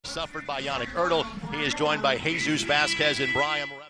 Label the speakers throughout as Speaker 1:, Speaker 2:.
Speaker 1: Suffered by Yannick Ertl. He is joined by Jesus Vasquez and Brian Moreno.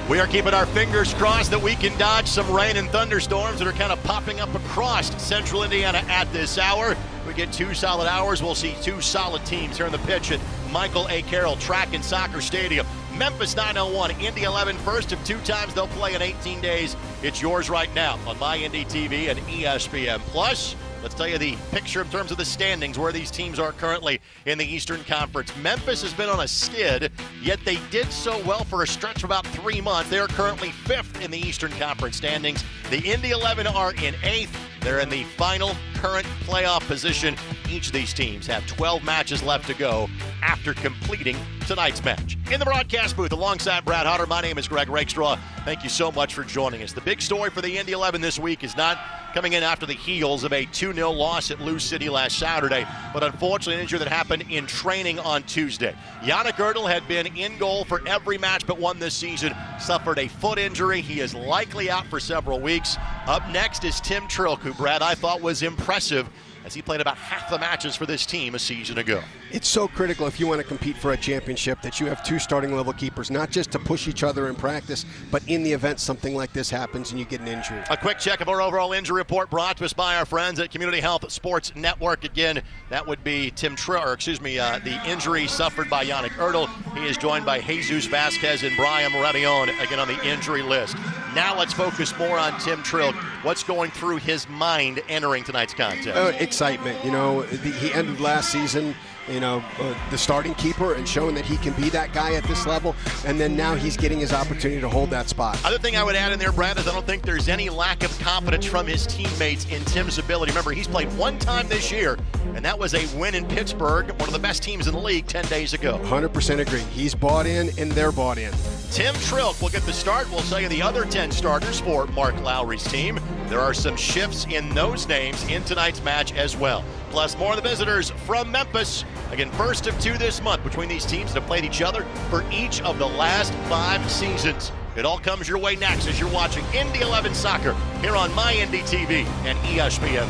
Speaker 1: We are keeping our fingers crossed that we can dodge some rain and thunderstorms that are kind of popping up across central Indiana at this hour. We get 2 solid hours. We'll see 2 solid teams here on the pitch at Michael A. Carroll Track and Soccer Stadium. Memphis 901, Indy 11, first of 2 times they'll play in 18 days. It's yours right now on My Indy TV and ESPN Plus. Let's tell you the picture in terms of the standings, where these teams are currently in the Eastern Conference. Memphis has been on a skid, yet they did so well for a stretch of about 3 months. They are currently 5th in the Eastern Conference standings. The Indy 11 are in 8th. They're in the final current playoff position. Each of these teams have 12 matches left to go after completing tonight's match. In the broadcast booth alongside Brad Hodder, my name is Greg Rakestraw. Thank you so much for joining us. The big story for the Indy 11 this week is not coming in after the heels of a 2-0 loss at Lou City last Saturday, but unfortunately an injury that happened in training on Tuesday. Yannick Ertl had been in goal for every match but one this season, suffered a foot injury. He is likely out for several weeks. Up next is Tim Trilk, who Brad I thought was impressive as he played about half the matches for this team a season ago.
Speaker 2: It's so critical if you want to compete for a championship that you have 2 starting level keepers, not just to push each other in practice, but in the event something like this happens and you get an injury.
Speaker 1: A quick check of our overall injury report brought to us by our friends at Community Health Sports Network. Again, that would be the injury suffered by Yannick Ertl. He is joined by Jesus Vasquez and Brian Moreno again on the injury list. Now let's focus more on Tim Trilk. What's going through his mind entering tonight's contest?
Speaker 2: Excitement. He ended last season, the starting keeper and showing that he can be that guy at this level. And then now he's getting his opportunity to hold that spot.
Speaker 1: Other thing I would add in there, Brad, is I don't think there's any lack of confidence from his teammates in Tim's ability. Remember, he's played one time this year, and that was a win in Pittsburgh, one of the best teams in the league 10 days ago.
Speaker 2: 100% agree. He's bought in, and they're bought in.
Speaker 1: Tim Trilk will get the start. We'll tell you the other 10 starters for Mark Lowry's team. There are some shifts in those names in tonight's match as well. Plus more of the visitors from Memphis. Again, first of 2 this month between these teams that have played each other for each of the last 5 seasons. It all comes your way next as you're watching Indy 11 Soccer here on My Indy TV and ESPN+.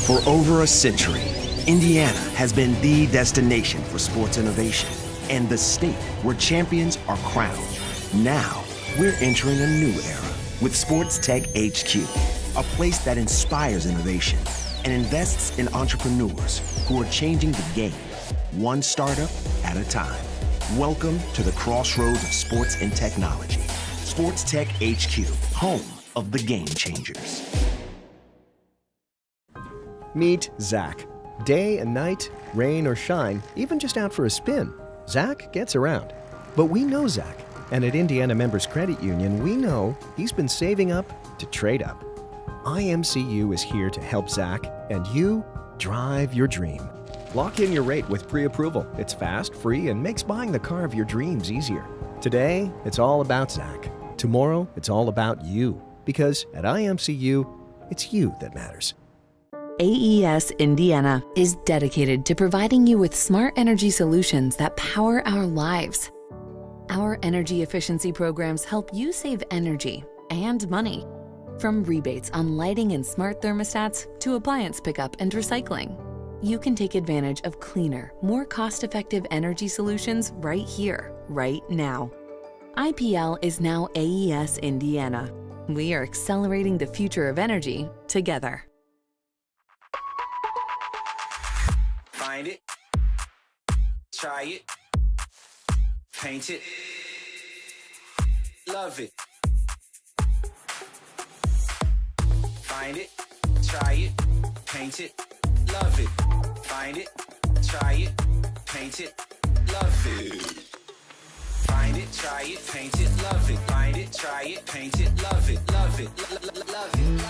Speaker 3: For over a century, Indiana has been the destination for sports innovation and the state where champions are crowned. Now, we're entering a new era with Sports Tech HQ, a place that inspires innovation and invests in entrepreneurs who are changing the game, one startup at a time. Welcome to the crossroads of sports and technology. Sports Tech HQ, home of the game changers.
Speaker 4: Meet Zach. Day and night, rain or shine, even just out for a spin, Zach gets around. But we know Zach, and at Indiana Members Credit Union, we know he's been saving up to trade up. IMCU is here to help Zach and you drive your dream. Lock in your rate with pre-approval. It's fast, free, and makes buying the car of your dreams easier. Today, it's all about Zach. Tomorrow, it's all about you. Because at IMCU, it's you that matters.
Speaker 5: AES Indiana is dedicated to providing you with smart energy solutions that power our lives. Our energy efficiency programs help you save energy and money. From rebates on lighting and smart thermostats to appliance pickup and recycling, you can take advantage of cleaner, more cost-effective energy solutions right here, right now. IPL is now AES Indiana. We are accelerating the future of energy together.
Speaker 6: Find it, try it, paint it, love it. Find it, try it, paint it, love it. Find it, try it, paint it, love it. Find it, try it, paint it, love it. Find it, try it, paint it, love it, love it, love it, love it.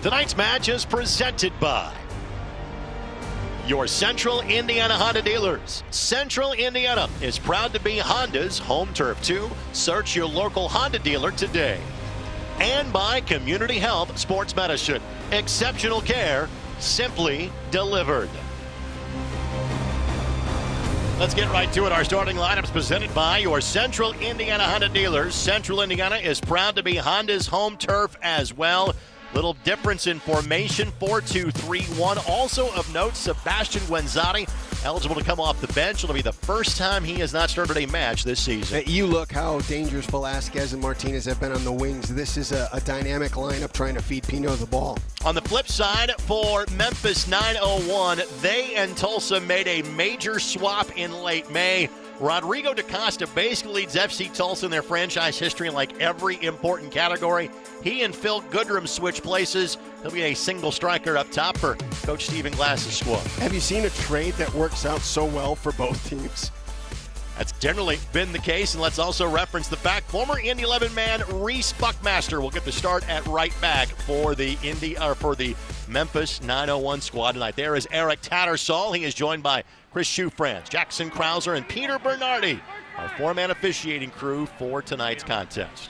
Speaker 1: Tonight's match is presented by your Central Indiana Honda dealers. Central Indiana is proud to be Honda's home turf too. Search your local Honda dealer today. And by Community Health Sports Medicine. Exceptional care, simply delivered. Let's get right to it. Our starting lineups presented by your Central Indiana Honda dealers. Central Indiana is proud to be Honda's home turf as well. Little difference in formation, 4-2-3-1. Also of note, Sebastian Guenzati eligible to come off the bench. It'll be the first time he has not started a match this season.
Speaker 2: You look how dangerous Velasquez and Martinez have been on the wings. This is a dynamic lineup trying to feed Pino the ball.
Speaker 1: On the flip side, for Memphis 901, they and Tulsa made a major swap in late May. Rodrigo DaCosta basically leads FC Tulsa in their franchise history in like every important category. He and Phil Goodrum switch places. He'll be a single striker up top for Coach Stephen Glass's squad.
Speaker 2: Have you seen a trade that works out so well for both teams?
Speaker 1: That's generally been the case, and let's also reference the fact former Indy 11 man Reese Buckmaster will get the start at right back for the Memphis 901 squad tonight. There is Eric Tattersall. He is joined by Chris Schufranz, Jackson Krauser, and Peter Bernardi, our four-man officiating crew for tonight's contest.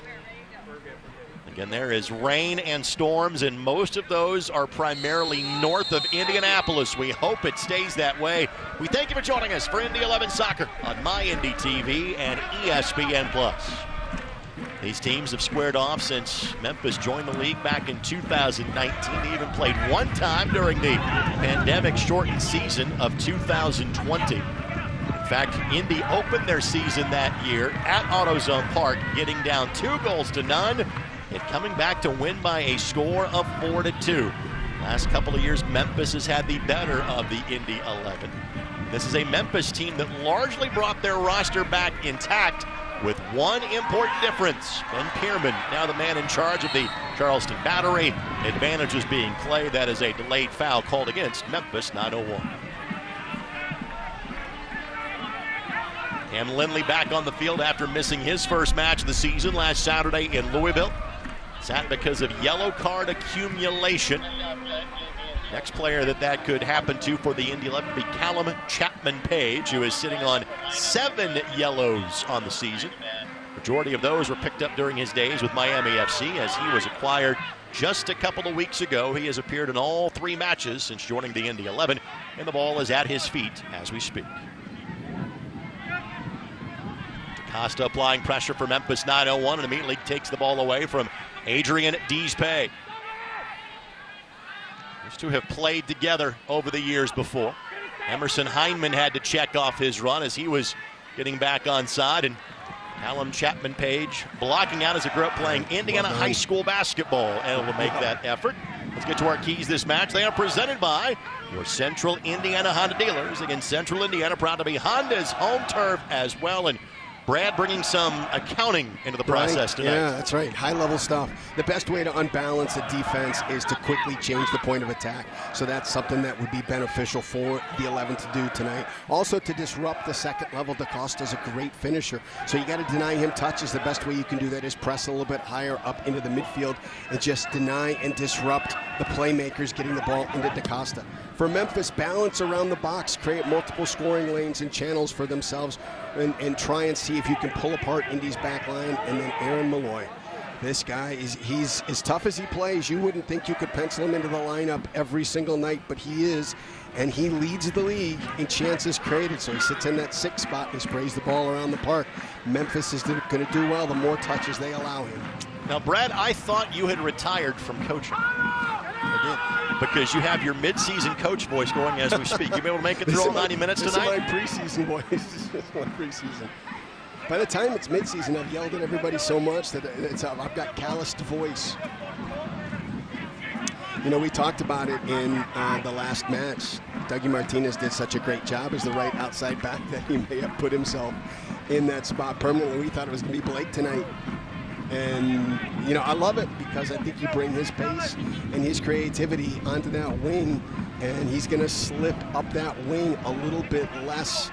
Speaker 1: Again, there is rain and storms, and most of those are primarily north of Indianapolis. We hope it stays that way. We thank you for joining us for Indy 11 Soccer on My Indy TV and ESPN+. These teams have squared off since Memphis joined the league back in 2019. They even played one time during the pandemic-shortened season of 2020. In fact, Indy opened their season that year at AutoZone Park, getting down 2-0 and coming back to win by a score of 4-2. Last couple of years, Memphis has had the better of the Indy 11. This is a Memphis team that largely brought their roster back intact with one important difference. Ben Pierman, now the man in charge of the Charleston Battery. Advantages being played. That is a delayed foul called against Memphis, 9:01. And Lindley back on the field after missing his first match of the season last Saturday in Louisville. Sat because of yellow card accumulation. Next player that could happen to for the Indy 11 would be Callum Chapman-Page, who is sitting on 7 yellows on the season. Majority of those were picked up during his days with Miami FC as he was acquired just a couple of weeks ago. He has appeared in all 3 matches since joining the Indy 11, and the ball is at his feet as we speak. Costa applying pressure for Memphis, 9:01, and immediately takes the ball away from Adrian Deespay. These two have played together over the years before. Emerson Heineman had to check off his run as he was getting back on side, and Callum Chapman-Page blocking out as he grew up playing Indiana high school basketball, and will make that effort. Let's get to our keys this match. They are presented by your Central Indiana Honda dealers. Again, Central Indiana proud to be Honda's home turf as well, and Brad bringing some accounting into the process tonight.
Speaker 2: Yeah, that's right. High-level stuff. The best way to unbalance a defense is to quickly change the point of attack. So that's something that would be beneficial for the 11 to do tonight. Also, to disrupt the second level, DaCosta's a great finisher. So you got to deny him touches. The best way you can do that is press a little bit higher up into the midfield and just deny and disrupt the playmakers getting the ball into DaCosta. For Memphis, balance around the box, create multiple scoring lanes and channels for themselves, and try and see if you can pull apart Indy's back line. And then Aaron Malloy. This guy, he's as tough as he plays. You wouldn't think you could pencil him into the lineup every single night, but he is. And he leads the league in chances created. So he sits in that 6th spot and sprays the ball around the park. Memphis is going to do well the more touches they allow him.
Speaker 1: Now, Brad, I thought you had retired from coaching.
Speaker 2: I did.
Speaker 1: Because you have your mid-season coach voice going as we speak. You be able to make it through all 90 minutes tonight?
Speaker 2: This is my preseason voice. This is my preseason. By the time it's mid-season, I've yelled at everybody so much that I've got calloused voice. You know, we talked about it in the last match. Dougie Martinez did such a great job as the right outside back that he may have put himself in that spot permanently. We thought it was going to be Blake tonight. And, you know, I love it because I think you bring his pace and his creativity onto that wing, and he's going to slip up that wing a little bit less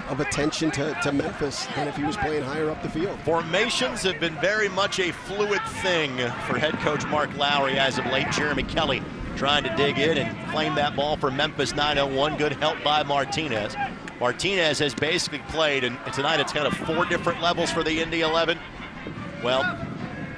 Speaker 2: of attention to Memphis than if he was playing higher up the field.
Speaker 1: Formations have been very much a fluid thing for head coach Mark Lowry as of late. Jeremy Kelly trying to dig in and claim that ball for Memphis, 9:01. Good help by Martinez. Martinez has basically played, and tonight it's kind of 4 different levels for the Indy 11. Well,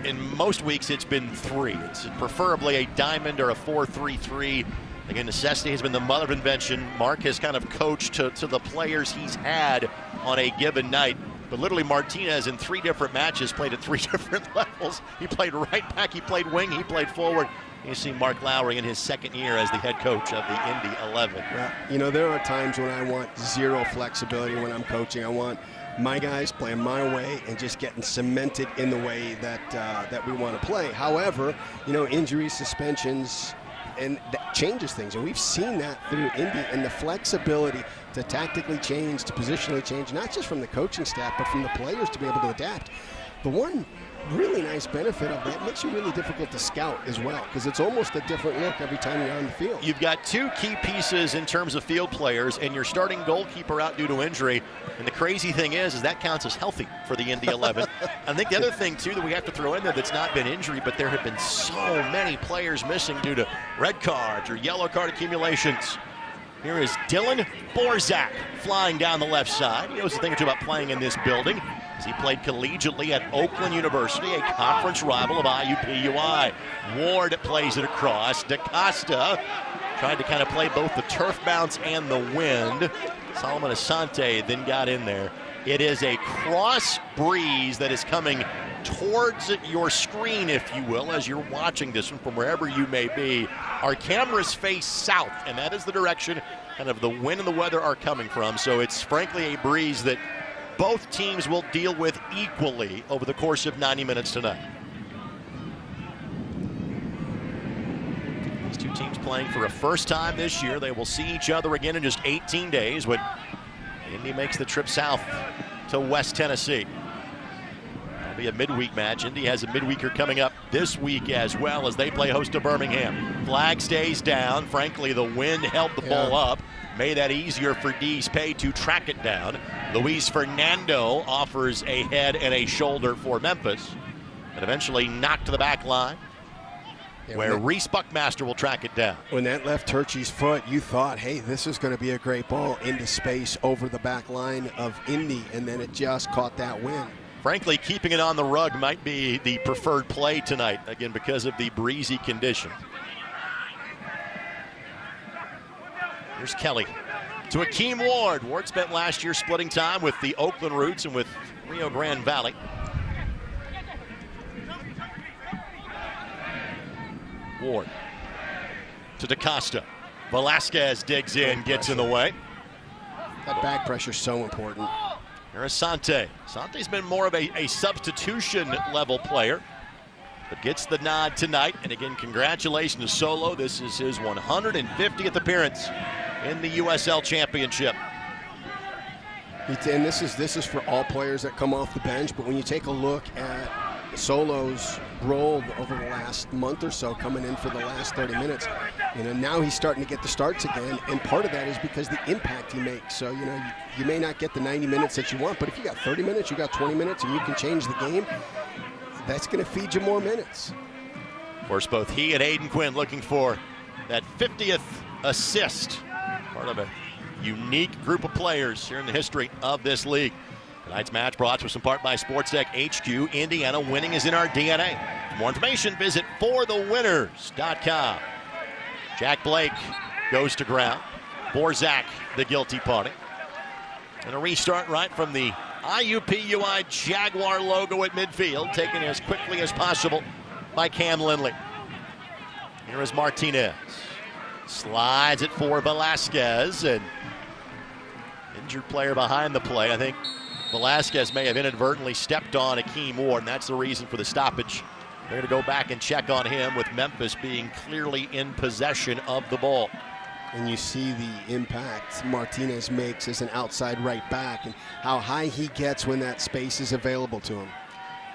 Speaker 1: in most weeks it's been 3. It's preferably a diamond or a 4-3-3. Again, necessity has been the mother of invention. Mark has kind of coached to the players he's had on a given night. But literally Martinez in 3 different matches played at 3 different levels. He played right back, he played wing, he played forward. You see Mark Lowry in his 2nd year as the head coach of the Indy 11.
Speaker 2: Yeah, you know, there are times when I want zero flexibility when I'm coaching. I want my guys playing my way and just getting cemented in the way that we want to play. However, you know, injuries, suspensions, and that changes things. And we've seen that through Indy, and the flexibility to tactically change, to positionally change, not just from the coaching staff, but from the players to be able to adapt. The one really nice benefit of that, makes you really difficult to scout as well, because it's almost a different look every time you're on the field.
Speaker 1: You've got 2 key pieces in terms of field players, and your starting goalkeeper out due to injury. And the crazy thing is that counts as healthy for the Indy 11. I think the other thing, too, that we have to throw in there that's not been injury, but there have been so many players missing due to red cards or yellow card accumulations. Here is Dylan Borzak flying down the left side. He knows a thing or two about playing in this building, as he played collegiately at Oakland University, a conference rival of IUPUI. Ward plays it across. DaCosta tried to kind of play both the turf bounce and the wind. Solomon Asante then got in there. It is a cross breeze that is coming towards your screen, if you will, as you're watching this one from wherever you may be. Our cameras face south, and that is the direction kind of the wind and the weather are coming from. So it's frankly a breeze that both teams will deal with equally over the course of 90 minutes tonight. teams playing for a first time this year. They will see each other again in just 18 days when Indy makes the trip south to West Tennessee. It'll be a midweek match. Indy has a midweeker coming up this week as well as they play host to Birmingham. Flag stays down. Frankly, the wind held the ball up. Made that easier for Dees Pay to track it down. Luis Fernando offers a head and a shoulder for Memphis, and eventually knocked to the back line, where Reese Buckmaster will track it down.
Speaker 2: When that left Turchi's foot, you thought, hey, this is going to be a great ball into space over the back line of Indy, and then it just caught that wind.
Speaker 1: Frankly, keeping it on the rug might be the preferred play tonight, again, because of the breezy conditions. Here's Kelly to Akeem Ward. Ward spent last year splitting time with the Oakland Roots and with Rio Grande Valley. Ward to DaCosta. Velasquez digs in, gets in the way.
Speaker 2: That back pressure is so important.
Speaker 1: Here's Asante. Asante's been more of a substitution level player, but gets the nod tonight. And again, congratulations to Solo. This is his 150th appearance in the USL Championship.
Speaker 2: And this is for all players that come off the bench, but when you take a look at Solo's role over the last month or so, coming in for the last 30 minutes, now he's starting to get the starts again, and part of that is because the impact he makes. So, you may not get the 90 minutes that you want, but if you got 30 minutes, you got 20 minutes, and you can change the game, that's going to feed you more minutes.
Speaker 1: Of course, both he and Aidan Quinn looking for that 50th assist. Part of a unique group of players here in the history of this league. Tonight's match brought to us in part by Sportsdeck HQ. Indiana, winning is in our DNA. For more information, visit forthewinners.com. Jack Blake goes to ground. Borzak, the guilty party. And a restart right from the IUPUI Jaguar logo at midfield, taken as quickly as possible by Cam Lindley. Here is Martinez. Slides it for Velasquez, and injured player behind the play. I think Velasquez may have inadvertently stepped on Akeem Ward, and that's the reason for the stoppage. They're going to go back and check on him, with Memphis being clearly in possession of the ball.
Speaker 2: And you see the impact Martinez makes as an outside right back and how high he gets when that space is available to him.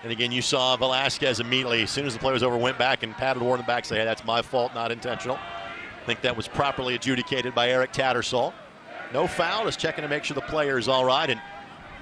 Speaker 1: And again, you saw Velasquez immediately, as soon as the play was over, went back and patted Ward in the back, say, hey, that's my fault, not intentional. I think that was properly adjudicated by Eric Tattersall. No foul, just checking to make sure the player is all right. And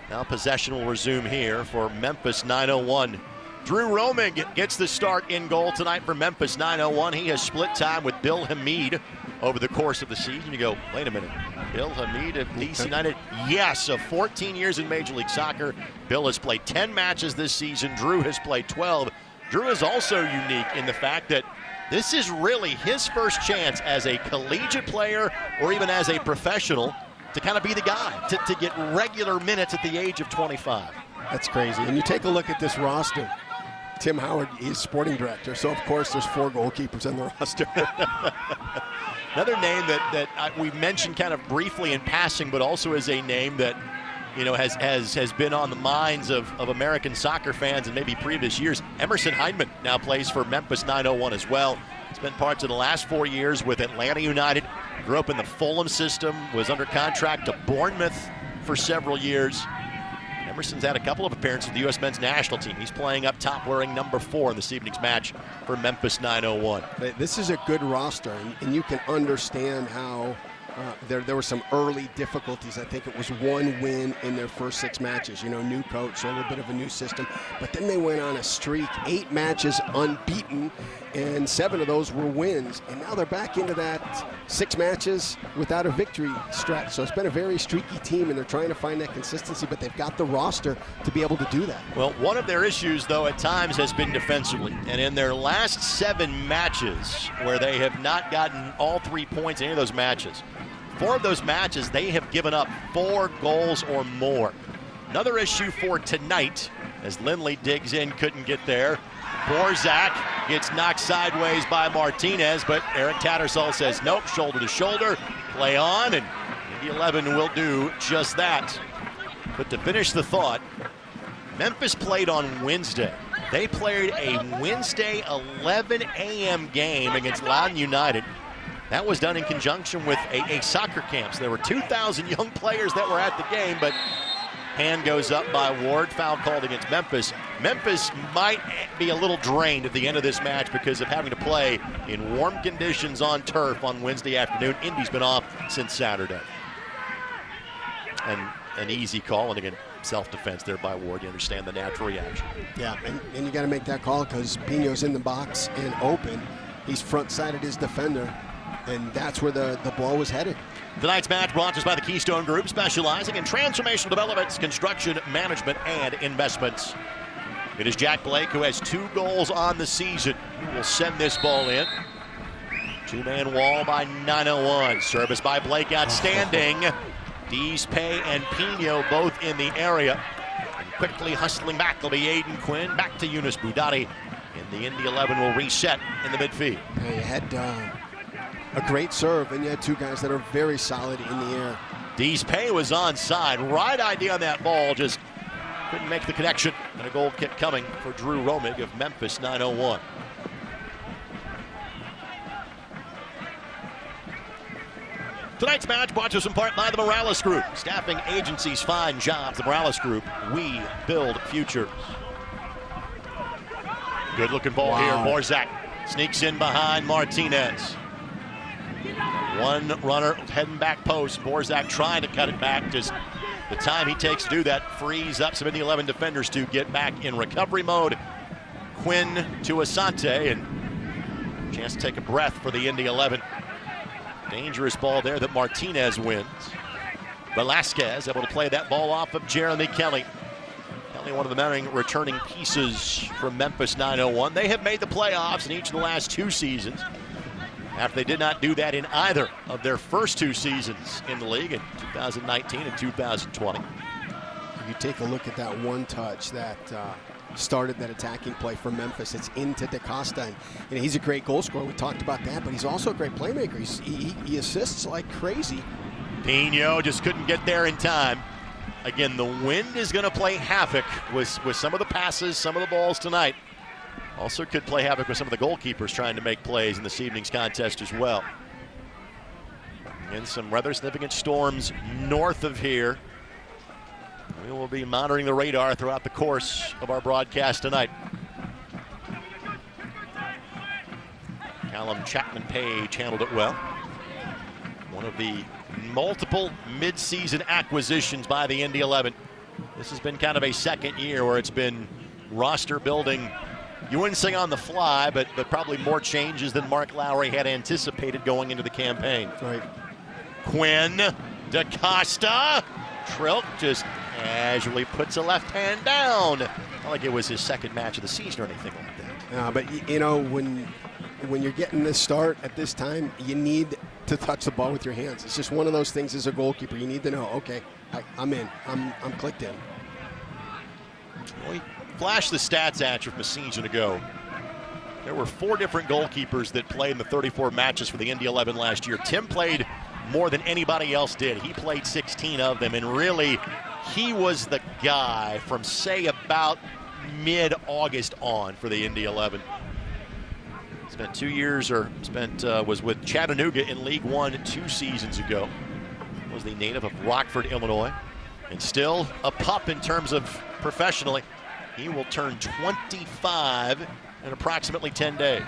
Speaker 1: now possession will resume here for Memphis 901. Drew Romig gets the start in goal tonight for Memphis 901. He has split time with Bill Hamid over the course of the season. You go, wait a minute, Bill Hamid of DC United? Yes, of 14 years in Major League Soccer. Bill has played 10 matches this season. Drew has played 12. Drew is also unique in the fact that this is really his first chance as a collegiate player or even as a professional to kind of be the guy, to get regular minutes at the age of 25.
Speaker 2: That's crazy. And you take a look at this roster. Tim Howard is sporting director, so of course there's 4 goalkeepers on the roster.
Speaker 1: Another name that we mentioned kind of briefly in passing, but also is a name that has been on the minds of American soccer fans in maybe previous years. Emerson Heineman now plays for Memphis 901 as well. Spent parts of the last 4 years with Atlanta United. Grew up in the Fulham system, was under contract to Bournemouth for several years. Emerson's had a couple of appearances with the U.S. men's national team. He's playing up top wearing number 4 in this evening's match for Memphis 901.
Speaker 2: This is a good roster, and you can understand how there were some early difficulties. I think it was 1 win in their first 6 matches. New coach, so a little bit of a new system. But then they went on a streak, 8 matches unbeaten, and 7 of those were wins. And now they're back into that 6 matches without a victory stretch. So it's been a very streaky team, and they're trying to find that consistency, but they've got the roster to be able to do that.
Speaker 1: Well, one of their issues, though, at times has been defensively. And in their last 7 matches, where they have not gotten all 3 points in any of those matches, 4 of those matches, they have given up 4 goals or more. Another issue for tonight, as Lindley digs in, couldn't get there. Borzak gets knocked sideways by Martinez, but Eric Tattersall says, nope, shoulder to shoulder, play on, and Indy 11 will do just that. But to finish the thought, Memphis played on Wednesday. They played a Wednesday 11 a.m. game against Loudoun United. That was done in conjunction with a soccer camp. So there were 2,000 young players that were at the game, but hand goes up by Ward. Foul called against Memphis. Memphis might be a little drained at the end of this match because of having to play in warm conditions on turf on Wednesday afternoon. Indy's been off since Saturday. And an easy call, and again, self-defense there by Ward. You understand the natural reaction. Yeah,
Speaker 2: and you got to make that call because Pino's in the box and open. He's front-sided his defender, and that's where the ball was headed.
Speaker 1: Tonight's match brought to us by the Keystone Group, specializing in transformational developments, construction, management, and investments. It is Jack Blake who has 2 goals on the season. Who will send this ball in. 2-man wall by 901. Service by Blake, outstanding. Deespay and Pino both in the area. And quickly hustling back will be Aidan Quinn. Back to Yunus Boudadi. And the Indy 11 will reset in the midfield.
Speaker 2: Yeah, you had a great serve, and you had 2 guys that are very solid in the air.
Speaker 1: Deespay was onside. Right idea on that ball, just couldn't make the connection. And a goal kick coming for Drew Romig of Memphis, 901. Tonight's match brought to us in part by the Morales Group. Staffing agencies find jobs. The Morales Group, we build futures. Good looking ball here. Borzak sneaks in behind Martinez. One runner heading back post. Borzak trying to cut it back. Just the time he takes to do that frees up some Indy 11 defenders to get back in recovery mode. Quinn to Asante, and chance to take a breath for the Indy 11. Dangerous ball there that Martinez wins. Velasquez able to play that ball off of Jeremy Kelly. Kelly, one of the many returning pieces from Memphis, 901. They have made the playoffs in each of the last 2 seasons, after they did not do that in either of their first 2 seasons in the league in 2019 and 2020.
Speaker 2: You take a look at that one touch that started that attacking play for Memphis. It's into DaCosta, and he's a great goal scorer. We talked about that, but he's also a great playmaker. He assists like crazy.
Speaker 1: Pino just couldn't get there in time. Again, the wind is going to play havoc with some of the passes, some of the balls tonight. Also could play havoc with some of the goalkeepers trying to make plays in this evening's contest as well. And some rather significant storms north of here. We will be monitoring the radar throughout the course of our broadcast tonight. Callum Chapman-Page handled it well. One of the multiple mid-season acquisitions by the Indy 11. This has been kind of a second year where it's been roster building. You wouldn't say on the fly, but probably more changes than Mark Lowry had anticipated going into the campaign.
Speaker 2: Right.
Speaker 1: Quinn, DaCosta, Trilk just casually puts a left hand down. Not like it was his second match of the season or anything like that.
Speaker 2: But you know, when you're getting this start at this time, you need to touch the ball with your hands. It's just one of those things as a goalkeeper. You need to know, okay, I'm in. I'm clicked in.
Speaker 1: We flashed the stats at you from a season ago. There were 4 different goalkeepers that played in the 34 matches for the Indy 11 last year. Tim played more than anybody else did. He played 16 of them, and really, he was the guy from, say, about mid-August on for the Indy 11. Spent 2 years, was with Chattanooga in League One 2 seasons ago. Was the native of Rockford, Illinois, and still a pup in terms of professionally. He will turn 25 in approximately 10 days.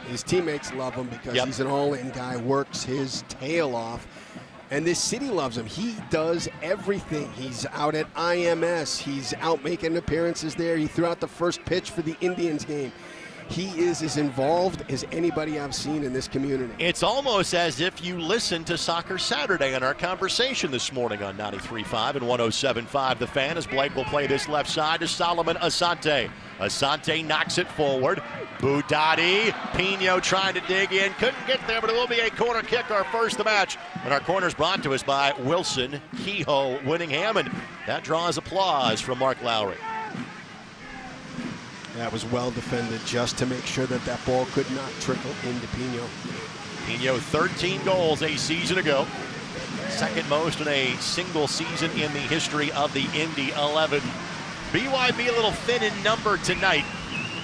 Speaker 2: His teammates love him because he's an all-in guy, works his tail off. And this city loves him. He does everything. He's out at IMS. He's out making appearances there. He threw out the first pitch for the Indians game. He is as involved as anybody I've seen in this community.
Speaker 1: It's almost as if you listened to Soccer Saturday in our conversation this morning on 93.5 and 107.5 The Fan, as Blake will play this left side to Solomon Asante. Asante knocks it forward. Boudadi, Pino trying to dig in, couldn't get there, but it will be a corner kick, our first of the match. And our corner's brought to us by Wilson Kehoe Winningham, and that draws applause from Mark Lowry.
Speaker 2: That was well defended just to make sure that that ball could not trickle into Pino.
Speaker 1: Pino, 13 goals a season ago. Second most in a single season in the history of the Indy 11. BYB a little thin in number tonight.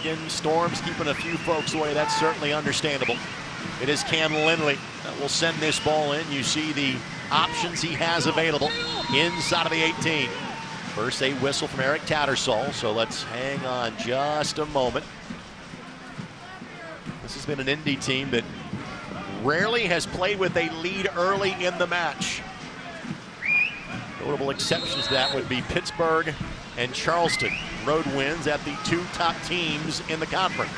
Speaker 1: Again, storms keeping a few folks away. That's certainly understandable. It is Cam Lindley that will send this ball in. You see the options he has available inside of the 18. First a whistle from Eric Tattersall, so let's hang on just a moment. This has been an Indy team that rarely has played with a lead early in the match. Notable exceptions to that would be Pittsburgh and Charleston. Road wins at the two top teams in the conference.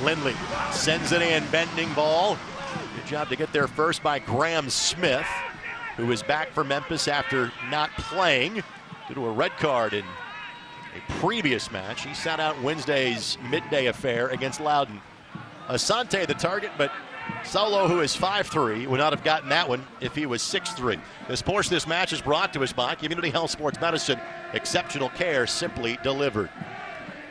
Speaker 1: Lindley sends it in, bending ball. Good job to get there first by Graham Smith, who is back for Memphis after not playing due to a red card in a previous match. He sat out Wednesday's midday affair against Loudoun. Asante the target, but Solo, who is 5'3", would not have gotten that one if he was 6'3". This portion of this match is brought to us by Community Health Sports Medicine. Exceptional care simply delivered.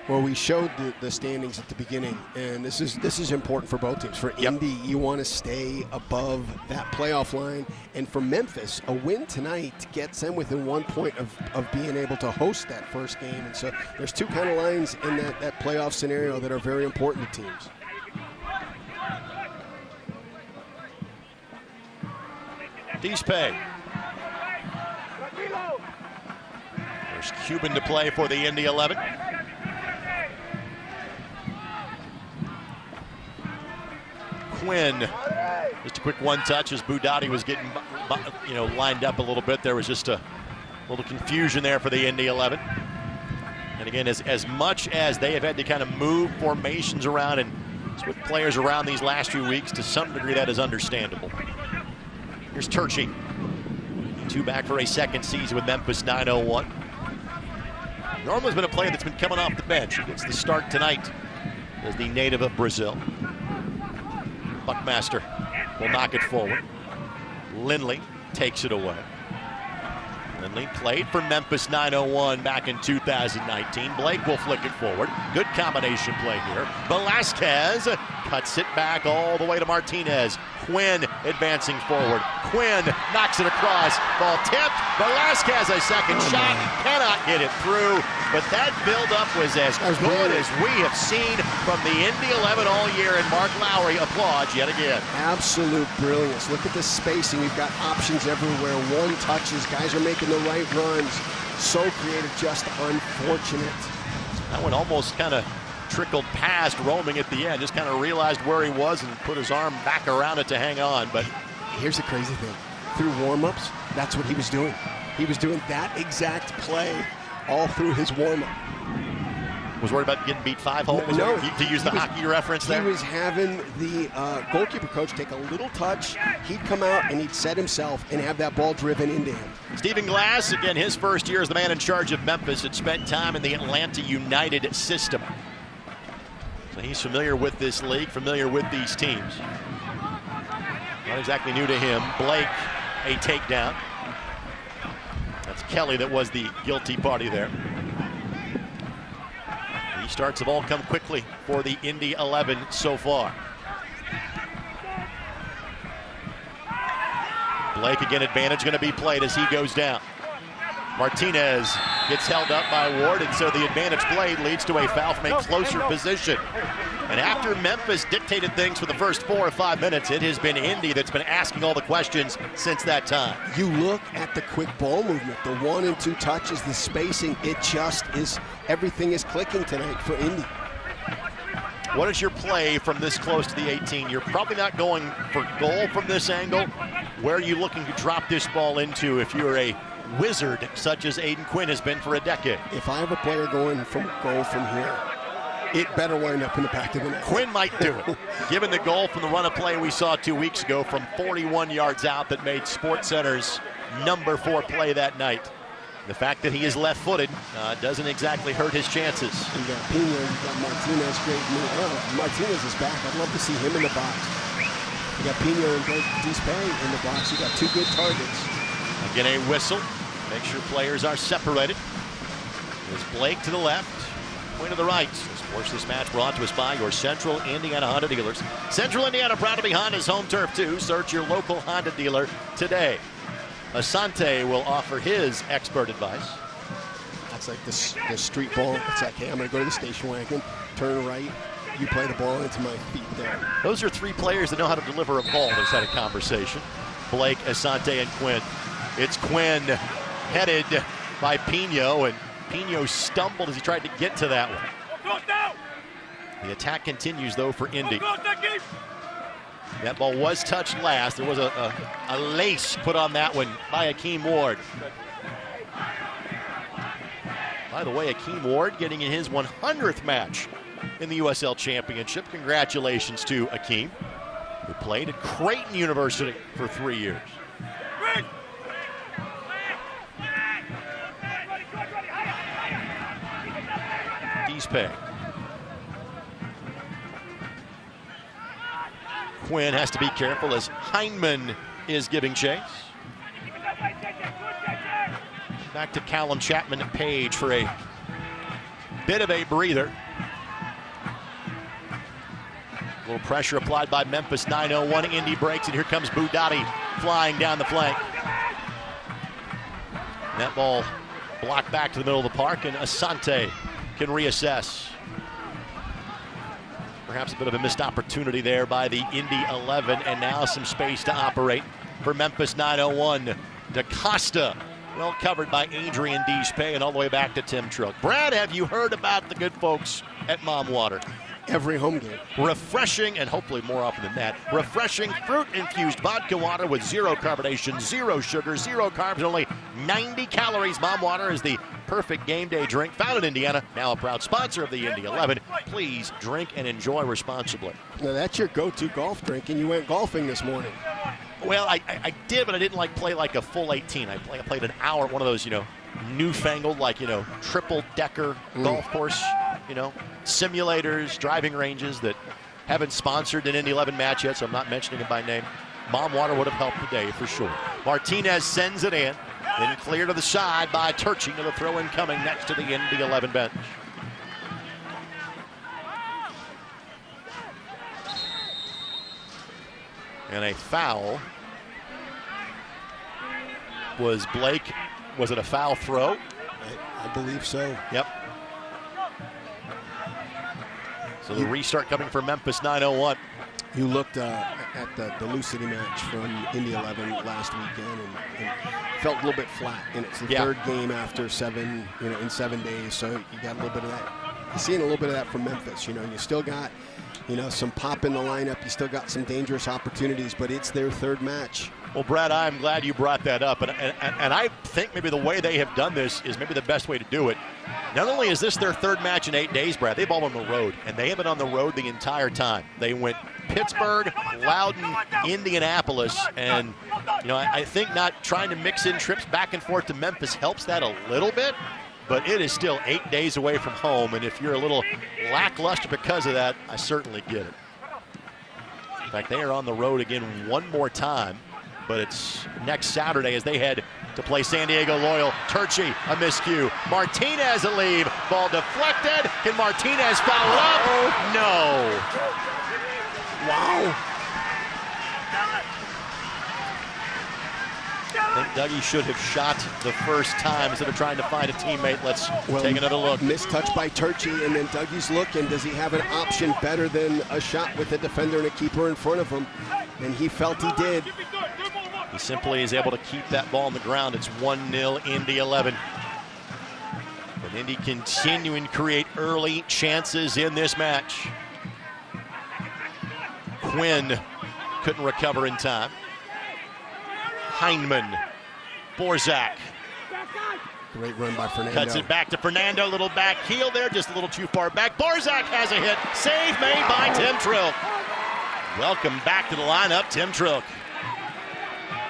Speaker 2: Well, we showed the standings at the beginning, and this is important for both teams. For Indy, you want to stay above that playoff line, and for Memphis, a win tonight gets them within 1 point of being able to host that first game. And so there's two kind of lines in that playoff scenario that are very important to teams.
Speaker 1: Deespe. There's Cuban to play for the Indy 11. Quinn, just a quick one touch as Budati was getting lined up a little bit. There was just a little confusion there for the Indy 11. And again, as much as they have had to kind of move formations around and switch players around these last few weeks, to some degree that is understandable. Here's Turchi. Two back for a second season with Memphis 901. Normal's been a player that's been coming off the bench. He gets the start tonight as the native of Brazil. Buckmaster will knock it forward. Lindley takes it away. Lindley played for Memphis 901 back in 2019. Blake will flick it forward. Good combination play here. Velasquez cuts it back all the way to Martinez. Quinn advancing forward. Quinn knocks it across. Ball tipped. Velasquez a second shot. Cannot get it through. But that build-up was as good as we have seen from the Indy 11 all year. And Mark Lowry applauds yet again.
Speaker 2: Absolute brilliance. Look at the spacing. We've got options everywhere. One touches. Guys are making the right runs. So creative, just unfortunate.
Speaker 1: That one almost kind of trickled past roaming at the end. Just kind of realized where he was and put his arm back around it to hang on. But
Speaker 2: here's the crazy thing. Through warm-ups, that's what he was doing. He was doing that exact play all through his warm-up.
Speaker 1: Was worried about getting beat 5-hole?
Speaker 2: No,
Speaker 1: to use the hockey reference there?
Speaker 2: He was having the goalkeeper coach take a little touch. He'd come out and he'd set himself and have that ball driven into him.
Speaker 1: Stephen Glass, again, his first year as the man in charge of Memphis, had spent time in the Atlanta United system. So he's familiar with this league, familiar with these teams. Not exactly new to him. Blake, a takedown. That's Kelly that was the guilty party there. Restarts have all come quickly for the Indy 11 so far. Blake again, advantage going to be played as he goes down. Martinez gets held up by Ward, and so the advantage played leads to a foul from a closer position. And after Memphis dictated things for the first 4 or 5 minutes, it has been Indy that's been asking all the questions since that time.
Speaker 2: You look at the quick ball movement, the 1 and 2 touches, the spacing, it just is, everything is clicking tonight for Indy.
Speaker 1: What is your play from this close to the 18? You're probably not going for goal from this angle. Where are you looking to drop this ball into if you're a wizard such as Aidan Quinn has been for a decade?
Speaker 2: If I have a player going from goal from here, it better wind up in the back of the net.
Speaker 1: Quinn might do it. Given the goal from the run of play we saw 2 weeks ago from 41 yards out that made SportsCenter's number 4 play that night. The fact that he is left-footed doesn't exactly hurt his chances.
Speaker 2: You got Pena, you got Martinez, great move. Martinez is back. I'd love to see him in the box. You got Pena and Deespe in the box. You got 2 good targets.
Speaker 1: Again, a whistle. Make sure players are separated. There's Blake to the left, Quinn to the right. This match brought to us by your Central Indiana Honda dealers. Central Indiana, proud to be Honda's home turf too. Search your local Honda dealer today. Asante will offer his expert advice.
Speaker 2: That's like the street ball. It's like, hey, I'm going to go to the station wagon, turn right, you play the ball into my feet there.
Speaker 1: Those are three players that know how to deliver a ball. Just had a conversation. Blake, Asante, and Quinn. It's Quinn headed by Pino, and Pino stumbled as he tried to get to that one. The attack continues, though, for Indy. That ball was touched last. There was a lace put on that one by Akeem Ward. By the way, Akeem Ward getting in his 100th match in the USL Championship. Congratulations to Akeem, who played at Creighton University for 3 years. Deespe. Quinn has to be careful as Heineman is giving chase. Back to Callum Chapman and Page for a bit of a breather. A little pressure applied by Memphis. 9:01. Indy breaks, and here comes Boudadi flying down the flank. That ball blocked back to the middle of the park, and Asante can reassess. Perhaps a bit of a missed opportunity there by the Indy 11, and now some space to operate for Memphis. 9:01. DaCosta, well covered by Adrian Deespe, and all the way back to Tim Trilk. Brad, have you heard about the good folks at Mom Water?
Speaker 2: Every home game.
Speaker 1: Refreshing, and hopefully more often than that, refreshing fruit-infused vodka water with zero carbonation, zero sugar, zero carbs, and only 90 calories. Mom Water is the perfect game day drink, found in Indiana, now a proud sponsor of the Indy 11. Please drink and enjoy responsibly.
Speaker 2: Now that's your go-to golf drink, and you went golfing this morning.
Speaker 1: Well, I did, but I didn't play like a full 18. I played an hour at one of those, newfangled, triple-decker golf course, simulators, driving ranges that haven't sponsored an Indy 11 match yet, so I'm not mentioning it by name. Mom Water would have helped today for sure. Martinez sends it in, then clear to the side by Turchi, to the throw-in coming next to the Indy 11 bench. And a foul. Was Blake, was it a foul throw?
Speaker 2: I believe so.
Speaker 1: Yep. So the restart coming for Memphis. 9:01.
Speaker 2: You looked at the Lucity match from Indy 11 last weekend and felt a little bit flat. And it's the third game after in 7 days. So you got a little bit of that. You're seeing a little bit of that from Memphis. You still got some pop in the lineup. You still got some dangerous opportunities, but it's their third match.
Speaker 1: Well, Brad, I'm glad you brought that up. And I think maybe the way they have done this is maybe the best way to do it. Not only is this their third match in 8 days, Brad, they've all on the road, and they have been on the road the entire time. They went Pittsburgh, Loudon, Indianapolis, and I think not trying to mix in trips back and forth to Memphis helps that a little bit, but it is still 8 days away from home, and if you're a little lackluster because of that, I certainly get it. In fact, they are on the road again one more time, but it's next Saturday as they head to play San Diego Loyal. Turchi, a miscue. Martinez a leave. Ball deflected. Can Martinez follow up? No. Wow. I think Dougie should have shot the first time instead of trying to find a teammate. Let's take another look.
Speaker 2: Missed touch by Turchi, and then Dougie's looking. Does he have an option better than a shot with a defender and a keeper in front of him? And he felt he did.
Speaker 1: He simply is able to keep that ball on the ground. It's 1-0 Indy 11. And Indy continuing to create early chances in this match. Quinn couldn't recover in time. Heineman, Borzak.
Speaker 2: Great run by Fernando.
Speaker 1: Cuts it back to Fernando, little back heel there, just a little too far back. Borzak has a hit. Save made by Tim Trilk. Welcome back to the lineup, Tim Trilk.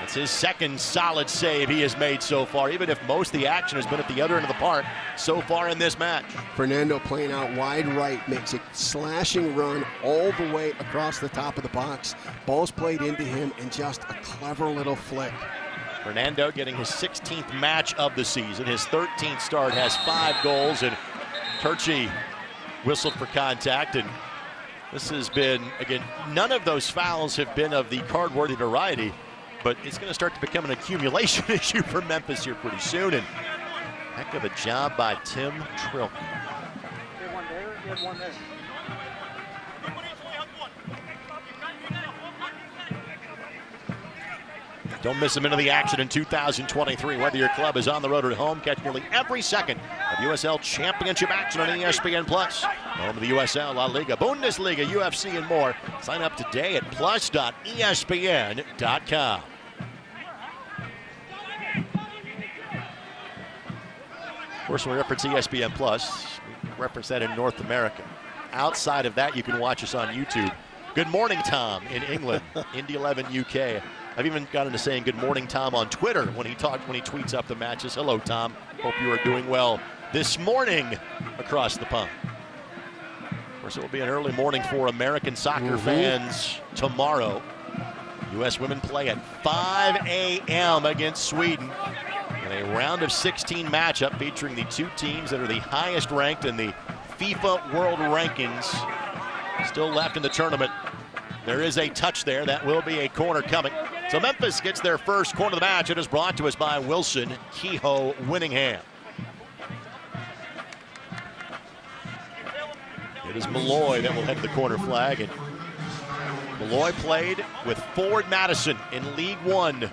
Speaker 1: It's his second solid save he has made so far, even if most of the action has been at the other end of the park so far in this match.
Speaker 2: Fernando playing out wide right, makes a slashing run all the way across the top of the box. Ball's played into him, and just a clever little flick.
Speaker 1: Fernando getting his 16th match of the season. His 13th start, has 5 goals, and Turchi whistled for contact. And this has been, again, none of those fouls have been of the card-worthy variety, but it's going to start to become an accumulation issue for Memphis here pretty soon. And heck of a job by Tim Trilk. Don't miss a minute of the action in 2023. Whether your club is on the road or at home, catch nearly every second of USL Championship action on ESPN+. Home of the USL, La Liga, Bundesliga, UFC, and more. Sign up today at plus.espn.com. Of course, when we reference ESPN+, we reference that in North America. Outside of that, you can watch us on YouTube. Good morning, Tom, in England, Indy 11 UK. I've even got into saying good morning, Tom, on Twitter when he tweets up the matches. Hello, Tom. Hope you are doing well this morning across the pond. Of course, it will be an early morning for American soccer fans tomorrow. U.S. women play at 5 a.m. against Sweden in a round of 16 matchup featuring the two teams that are the highest ranked in the FIFA World Rankings. Still left in the tournament. There is a touch there. That will be a corner coming. So Memphis gets their first corner of the match. It is brought to us by Wilson Kehoe Winningham. It is Malloy that will head the corner flag. And Malloy played with Forward Madison in League One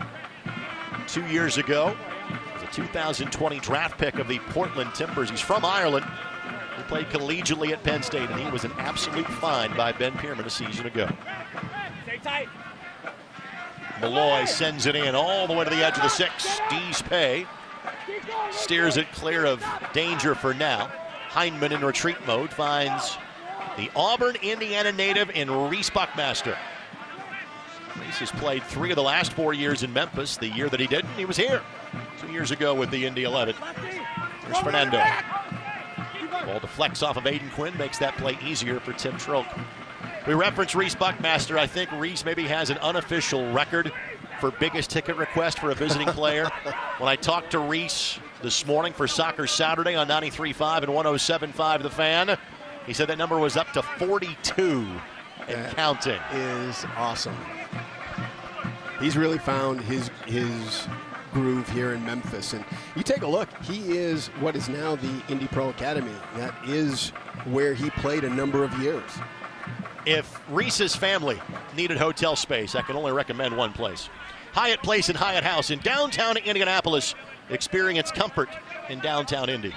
Speaker 1: 2 years ago. He was a 2020 draft pick of the Portland Timbers. He's from Ireland. He played collegiately at Penn State, and he was an absolute find by Ben Pierman a season ago.
Speaker 7: Stay tight.
Speaker 1: Malloy sends it in all the way to the edge of the 6. Dees Pay steers it clear of danger for now. Hindman in retreat mode finds the Auburn, Indiana native in Reese Buckmaster. Reese has played 3 of the last 4 years in Memphis. The year that he didn't, he was here 2 years ago with the Indy 11. Here's Fernando. Ball deflects off of Aidan Quinn, makes that play easier for Tim Trilk. We reference Reese Buckmaster. I think Reese maybe has an unofficial record for biggest ticket request for a visiting player. When I talked to Reese this morning for Soccer Saturday on 93.5 and 107.5 The Fan, he said that number was up to 42 and counting.
Speaker 2: Is awesome. He's really found his groove here in Memphis, and you take a look, he is what is now the Indy Pro Academy. That is where he played a number of years.
Speaker 1: If Reese's family needed hotel space, I can only recommend one place. Hyatt Place and Hyatt House in downtown Indianapolis. Experience comfort in downtown Indy.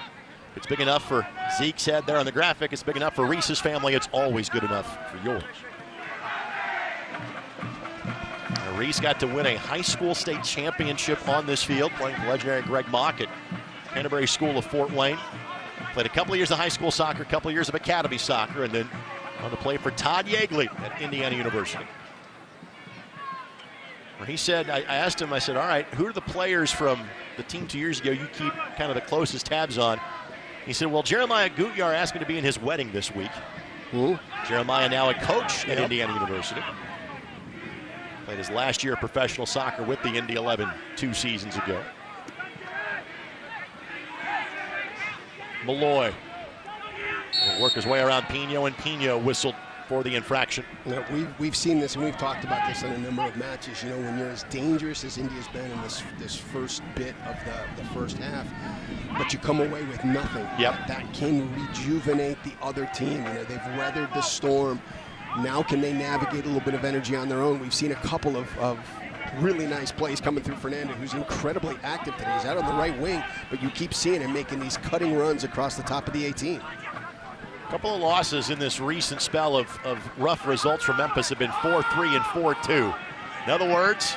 Speaker 1: It's big enough for Zeke's head there on the graphic. It's big enough for Reese's family. It's always good enough for yours. Reese got to win a high school state championship on this field, playing for legendary Greg Mock at Canterbury School of Fort Wayne. Played a couple of years of high school soccer, a couple of years of academy soccer, and then on to play for Todd Yeagley at Indiana University. Where he said, I asked him, I said, all right, who are the players from the team 2 years ago you keep kind of the closest tabs on? He said, well, Jeremiah Gutjahr asked me to be in his wedding this week.
Speaker 2: Ooh.
Speaker 1: Jeremiah now a coach at Indiana University. Played his last year of professional soccer with the Indy 11 2 seasons ago. Malloy will work his way around Pino, and Pino whistled for the infraction.
Speaker 2: You know, we've seen this, and we've talked about this in a number of matches. You know, when you're as dangerous as Indy has been in this first bit of the first half, but you come away with nothing.
Speaker 1: Yep.
Speaker 2: That can rejuvenate the other team. You know, they've weathered the storm. Now can they navigate a little bit of energy on their own? We've seen a couple of really nice plays coming through Fernando, who's incredibly active today. He's out on the right wing, but you keep seeing him making these cutting runs across the top of the 18.
Speaker 1: A couple of losses in this recent spell of rough results from Memphis have been 4-3 and 4-2. In other words,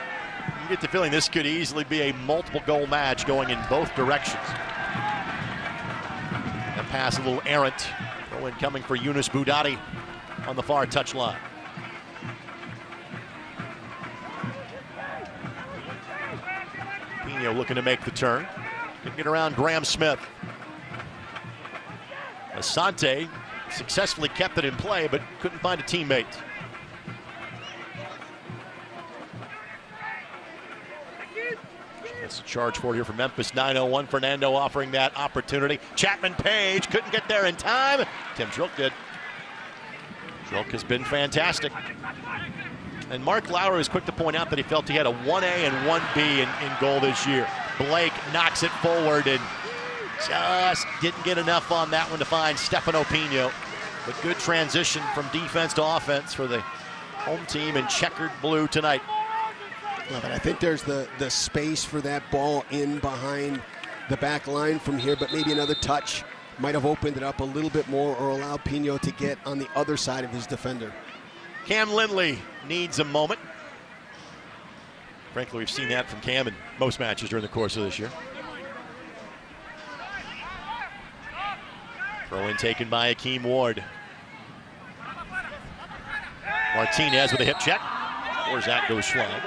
Speaker 1: you get the feeling this could easily be a multiple goal match going in both directions. That pass a little errant. Throw in coming for Yunus Boudadi on the far touchline. Pino looking to make the turn. Can get around Graham Smith. Asante successfully kept it in play, but couldn't find a teammate. That's a charge for here for Memphis. 9:01. Fernando offering that opportunity. Chapman Page couldn't get there in time. Tim Trilk did. Trilk has been fantastic. And Mark Lauer was quick to point out that he felt he had a 1A and 1B in goal this year. Blake knocks it forward and just didn't get enough on that one to find Stefano Pino. But good transition from defense to offense for the home team in checkered blue tonight.
Speaker 2: But I think there's the space for that ball in behind the back line from here, but maybe another touch might have opened it up a little bit more or allowed Pino to get on the other side of his defender.
Speaker 1: Cam Lindley needs a moment. Frankly, we've seen that from Cam in most matches during the course of this year. Throw-in taken by Akeem Ward. Martinez with a hip check. Or Zach goes flying.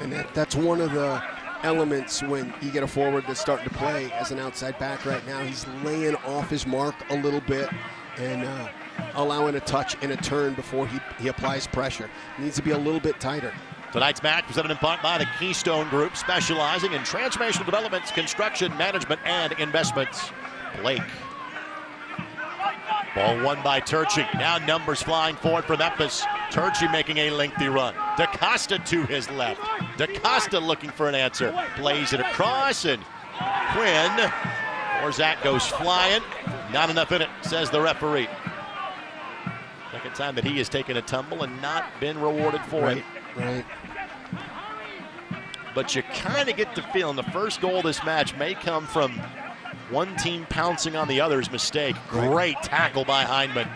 Speaker 2: And that's one of the elements when you get a forward that's starting to play as an outside back right now. He's laying off his mark a little bit and allowing a touch and a turn before he applies pressure. Needs to be a little bit tighter.
Speaker 1: Tonight's match presented in part by the Keystone Group, specializing in transformational developments, construction, management, and investments. Blake. Ball won by Turchi. Now numbers flying forward for Memphis. Turchi making a lengthy run. DaCosta to his left. DaCosta looking for an answer. Plays it across, and Quinn, or Zach goes flying. Not enough in it, says the referee. Second time that he has taken a tumble and not been rewarded for it.
Speaker 2: Right.
Speaker 1: But you kind of get the feeling the first goal of this match may come from one team pouncing on the other's mistake. Great tackle by Hindman.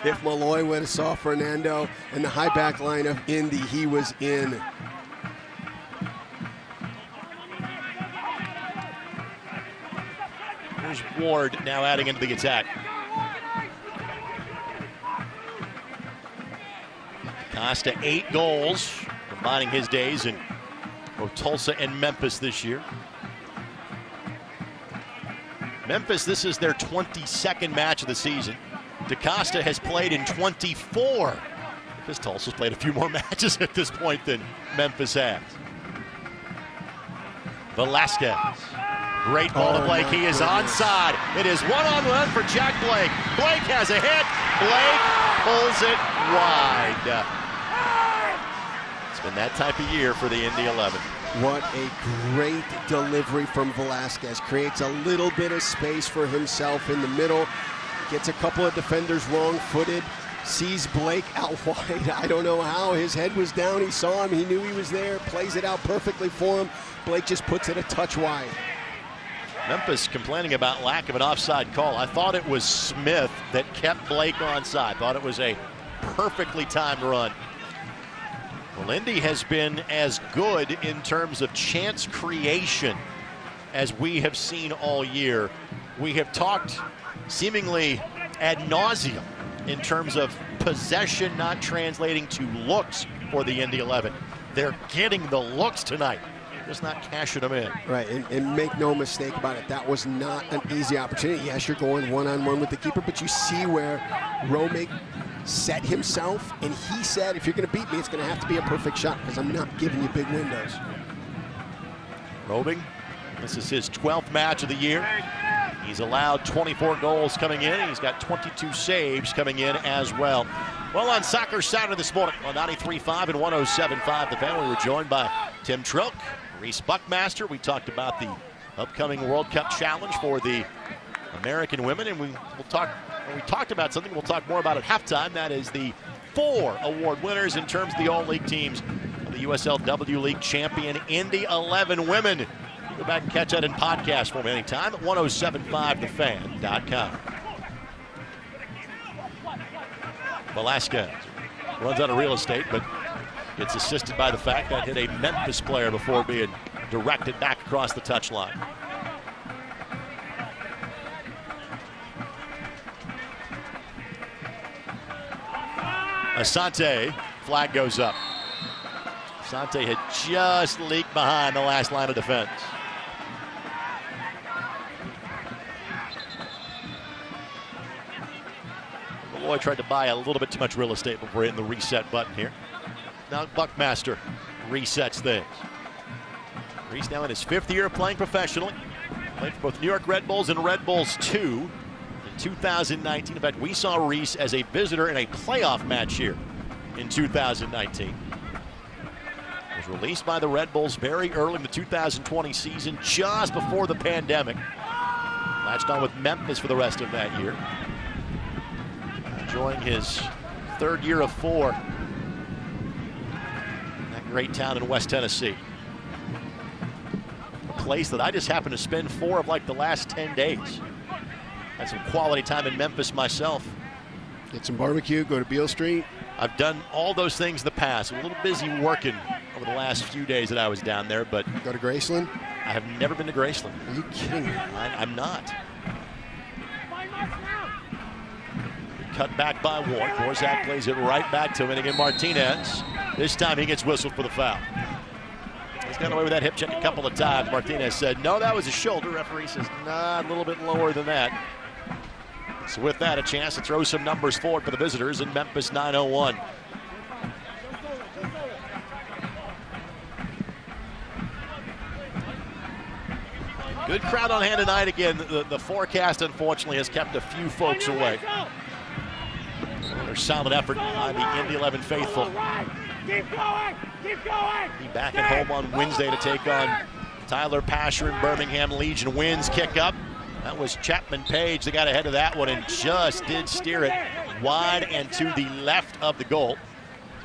Speaker 2: If Malloy would have saw Fernando and the high back line of Indy, he was in.
Speaker 1: Here's Ward now adding into the attack. Costa 8 goals, combining his days in both Tulsa and Memphis this year. Memphis, this is their 22nd match of the season. DaCosta has played in 24. Because Tulsa's played a few more matches at this point than Memphis has. Velasquez. Great ball to Blake. He is onside. It is one-on-one for Jack Blake. Blake has a hit. Blake pulls it wide. It's been that type of year for the Indy 11.
Speaker 2: What a great delivery from Velasquez. Creates a little bit of space for himself in the middle. Gets a couple of defenders wrong-footed. Sees Blake out wide. I don't know how. His head was down. He saw him. He knew he was there. Plays it out perfectly for him. Blake just puts it a touch wide.
Speaker 1: Memphis complaining about lack of an offside call. I thought it was Smith that kept Blake onside. Thought it was a perfectly timed run. Well, Indy has been as good in terms of chance creation as we have seen all year. We have talked seemingly ad nauseum in terms of possession not translating to looks for the Indy 11. They're getting the looks tonight, just not cashing them in.
Speaker 2: Right, and make no mistake about it, that was not an easy opportunity. Yes, you're going one-on-one with the keeper, but you see where Romig set himself, and he said, if you're going to beat me, it's going to have to be a perfect shot because I'm not giving you big windows.
Speaker 1: Romig, this is his 12th match of the year. He's allowed 24 goals coming in. He's got 22 saves coming in as well. Well, on Soccer Saturday this morning on 93.5 and 107.5 The Fan, we were joined by Tim Trilk, Reese Buckmaster. We talked about the upcoming World Cup Challenge for the American women, and we talked about something we'll talk more about at halftime. That is the 4 award winners in terms of the all-league teams of the USL League champion Indy 11 women. Go back and catch that in podcast form anytime at 1075thefan.com. Velasquez runs out of real estate, but gets assisted by the fact that hit a Memphis player before being directed back across the touchline. Asante, flag goes up. Asante had just leaked behind the last line of defense. Malloy tried to buy a little bit too much real estate before hitting the reset button here. Now Buckmaster resets things. Reese now in his 5th year of playing professionally. Played for both New York Red Bulls and Red Bulls 2 in 2019. In fact, we saw Reese as a visitor in a playoff match here in 2019. Was released by the Red Bulls very early in the 2020 season, just before the pandemic. Latched on with Memphis for the rest of that year. Enjoying his third year of 4 in that great town in West Tennessee. A place that I just happened to spend 4 of like the last 10 days. Had some quality time in Memphis myself.
Speaker 2: Get some barbecue, go to Beale Street.
Speaker 1: I've done all those things in the past. I'm a little busy working over the last few days that I was down there, but
Speaker 2: go to Graceland?
Speaker 1: I have never been to Graceland.
Speaker 2: Are you kidding me?
Speaker 1: I'm not. Cut back by Ward. Borzak plays it right back to him, and again Martinez. This time he gets whistled for the foul. He's gone away with that hip check a couple of times. Martinez said, no, that was a shoulder. Referee says, nah, a little bit lower than that. So with that, a chance to throw some numbers forward for the visitors in Memphis 901. Good crowd on hand tonight. Again, the forecast, unfortunately, has kept a few folks away. Another solid effort by the Indy 11 faithful.
Speaker 7: Keep going! Keep going!
Speaker 1: Be back at home on Wednesday to take on Tyler Pasher and Birmingham Legion. Wins kick up. That was Chapman Page that got ahead of that one and just did steer it wide and to the left of the goal.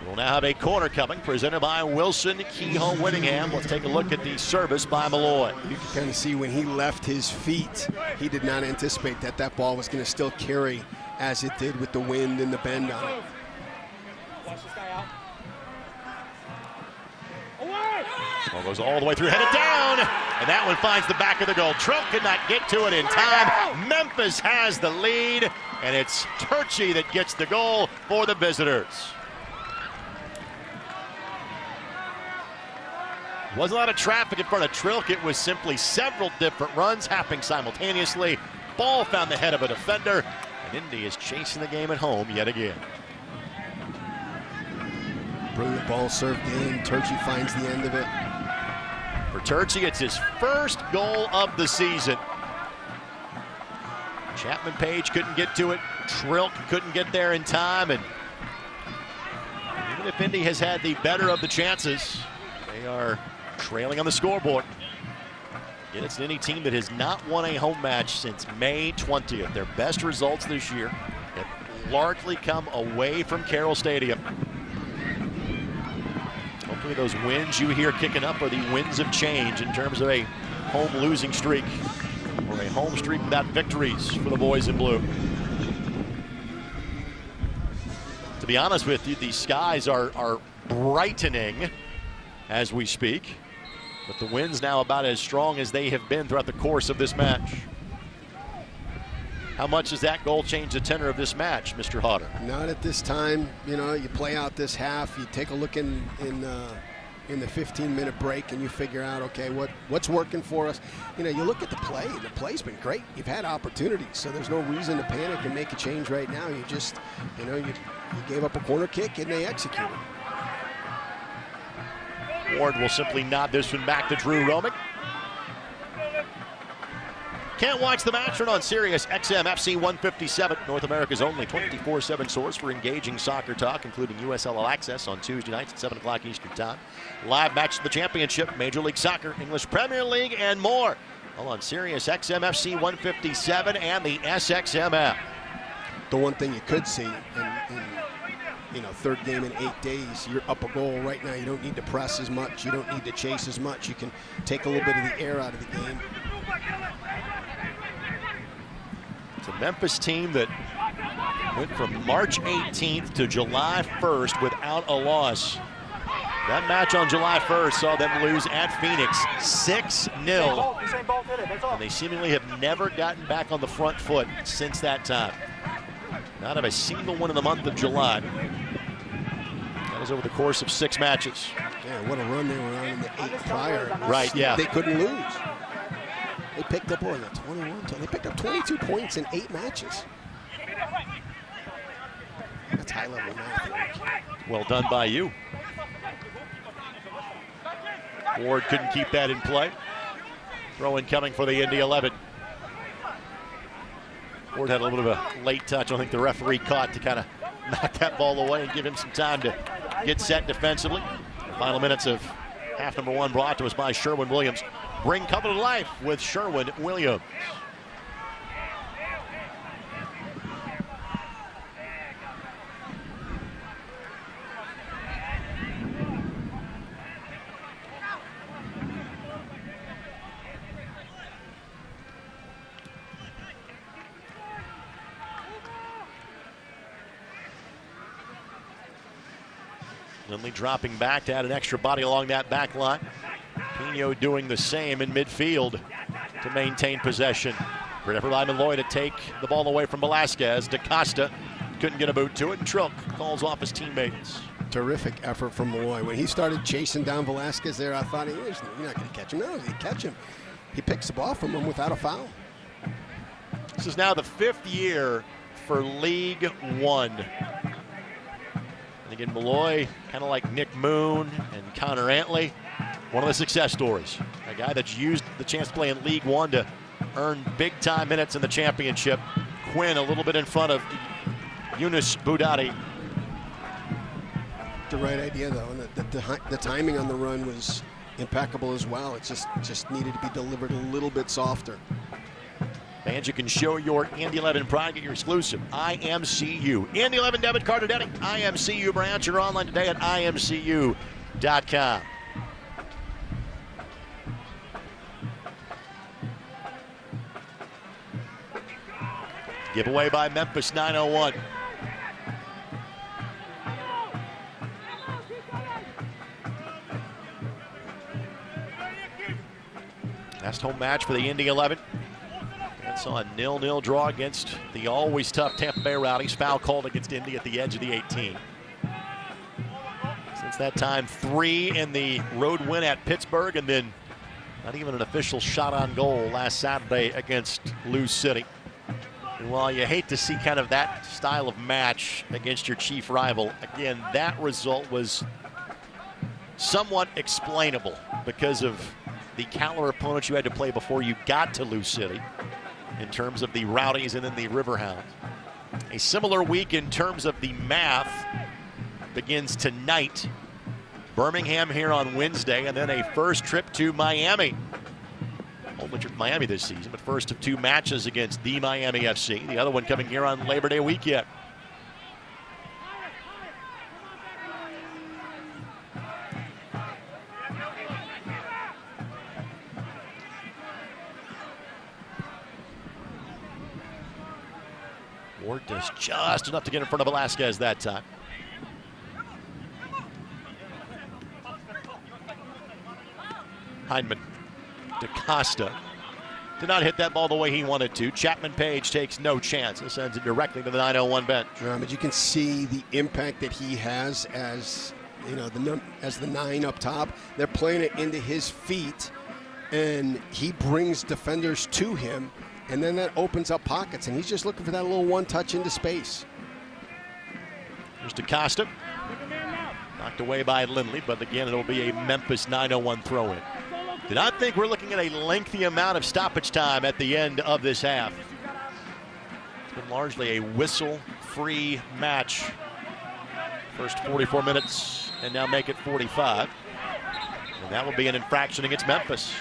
Speaker 1: So we'll now have a corner coming, presented by Wilson Kehoe Whittingham. Let's take a look at the service by Malloy.
Speaker 2: You can kind of see when he left his feet, he did not anticipate that that ball was going to still carry as it did with the wind and the bend on it.
Speaker 1: Ball goes all the way through, headed down, and that one finds the back of the goal. Trilk could not get to it in time. Memphis has the lead, and it's Turchi that gets the goal for the visitors. Wasn't a lot of traffic in front of Trilk. It was simply several different runs happening simultaneously. Ball found the head of a defender, and Indy is chasing the game at home yet again.
Speaker 2: Brilliant ball served in. Turchi finds the end of it.
Speaker 1: For Turchi, it's his first goal of the season. Chapman Page couldn't get to it. Trilk couldn't get there in time. And even if Indy has had the better of the chances, they are trailing on the scoreboard. Again, it's an Indy team that has not won a home match since May 20th. Their best results this year have largely come away from Carroll Stadium. Hopefully those wins you hear kicking up are the winds of change in terms of a home losing streak or a home streak without victories for the boys in blue. To be honest with you, the skies are brightening as we speak, but the winds now about as strong as they have been throughout the course of this match. How much does that goal change the tenor of this match, Mr. Hodder?
Speaker 2: Not at this time. You know, you play out this half, you take a look in the 15-minute break, and you figure out, okay, what's working for us. You know, you look at the play. The play's been great. You've had opportunities, so there's no reason to panic and make a change right now. You just, you know, you gave up a corner kick, and they executed.
Speaker 1: Ward will simply nod this one back to Drew Romick. Can't watch the match? Turn on Sirius XM FC 157, North America's only 24/7 source for engaging soccer talk, including USL All Access on Tuesday nights at 7 o'clock Eastern Time. Live match of the championship, Major League Soccer, English Premier League, and more. All on Sirius XM FC 157 and the SXM app.
Speaker 2: The one thing you could see in third game in 8 days, you're up a goal right now. You don't need to press as much. You don't need to chase as much. You can take a little bit of the air out of the game. It's
Speaker 1: a Memphis team that went from March 18th to July 1st without a loss. That match on July 1st saw them lose at Phoenix 6-0. And they seemingly have never gotten back on the front foot since that time. Not of a single one in the month of July. That was over the course of 6 matches.
Speaker 2: Yeah, what a run they were on in the 8 prior.
Speaker 1: Right, yeah.
Speaker 2: They couldn't lose. They picked up, what, 21? They picked up 22 points in 8 matches. That's high-level math.
Speaker 1: Well done by you. Ward couldn't keep that in play. Throw-in coming for the Indy 11. Ward had a little bit of a late touch. I think the referee caught to kind of knock that ball away and give him some time to get set defensively. The final minutes of half number 1 brought to us by Sherwin Williams. Bring cover to life with Sherwin Williams. Lindley dropping back to add an extra body along that back line. Pino doing the same in midfield to maintain possession. Great effort by Malloy to take the ball away from Velasquez. DaCosta couldn't get a boot to it, and Trilk calls off his teammates.
Speaker 2: Terrific effort from Malloy. When he started chasing down Velasquez there, I thought, you're not going to catch him. No, he catch him. He picks the ball from him without a foul.
Speaker 1: This is now the 5th year for League One. And again, Malloy, kind of like Nick Moon and Connor Antley, one of the success stories. A guy that's used the chance to play in League One to earn big-time minutes in the championship. Quinn a little bit in front of Yunus Boudadi.
Speaker 2: The right idea, though, and the timing on the run was impeccable as well. It just needed to be delivered a little bit softer.
Speaker 1: Fans, you can show your Indy 11 pride, get your exclusive IMCU Indy 11 debit card at any IMCU branch or online today at imcu.com. Giveaway by Memphis, 9:01. Last home match for the Indy 11. That's on a 0-0 draw against the always tough Tampa Bay Rowdies. Foul called against Indy at the edge of the 18. Since that time, 3 in the road win at Pittsburgh, and then not even an official shot on goal last Saturday against Lou City. And while you hate to see kind of that style of match against your chief rival, again, that result was somewhat explainable because of the caliber opponents you had to play before you got to Lou City in terms of the Rowdies and then the Riverhounds. A similar week in terms of the math begins tonight. Birmingham here on Wednesday, and then a first trip to Miami. Only trip to Miami this season, but first of 2 matches against the Miami FC. The other one coming here on Labor Day weekend. Ward does just enough to get in front of Velasquez that time. Hindman. DaCosta did not hit that ball the way he wanted to. Chapman Page takes no chance. This sends it directly to the 9:01 bench.
Speaker 2: But you can see the impact that he has as, you know, as the 9 up top. They're playing it into his feet, and he brings defenders to him, and then that opens up pockets, and he's just looking for that little one touch into space.
Speaker 1: Here's DaCosta. Knocked away by Lindley, but again, it'll be a Memphis 9:01 throw-in. Do not think we're looking at a lengthy amount of stoppage time at the end of this half. It's been largely a whistle-free match. First 44 minutes, and now make it 45. And that will be an infraction against Memphis.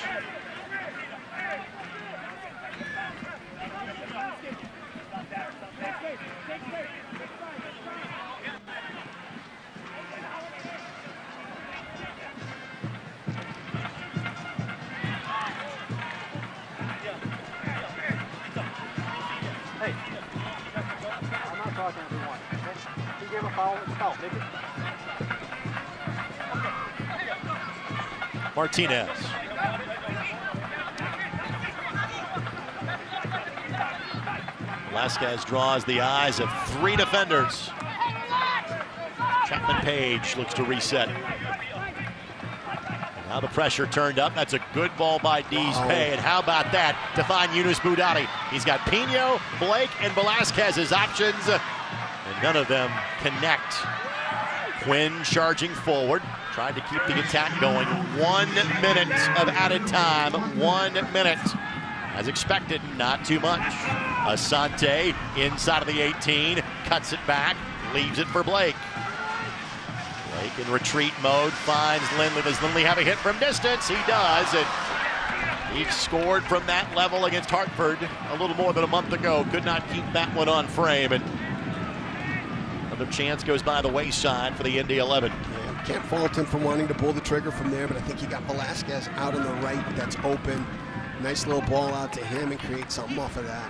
Speaker 1: Martinez. Velasquez draws the eyes of 3 defenders. Chapman Page looks to reset. Now the pressure turned up. That's a good ball by Dees Pay. And how about that to find Yunus Boudadi? He's got Pino, Blake, and Velasquez as options, and none of them connect. Quinn charging forward. Tried to keep the attack going. 1 minute of added time. 1 minute. As expected, not too much. Asante inside of the 18. Cuts it back. Leaves it for Blake. Blake in retreat mode. Finds Lindley. Does Lindley have a hit from distance? He does. And he scored from that level against Hartford a little more than a month ago. Could not keep that one on frame. And another chance goes by the wayside for the Indy 11.
Speaker 2: Can't fault him for wanting to pull the trigger from there, but I think he got Velasquez out on the right that's open. Nice little ball out to him and create something off of that.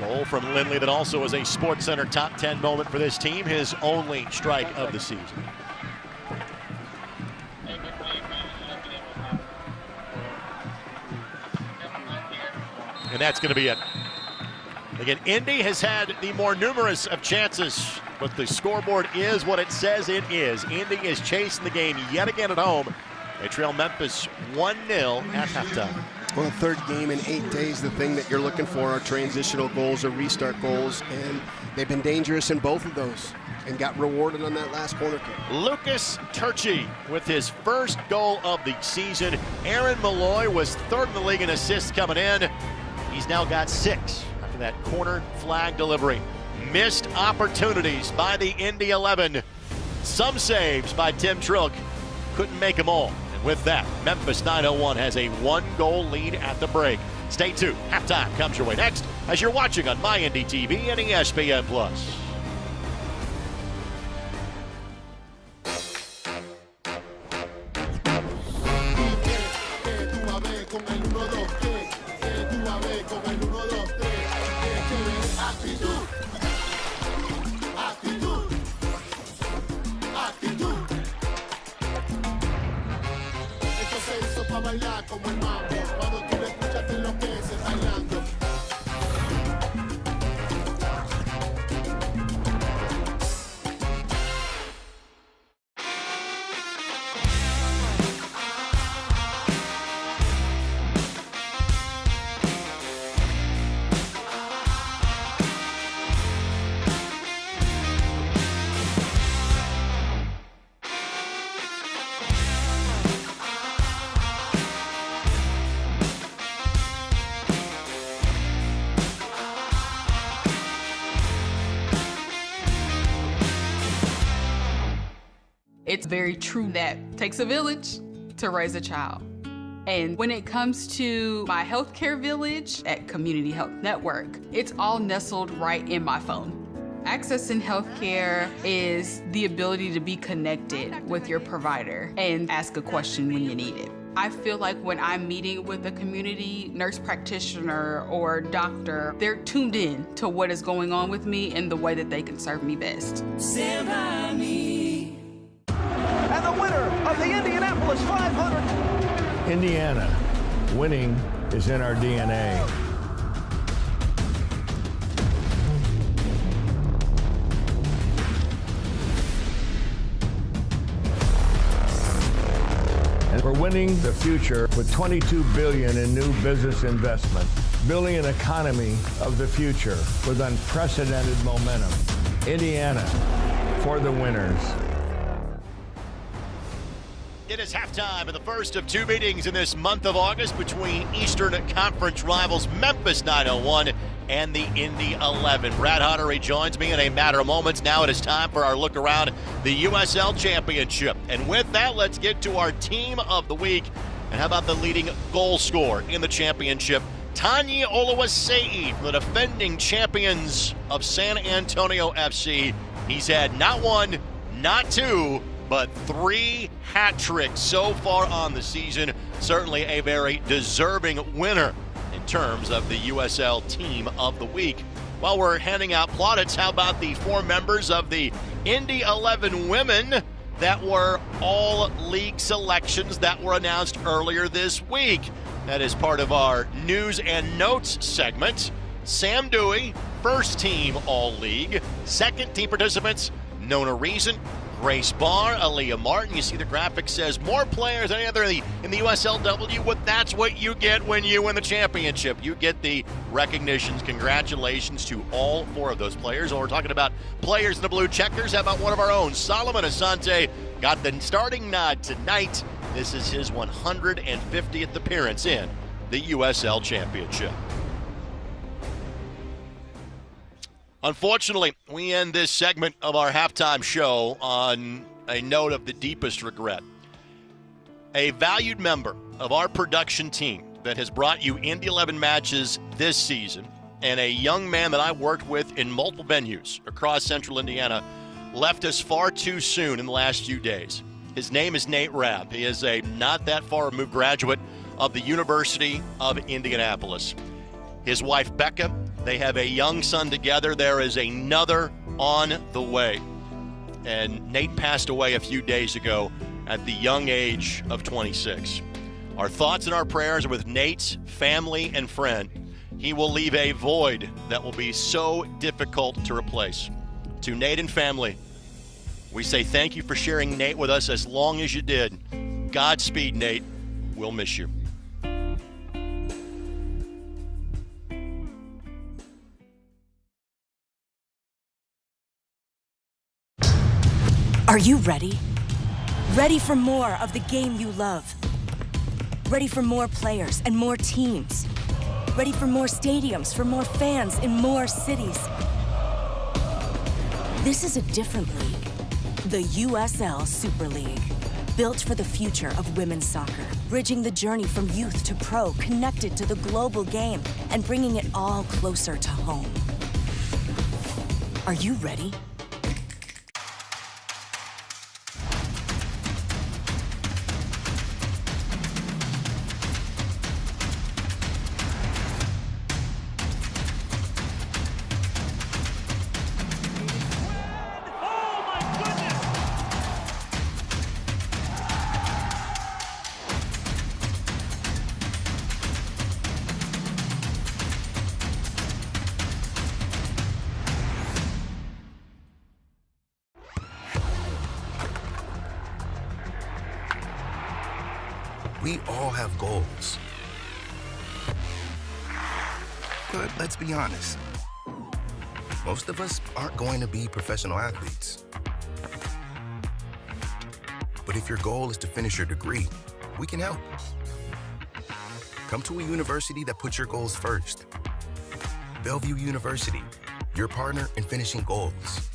Speaker 1: Goal from Lindley that also is a SportsCenter top 10 moment for this team, his only strike of the season. And that's going to be it. Again, Indy has had the more numerous of chances, but the scoreboard is what it says it is. Indy is chasing the game yet again at home. They trail Memphis 1-0 at halftime.
Speaker 2: Well, the third game in 8 days, the thing that you're looking for are transitional goals or restart goals, and they've been dangerous in both of those and got rewarded on that last corner kick.
Speaker 1: Lucas Turchi with his first goal of the season. Aaron Malloy was third in the league in assists coming in. He's now got 6 after that corner flag delivery. Missed opportunities by the Indy 11. Some saves by Tim Trilk. Couldn't make them all. And with that, Memphis 901 has a 1-goal lead at the break. Stay tuned. Halftime comes your way next as you're watching on MyIndyTV and ESPN+.
Speaker 8: It's very true that it takes a village to raise a child. And when it comes to my healthcare village at Community Health Network, it's all nestled right in my phone. Accessing healthcare is the ability to be connected with your provider and ask a question when you need it. I feel like when I'm meeting with a community nurse practitioner or doctor, they're tuned in to what is going on with me and the way that they can serve me best.
Speaker 6: Stand by me.
Speaker 9: And the winner of the Indianapolis 500.
Speaker 10: Indiana, winning is in our DNA. And we're winning the future with $22 billion in new business investment, building an economy of the future with unprecedented momentum. Indiana, for the winners.
Speaker 1: It is halftime in the first of 2 meetings in this month of August between Eastern Conference rivals Memphis 901 and the Indy 11. Brad Hunter rejoins me in a matter of moments. Now it is time for our look around the USL Championship. And with that, let's get to our team of the week. And how about the leading goal scorer in the championship? Tanya Oluwaseyi from the defending champions of San Antonio FC. He's had not 1, not 2, but 3 hat tricks so far on the season. Certainly a very deserving winner in terms of the USL Team of the Week. While we're handing out plaudits, how about the 4 members of the Indy 11 women that were all league selections that were announced earlier this week? That is part of our news and notes segment. Sam Dewey, first team all-league. Second team participants, Nona Reason, Grace Barr, Aaliyah Martin. You see the graphic says more players than any other in the USLW. But that's what you get when you win the championship. You get the recognitions. Congratulations to all 4 of those players. And we're talking about players in the blue checkers. How about one of our own? Solomon Asante got the starting nod tonight. This is his 150th appearance in the USL Championship. Unfortunately, we end this segment of our halftime show on a note of the deepest regret. A valued member of our production team that has brought you Indy 11 matches this season, and a young man that I worked with in multiple venues across central Indiana, left us far too soon in the last few days. His name is Nate Rabb. He is a not that far removed graduate of the University of Indianapolis. His wife, Becca, They have a young son together. There is another on the way. And Nate passed away a few days ago at the young age of 26. Our thoughts and our prayers are with Nate's family and friend. He will leave a void that will be so difficult to replace. To Nate and family, we say thank you for sharing Nate with us as long as you did. Godspeed, Nate. We'll miss you.
Speaker 11: Are you ready? Ready for more of the game you love? Ready for more players and more teams? Ready for more stadiums, for more fans in more cities? This is a different league. The USL Super League. Built for the future of women's soccer. Bridging the journey from youth to pro, connected to the global game, and bringing it all closer to home. Are you ready?
Speaker 12: We all have goals. But let's be honest, most of us aren't going to be professional athletes. But if your goal is to finish your degree, we can help. Come to a university that puts your goals first. Bellevue University, your partner in finishing goals.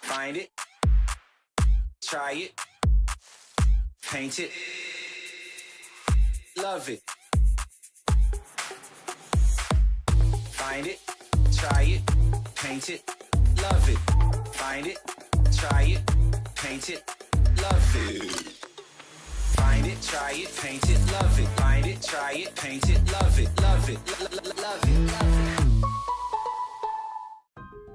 Speaker 6: Find it, try it, paint it, love it. Find it, try it, paint it, love it. Find it, try it, paint it, love it. Find it, try it, paint it, love it. Find it, try it, paint it, love it, love it, love it, love it.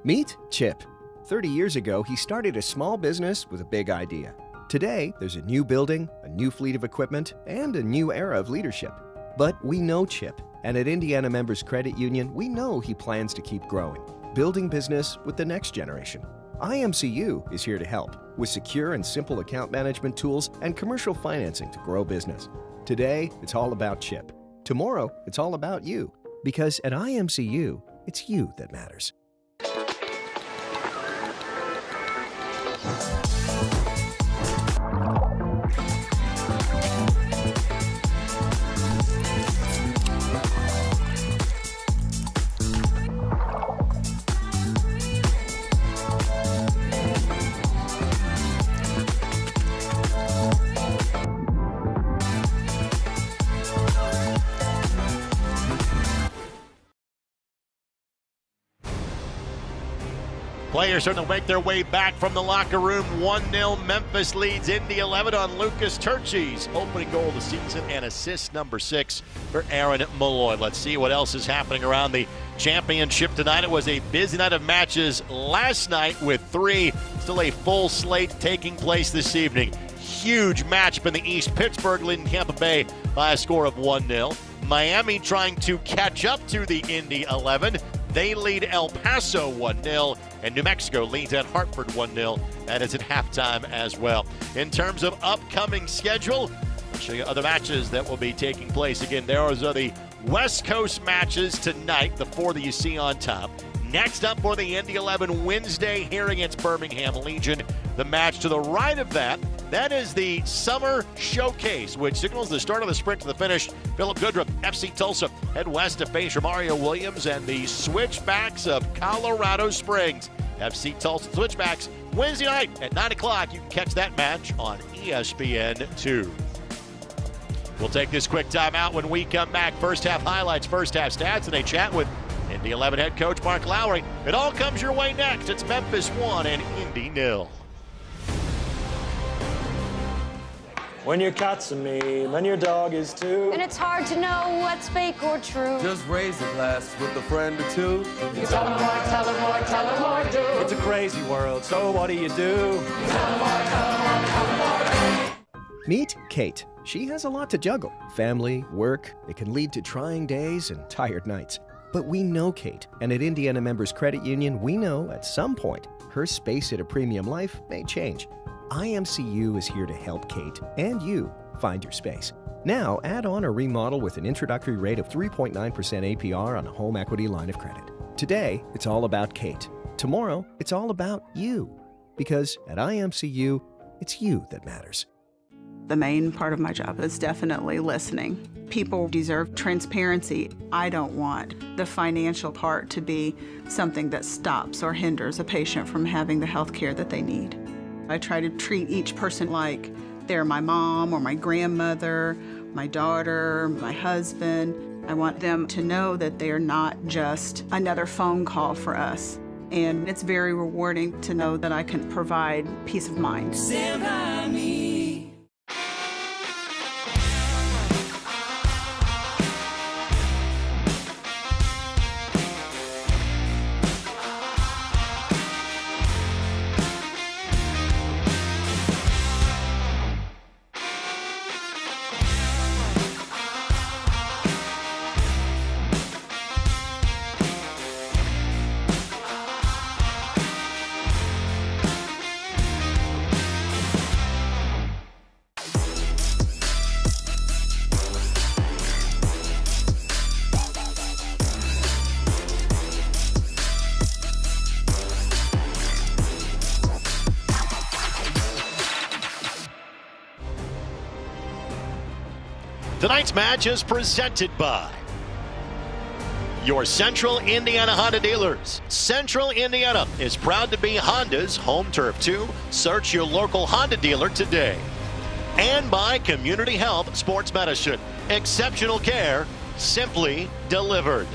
Speaker 4: Meet Chip. 30 years ago, he started a small business with a big idea. Today, there's a new building, a new fleet of equipment, and a new era of leadership. But we know Chip, and at Indiana Members Credit Union, we know he plans to keep growing, building business with the next generation. IMCU is here to help with secure and simple account management tools and commercial financing to grow business. Today, it's all about Chip. Tomorrow, it's all about you. Because at IMCU, it's you that matters.
Speaker 1: Players starting to make their way back from the locker room. 1-0 Memphis leads Indy 11 on Lucas Turchi's opening goal of the season and assist number 6 for Aaron Malloy. Let's see what else is happening around the championship tonight. It was a busy night of matches last night with 3. Still a full slate taking place this evening. Huge matchup in the East. Pittsburgh leading Tampa Bay by a score of 1-0. Miami trying to catch up to the Indy 11. They lead El Paso 1-0, and New Mexico leads at Hartford 1-0. That is at halftime as well. In terms of upcoming schedule, I'll show you other matches that will be taking place. Again, there are the West Coast matches tonight, the 4 that you see on top. Next up for the Indy 11 Wednesday here against Birmingham Legion. The match to the right of that That is the Summer Showcase, which signals the start of the sprint to the finish. Philip Goodrup, FC Tulsa, head west to face Mario Williams and the Switchbacks of Colorado Springs. FC Tulsa Switchbacks, Wednesday night at 9 o'clock. You can catch that match on ESPN2. We'll take this quick timeout. When we come back. First half highlights, first half stats, and a chat with Indy 11 head coach Mark Lowry. It all comes your way next. It's Memphis 1 and Indy 0.
Speaker 13: When your cat's a meme and your dog is too.
Speaker 14: And it's hard to know what's fake or true.
Speaker 15: Just raise a glass with a friend or two.
Speaker 16: You tell them more, tell them more, tell them more, do.
Speaker 13: It's a crazy world, so what do you do?
Speaker 16: Tell them more, tell them more, tell them more, do.
Speaker 4: Meet Kate. She has a lot to juggle. Family, work. It can lead to trying days and tired nights. But we know Kate, and at Indiana Members Credit Union, we know at some point her space at a premium life may change. IMCU is here to help Kate and you find your space. Now, add on or remodel with an introductory rate of 3.9% APR on a home equity line of credit. Today, it's all about Kate. Tomorrow, it's all about you. Because at IMCU, it's you that matters.
Speaker 17: The main part of my job is definitely listening. People deserve transparency. I don't want the financial part to be something that stops or hinders a patient from having the health care that they need. I try to treat each person like they're my mom or my grandmother, my daughter, my husband. I want them to know that they're not just another phone call for us. And it's very rewarding to know that I can provide peace of mind.
Speaker 16: Stand by me.
Speaker 1: Tonight's match is presented by your Central Indiana Honda dealers. Central Indiana is proud to be Honda's home turf too. Search your local Honda dealer today. And by Community Health Sports Medicine. Exceptional care, simply delivered.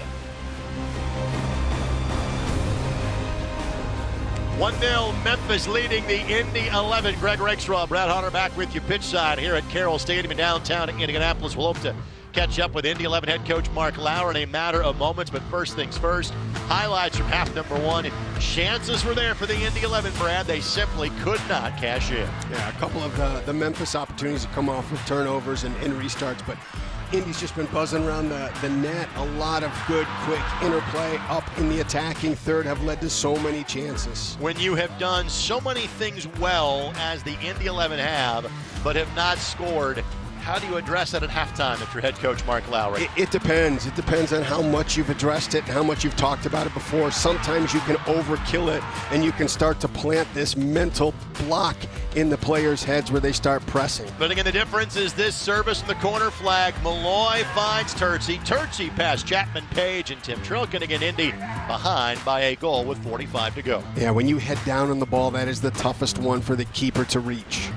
Speaker 1: 1-0, Memphis leading the Indy 11. Greg Rakestraw, Brad Hunter back with you pitch side here at Carroll Stadium in downtown Indianapolis. We'll hope to catch up with Indy 11 head coach Mark Lauer in a matter of moments, but first things first, highlights from half number one. Chances were there for the Indy 11, Brad. They simply could not cash in.
Speaker 2: Yeah, a couple of the Memphis opportunities to come off with turnovers and restarts, but Indy's just been buzzing around the net. A lot of good, quick interplay up in the attacking third have led to so many chances.
Speaker 1: When you have done so many things well as the Indy 11 have, but have not scored, how do you address that at halftime if you're head coach Mark Lowry?
Speaker 2: It depends. It depends on how much you've addressed it and how much you've talked about it before. Sometimes you can overkill it and you can start to plant this mental block in the players' heads where they start pressing.
Speaker 1: But again, the difference is this service in the corner flag. Malloy finds Turtsy. Turtsy past Chapman Page and Tim Trilkin. Again, Indy behind by a goal with 45 to go.
Speaker 2: Yeah, when you head down on the ball, that is the toughest one for the keeper to reach.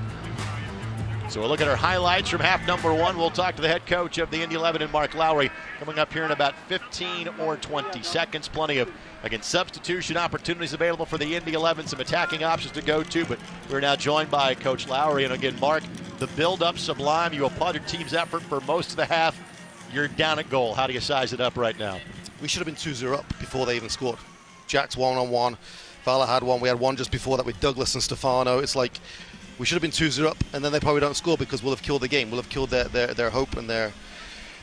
Speaker 1: So we'll look at our highlights from half number one. We'll talk to the head coach of the Indy 11 and Mark Lowry coming up here in about 15 or 20 seconds. Plenty of, again, substitution opportunities available for the Indy 11, some attacking options to go to, but we're now joined by Coach Lowry. And again, Mark, the build-up sublime. You applaud your team's effort for most of the half. You're down at goal. How do you size it up right now?
Speaker 18: We should have been 2-0 up before they even scored. Jack's one-on-one. Vala had one. We had one just before that with Douglas and Stefano. It's like we should have been 2-0 up, and then they probably don't score because we'll have killed the game. We'll have killed their hope and their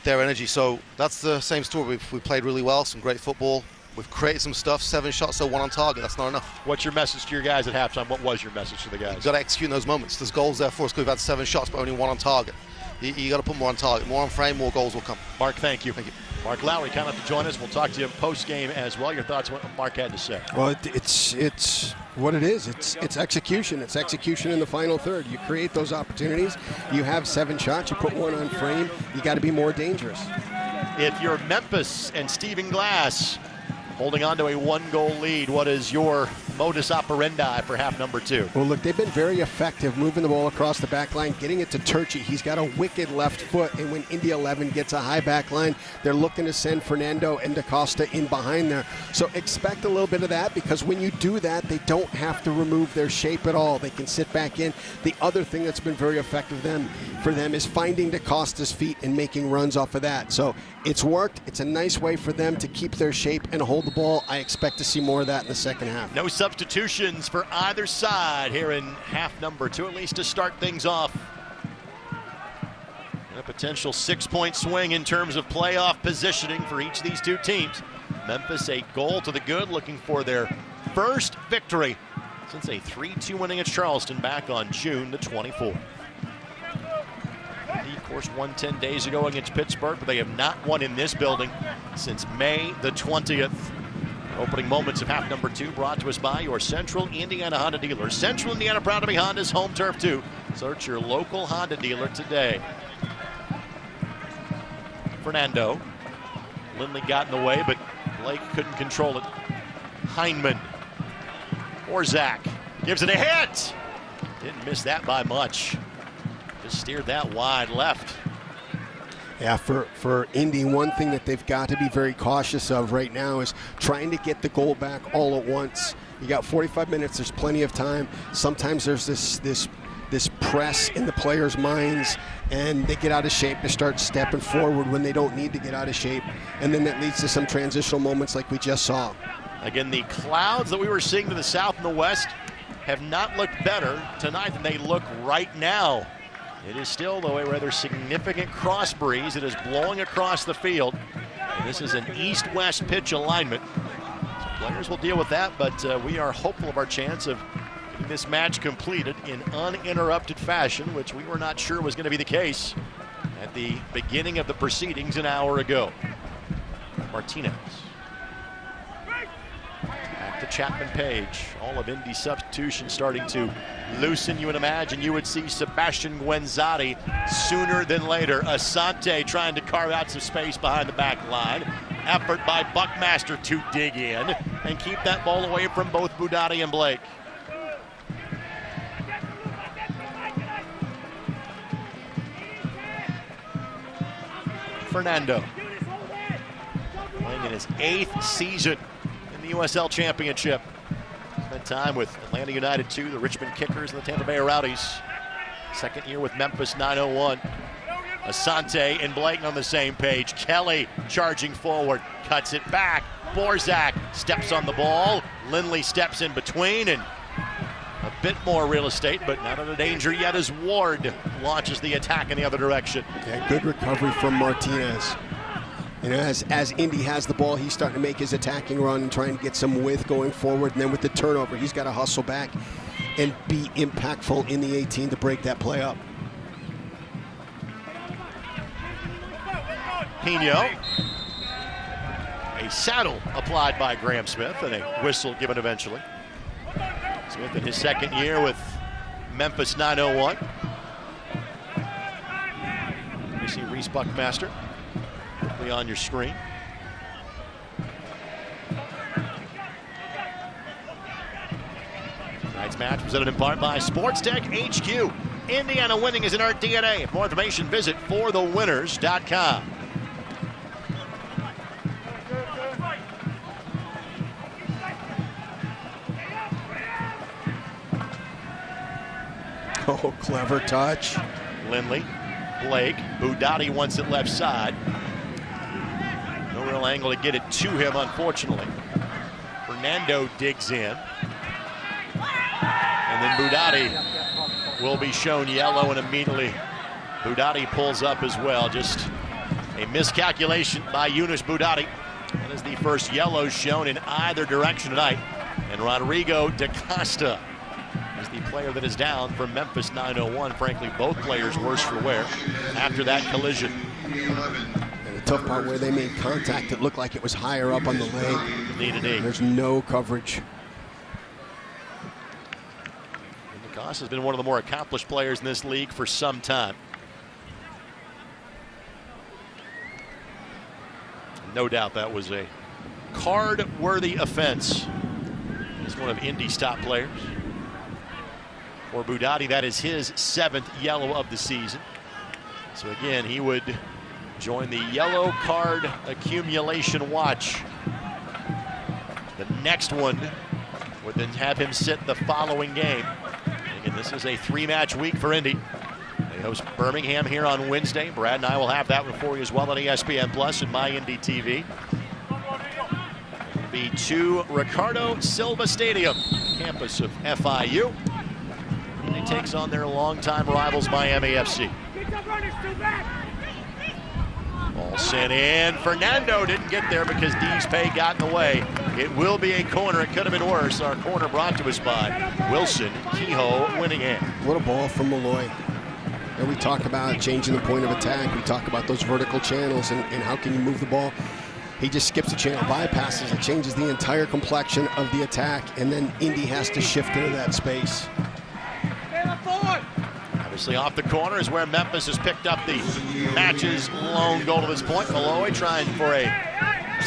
Speaker 18: energy. So that's the same story. We played really well, some great football. We've created some stuff, 7 shots, so 1 on target. That's not enough.
Speaker 1: What's your message to your guys at halftime? What was your message to the guys?
Speaker 18: You've got to execute in those moments. There's goals there for us because we've had 7 shots, but only 1 on target. You got to put more on target. More on frame, more goals will come.
Speaker 1: Mark, thank you.
Speaker 18: Thank you.
Speaker 1: Mark Lowry coming up to join us. We'll talk to you post-game as well. Your thoughts on what Mark had to say?
Speaker 2: Well, it's what it is. It's execution. It's execution in the final third. You create those opportunities. You have 7 shots. You put one on frame. You got to be more dangerous.
Speaker 1: If you're Memphis and Stephen Glass holding on to a 1-goal lead, what is your modus operandi for half number 2?
Speaker 2: Well, look, they've been very effective moving the ball across the back line, getting it to Turchi. He's got a wicked left foot, and when Indy 11 gets a high back line, they're looking to send Fernando and DaCosta in behind there. So expect a little bit of that, because when you do that, they don't have to remove their shape at all. They can sit back in. The other thing that's been very effective for them is finding DaCosta's feet and making runs off of that. So it's worked. It's a nice way for them to keep their shape and hold the ball. I expect to see more of that in the second half.
Speaker 1: No substitutions for either side here in half number 2, at least to start things off. And a potential 6-point swing in terms of playoff positioning for each of these two teams. Memphis a goal to the good, looking for their first victory since a 3-2 winning at Charleston back on June the 24th. Indy, of course, won 10 days ago against Pittsburgh, but they have not won in this building since May the 20th. Opening moments of half number 2 brought to us by your Central Indiana Honda dealer. Central Indiana, proud to be Honda's home turf too. Search your local Honda dealer today. Fernando. Lindley got in the way, but Blake couldn't control it. Heinman. Or Zach. Gives it a hit. Didn't miss that by much. Just steered that wide left.
Speaker 2: Yeah, for Indy, one thing that they've got to be very cautious of right now is trying to get the goal back all at once. You got 45 minutes, there's plenty of time. Sometimes there's this press in the players' minds, and they get out of shape to start stepping forward when they don't need to get out of shape. And then that leads to some transitional moments like we just saw.
Speaker 1: Again, the clouds that we were seeing to the south and the west have not looked better tonight than they look right now. It is still, though, a rather significant cross breeze. It is blowing across the field. And this is an east-west pitch alignment. So players will deal with that, but we are hopeful of our chance of getting this match completed in uninterrupted fashion, which we were not sure was going to be the case at the beginning of the proceedings an hour ago. Martinez. Back to Chapman Page. All of Indy's substitutions starting to loosen. You would imagine you would see Sebastian Guenzati sooner than later. Asante trying to carve out some space behind the back line. Effort by Buckmaster to dig in and keep that ball away from both Budati and Blake. Fernando playing in his 8th season in the USL Championship. Spent time with Atlanta United 2, the Richmond Kickers, and the Tampa Bay Rowdies. Second year with Memphis 901. Asante and Blake on the same page. Kelly charging forward, cuts it back. Borzak steps on the ball. Lindley steps in between, and a bit more real estate, but not out of danger yet as Ward launches the attack in the other direction.
Speaker 2: Yeah, good recovery from Martinez. You know, as Indy has the ball, he's starting to make his attacking run and trying to get some width going forward. And then with the turnover, he's got to hustle back and be impactful in the 18 to break that play up.
Speaker 1: Pino. A saddle applied by Graham Smith and a whistle given eventually. Smith in his second year with Memphis 901. You see Reese Buckmaster quickly on your screen. Tonight's match presented in part by Sports Tech HQ. Indiana winning is in our DNA. For more information, visit forthewinners.com.
Speaker 2: Oh, clever touch.
Speaker 1: Lindley, Blake, Budati wants it left side. No real angle to get it to him, unfortunately. Fernando digs in. And then Budati will be shown yellow, and immediately Budati pulls up as well. Just a miscalculation by Yunus Budati. That is the first yellow shown in either direction tonight. And Rodrigo DaCosta is the player that is down for Memphis 901. Frankly, both players worse for wear after that collision.
Speaker 2: And tough part where they made contact. It looked like it was higher up on the leg. There's no coverage.
Speaker 1: Goss has been one of the more accomplished players in this league for some time. No doubt that was a card-worthy offense. He's one of Indy's top players. For Budati, that is his 7th yellow of the season. So again, he would join the yellow card accumulation watch. The next one would then have him sit the following game. And this is a 3-match week for Indy. They host Birmingham here on Wednesday. Brad and I will have that one for you as well on ESPN Plus and My Indy TV. It'll be to Ricardo Silva Stadium, campus of FIU. Indy takes on their longtime rivals Miami FC. Ball sent in. Fernando didn't get there because Deespay got in the way. It will be a corner. It could have been worse. Our corner brought to us by Wilson Kehoe Winningham.
Speaker 2: What a ball from Malloy. And we talk about changing the point of attack. We talk about those vertical channels and how can you move the ball. He just skips a channel, bypasses it, changes the entire complexion of the attack, and then Indy has to shift into that space.
Speaker 1: Obviously off the corner is where Memphis has picked up the match's lone goal to this point. Malloy trying for a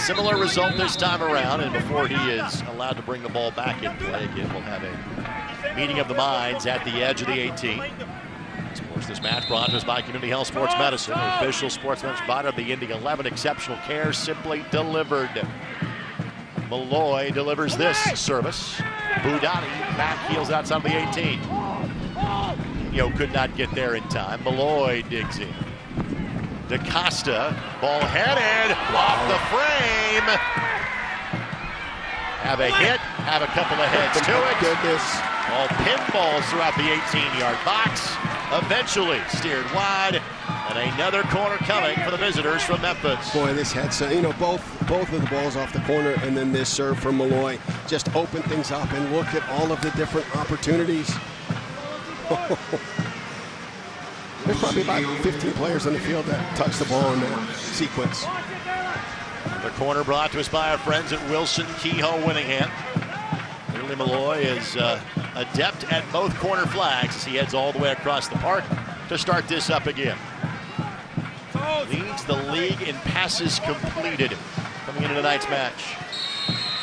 Speaker 1: similar result this time around, and before he is allowed to bring the ball back in play again, we'll have a meeting of the minds at the edge of the 18. Of course, this match brought to us by Community Health Sports Medicine, official sports medicine provider of the Indy 11. Exceptional care, simply delivered. Malloy delivers this service. Budati back heels outside of the 18. Could not get there in time. Malloy digs in. DaCosta, ball headed off the frame. Have a hit, have a couple of heads to it.
Speaker 2: Goodness.
Speaker 1: All pinballs throughout the 18-yard box. Eventually steered wide, and another corner coming for the visitors from Memphis.
Speaker 2: Boy, this head, so both of the balls off the corner, and then this serve from Malloy just open things up. And look at all of the different opportunities. There's probably about 15 players on the field that touch the ball in that sequence.
Speaker 1: The corner brought to us by our friends at Wilson Kehoe Winningham. Clearly Malloy is adept at both corner flags as he heads all the way across the park to start this up again. Leads the league in passes completed coming into tonight's match.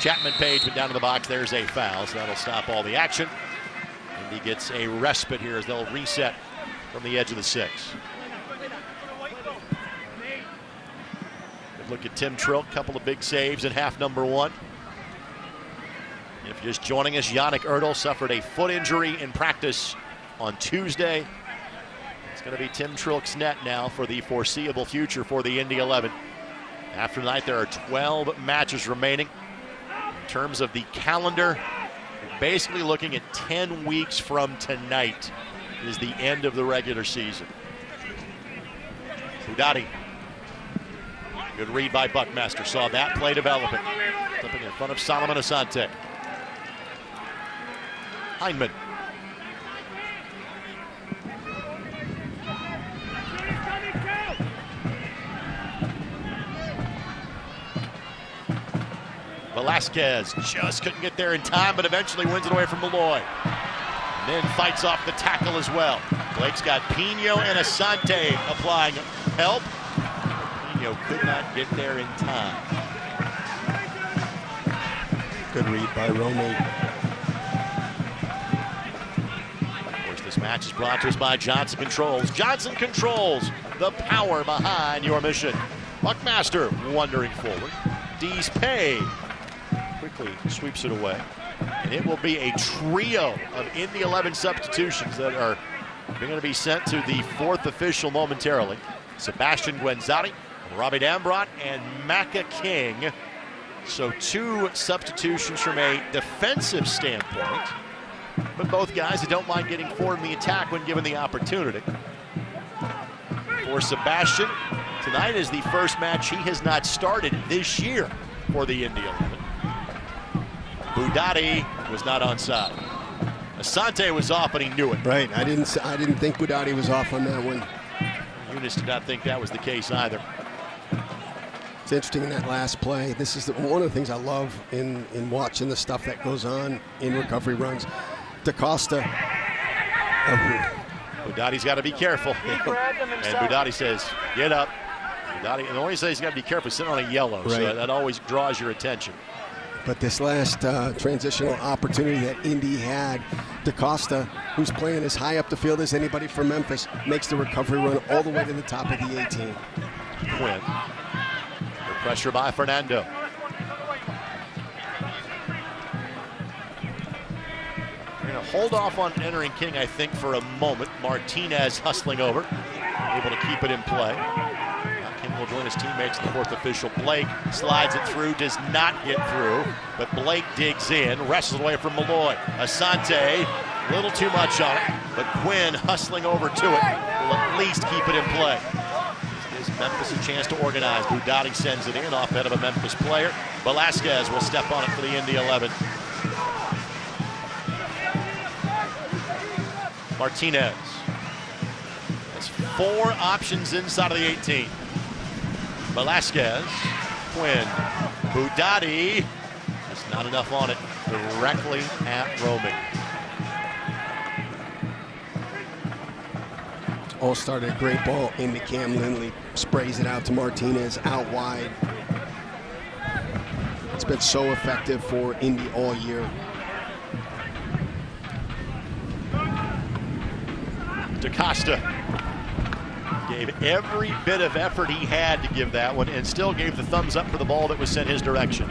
Speaker 1: Chapman Page went down to the box. There's a foul, so that'll stop all the action. And he gets a respite here as they'll reset from the edge of the 6. Good look at Tim Trilk, couple of big saves in half number 1. And if you're just joining us, Yannick Erdl suffered a foot injury in practice on Tuesday. It's going to be Tim Trilk's net now for the foreseeable future for the Indy 11. After tonight, there are 12 matches remaining. In terms of the calendar, you're basically looking at 10 weeks from tonight is the end of the regular season. Budati. Good read by Buckmaster. Saw that play developing. Flipping in front of Solomon Asante. Hindman. Velasquez just couldn't get there in time, but eventually wins it away from Malloy. And then fights off the tackle as well. Blake's got Pino and Asante applying help. Pino could not get there in time.
Speaker 2: Good read by Romy.
Speaker 1: Of course, this match is brought to us by Johnson Controls. Johnson Controls, the power behind your mission. Buckmaster wandering forward. Deespay quickly sweeps it away. And it will be a trio of Indy 11 substitutions that are going to be sent to the 4th official momentarily. Sebastian Guenzati, Robbie Dambrot, and Maka King. So 2 substitutions from a defensive standpoint, but both guys that don't mind getting forward in the attack when given the opportunity. For Sebastian, tonight is the first match he has not started this year for the Indy 11. Budati was not onside. Asante was off, and he knew it.
Speaker 2: Right, I didn't think Budati was off on that one.
Speaker 1: Eunice did not think that was the case either.
Speaker 2: It's interesting in that last play. This is one of the things I love in watching the stuff that goes on in recovery runs. DaCosta.
Speaker 1: Budati's got to be careful. And Budati says, get up. Budati, and the only says he's got to be careful, sitting on a yellow,
Speaker 2: right.
Speaker 1: So that always draws your attention.
Speaker 2: But this last transitional opportunity that Indy had, DaCosta, who's playing as high up the field as anybody from Memphis, makes the recovery run all the way to the top of the 18.
Speaker 1: Quinn. Pressure by Fernando. We're going to hold off on entering King, I think, for a moment. Martinez hustling over, able to keep it in play. Now King will join his teammates in the fourth official. Blake slides it through, does not get through, but Blake digs in, wrestles away from Malloy. Asante, a little too much on it, but Quinn hustling over to it will at least keep it in play. Memphis a chance to organize. Budati sends it in off head of a Memphis player. Velasquez will step on it for the Indy 11. Martinez has 4 options inside of the 18. Velasquez, Quinn, Budati. That's not enough on it. Directly at roaming.
Speaker 2: All started a great ball into Cam Lindley. Sprays it out to Martinez out wide. It's been so effective for Indy all year.
Speaker 1: DaCosta gave every bit of effort he had to give that one and still gave the thumbs up for the ball that was sent his direction.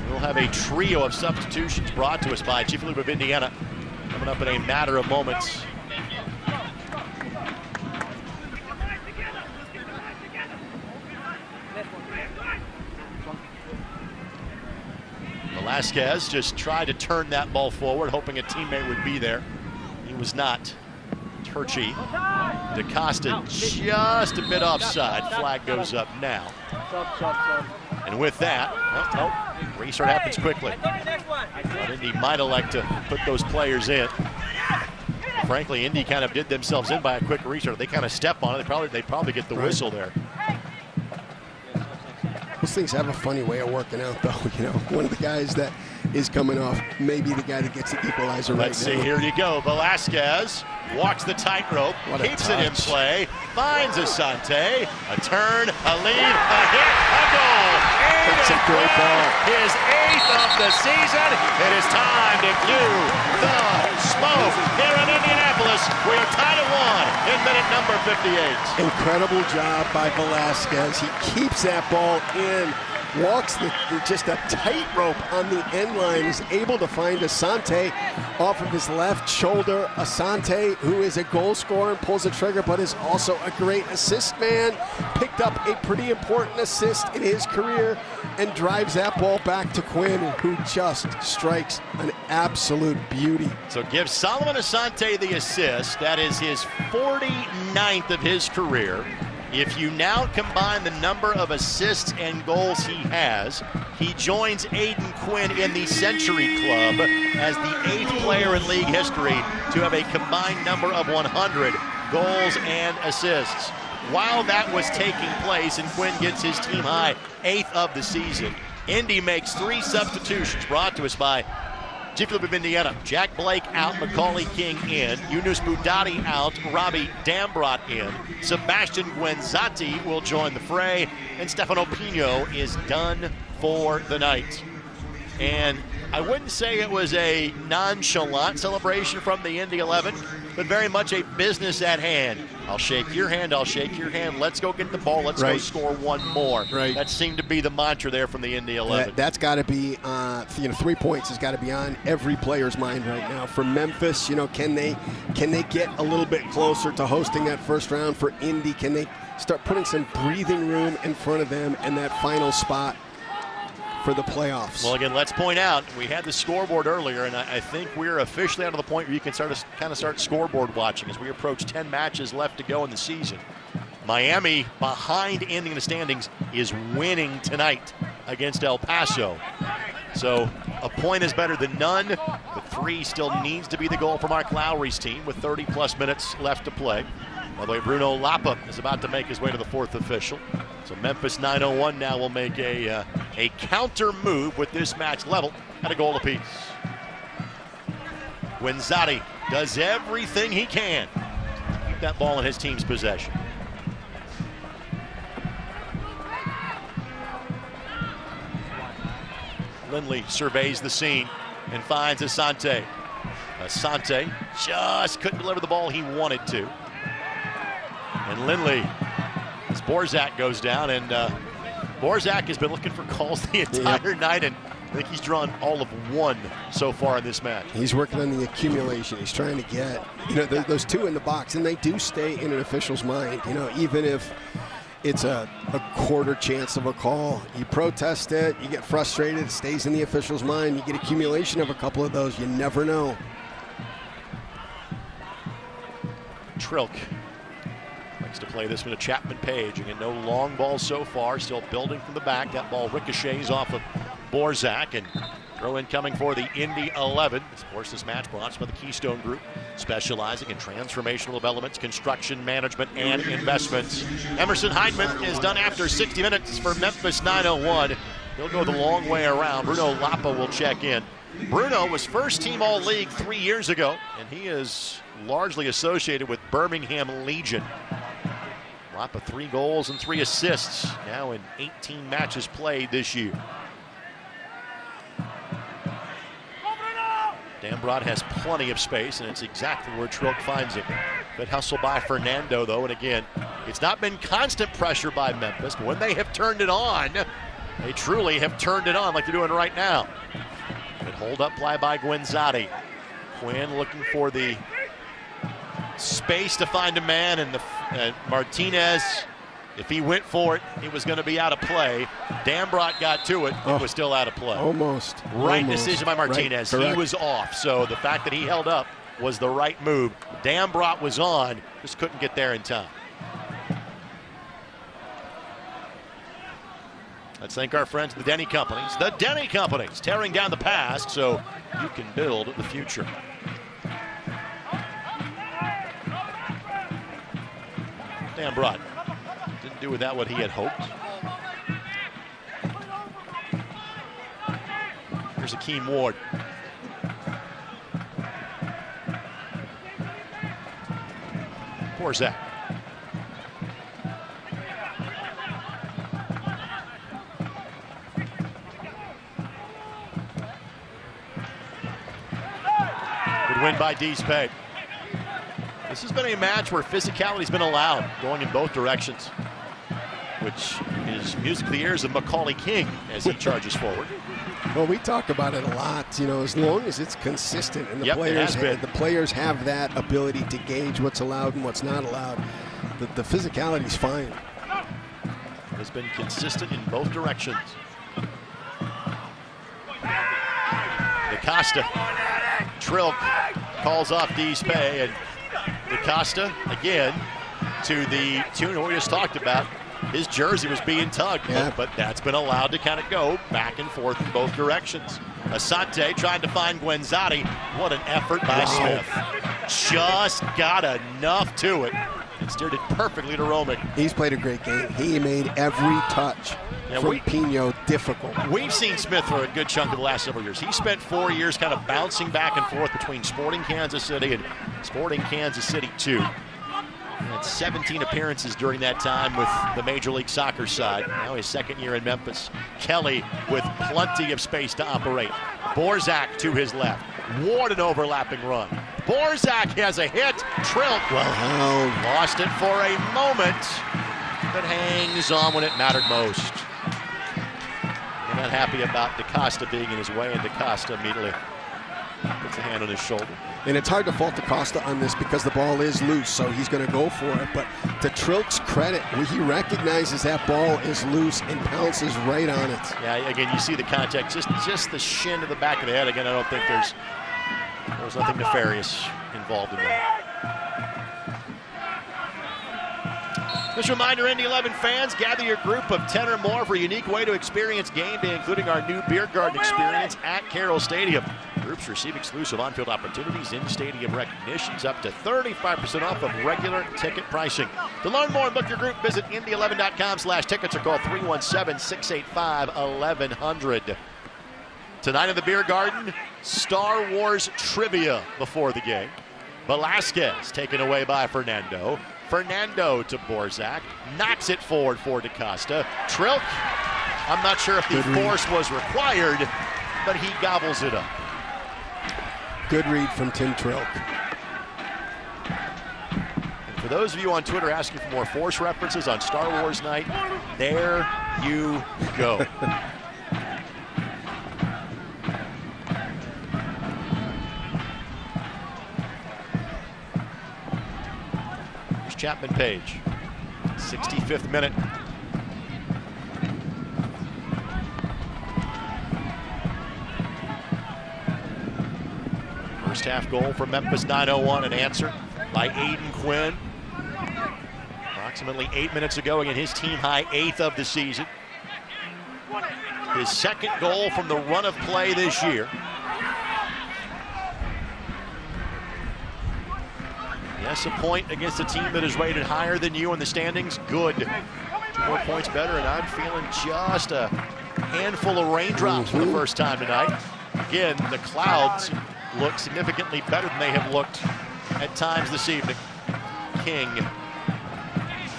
Speaker 1: We'll have a trio of substitutions brought to us by Chief League of Indiana coming up in a matter of moments. Velasquez just tried to turn that ball forward, hoping a teammate would be there. He was not. Turchi. DaCosta just a bit offside. Flag goes up now. And with that, restart happens quickly. But Indy might elect to put those players in. Frankly, Indy kind of did themselves in by a quick restart. They kind of step on it. They probably get the whistle there.
Speaker 2: Those things have a funny way of working out, though. You know, one of the guys that is coming off may be the guy that gets the equalizer right now.
Speaker 1: Let's see, here you go. Velasquez walks the tightrope, keeps it in play, finds Asante, a turn, a lead, a hit, a goal.
Speaker 2: That's a great ball.
Speaker 1: His 8th of the season. It is time to cue the smoke here in Indianapolis. We are tied at 1 in minute number 58.
Speaker 2: Incredible job by Velasquez. He keeps that ball in. Walks just a tightrope on the end line, is able to find Asante off of his left shoulder. Asante, who is a goal scorer and pulls the trigger, but is also a great assist man. Picked up a pretty important assist in his career and drives that ball back to Quinn, who just strikes an absolute beauty.
Speaker 1: So gives Solomon Asante the assist. That is his 49th of his career. If you now combine the number of assists and goals he has, he joins Aidan Quinn in the Century Club as the 8th player in league history to have a combined number of 100 goals and assists. While that was taking place and Quinn gets his team high 8th of the season, Indy makes 3 substitutions brought to us by Chief League of Indiana. Jack Blake out, Macaulay King in, Yunus Budati out, Robbie Dambrot in, Sebastian Guenzati will join the fray, and Stefano Pino is done for the night. And I wouldn't say it was a nonchalant celebration from the Indy 11, but very much a business at hand. I'll shake your hand, I'll shake your hand. Let's go get the ball, let's go score one more.
Speaker 2: Right.
Speaker 1: That seemed to be the mantra there from the Indy 11.
Speaker 2: That's got to be, 3 points has got to be on every player's mind right now. For Memphis, can they get a little bit closer to hosting that first round? For Indy, can they start putting some breathing room in front of them in that final spot for the playoffs?
Speaker 1: Well, again, let's point out, we had the scoreboard earlier, and I think we're officially out of the point where you can start scoreboard watching as we approach 10 matches left to go in the season. Miami, behind Indy in the standings, is winning tonight against El Paso. So a point is better than none, but 3 still needs to be the goal for Mark Lowry's team with 30-plus minutes left to play. By the way, Bruno Lapa is about to make his way to the 4th official. So Memphis 901 now will make a counter move with this match level at a goal apiece. Guenzati does everything he can to keep that ball in his team's possession. Lindley surveys the scene and finds Asante. Asante just couldn't deliver the ball he wanted to. And Lindley, as Borzak goes down, and Borzak has been looking for calls the entire night, and I think he's drawn all of one so far in this match.
Speaker 2: He's working on the accumulation. He's trying to get, those two in the box, and they do stay in an official's mind. Even if it's a quarter chance of a call, you protest it, you get frustrated, it stays in the official's mind. You get accumulation of a couple of those. You never know.
Speaker 1: Trilk likes to play this one to Chapman Page. Again, no long ball so far, still building from the back. That ball ricochets off of Borzak, and throw in coming for the Indy 11. Of course, this match brought by the Keystone Group, specializing in transformational developments, construction management, and investments. Emerson Heidman is done after 60 minutes for Memphis 901. He'll go the long way around. Bruno Lapa will check in. Bruno was first team All-League 3 years ago, and he is largely associated with Birmingham Legion. Lapa 3 goals and 3 assists, now in 18 matches played this year. Dambrot has plenty of space, and it's exactly where Trilk finds him. Good hustle by Fernando, though, and again, it's not been constant pressure by Memphis, but when they have turned it on, they truly have turned it on like they're doing right now. Good hold-up play by Guenzati. Quinn looking for the space to find a man, and Martinez, if he went for it, he was going to be out of play. Dambrot got to it. It was still out of play.
Speaker 2: Almost.
Speaker 1: Right decision by Martinez.
Speaker 2: Right,
Speaker 1: he was off, so the fact that he held up was the right move. Dambrot was on, just couldn't get there in time. Let's thank our friends, the Denny Companies. The Denny Companies, tearing down the past so you can build the future. Dambrot didn't do with that what he had hoped. Here's Akeem Ward. Borzak. Good win by Deespay. This has been a match where physicality's been allowed, going in both directions, which is music to the ears of Macaulay King as he charges forward.
Speaker 2: Well, we talk about it a lot, as long as it's consistent, and the players have that ability to gauge what's allowed and what's not allowed. The physicality's fine.
Speaker 1: It has been consistent in both directions. DaCosta. Trilk calls off Deespay, and DaCosta, again, to the tune we just talked about. His jersey was being tugged, but that's been allowed to kind of go back and forth in both directions. Asante trying to find Guenzati. What an effort by Smith. Just got enough to it and steered it perfectly to Romick.
Speaker 2: He's played a great game. He made every touch from Pino difficult.
Speaker 1: We've seen Smith for a good chunk of the last several years. He spent 4 years kind of bouncing back and forth between Sporting Kansas City and Sporting Kansas City 2. He had 17 appearances during that time with the Major League Soccer side. Now his second year in Memphis. Kelly with plenty of space to operate. Borzak to his left. Ward an overlapping run. Borzak has a hit. Trilk, well held. Lost it for a moment, but hangs on when it mattered most. We're not happy about DaCosta being in his way, and DaCosta immediately puts a hand on his shoulder.
Speaker 2: And it's hard to fault DaCosta on this because the ball is loose, so he's going to go for it. But to Trilk's credit, he recognizes that ball is loose and pounces right on it.
Speaker 1: Yeah, again, you see the contact, just the shin to the back of the head. Again, I don't think there's nothing nefarious involved in that. Just a reminder, Indy 11 fans, gather your group of 10 or more for a unique way to experience game day, including our new beer garden experience at Carroll Stadium. Groups receive exclusive on-field opportunities, in-stadium recognitions, up to 35% off of regular ticket pricing. To learn more and book your group, visit indy11.com/tickets or call 317-685-1100. Tonight in the Beer Garden, Star Wars trivia before the game. Velasquez taken away by Fernando. Fernando to Borzak, knocks it forward for DaCosta. Trilk, I'm not sure if the force was required, but he gobbles it up.
Speaker 2: Good read from Tim Trilk.
Speaker 1: And for those of you on Twitter asking for more force references on Star Wars night, there you go. Here's Chapman Page, 65th minute. First half goal for Memphis 901, an answer by Aidan Quinn. Approximately 8 minutes ago, again, his team high 8th of the season. His second goal from the run of play this year. Yes, a point against a team that is rated higher than you in the standings. Good. 2 more points better, and I'm feeling just a handful of raindrops for the first time tonight. Again, the clouds look significantly better than they have looked at times this evening. King,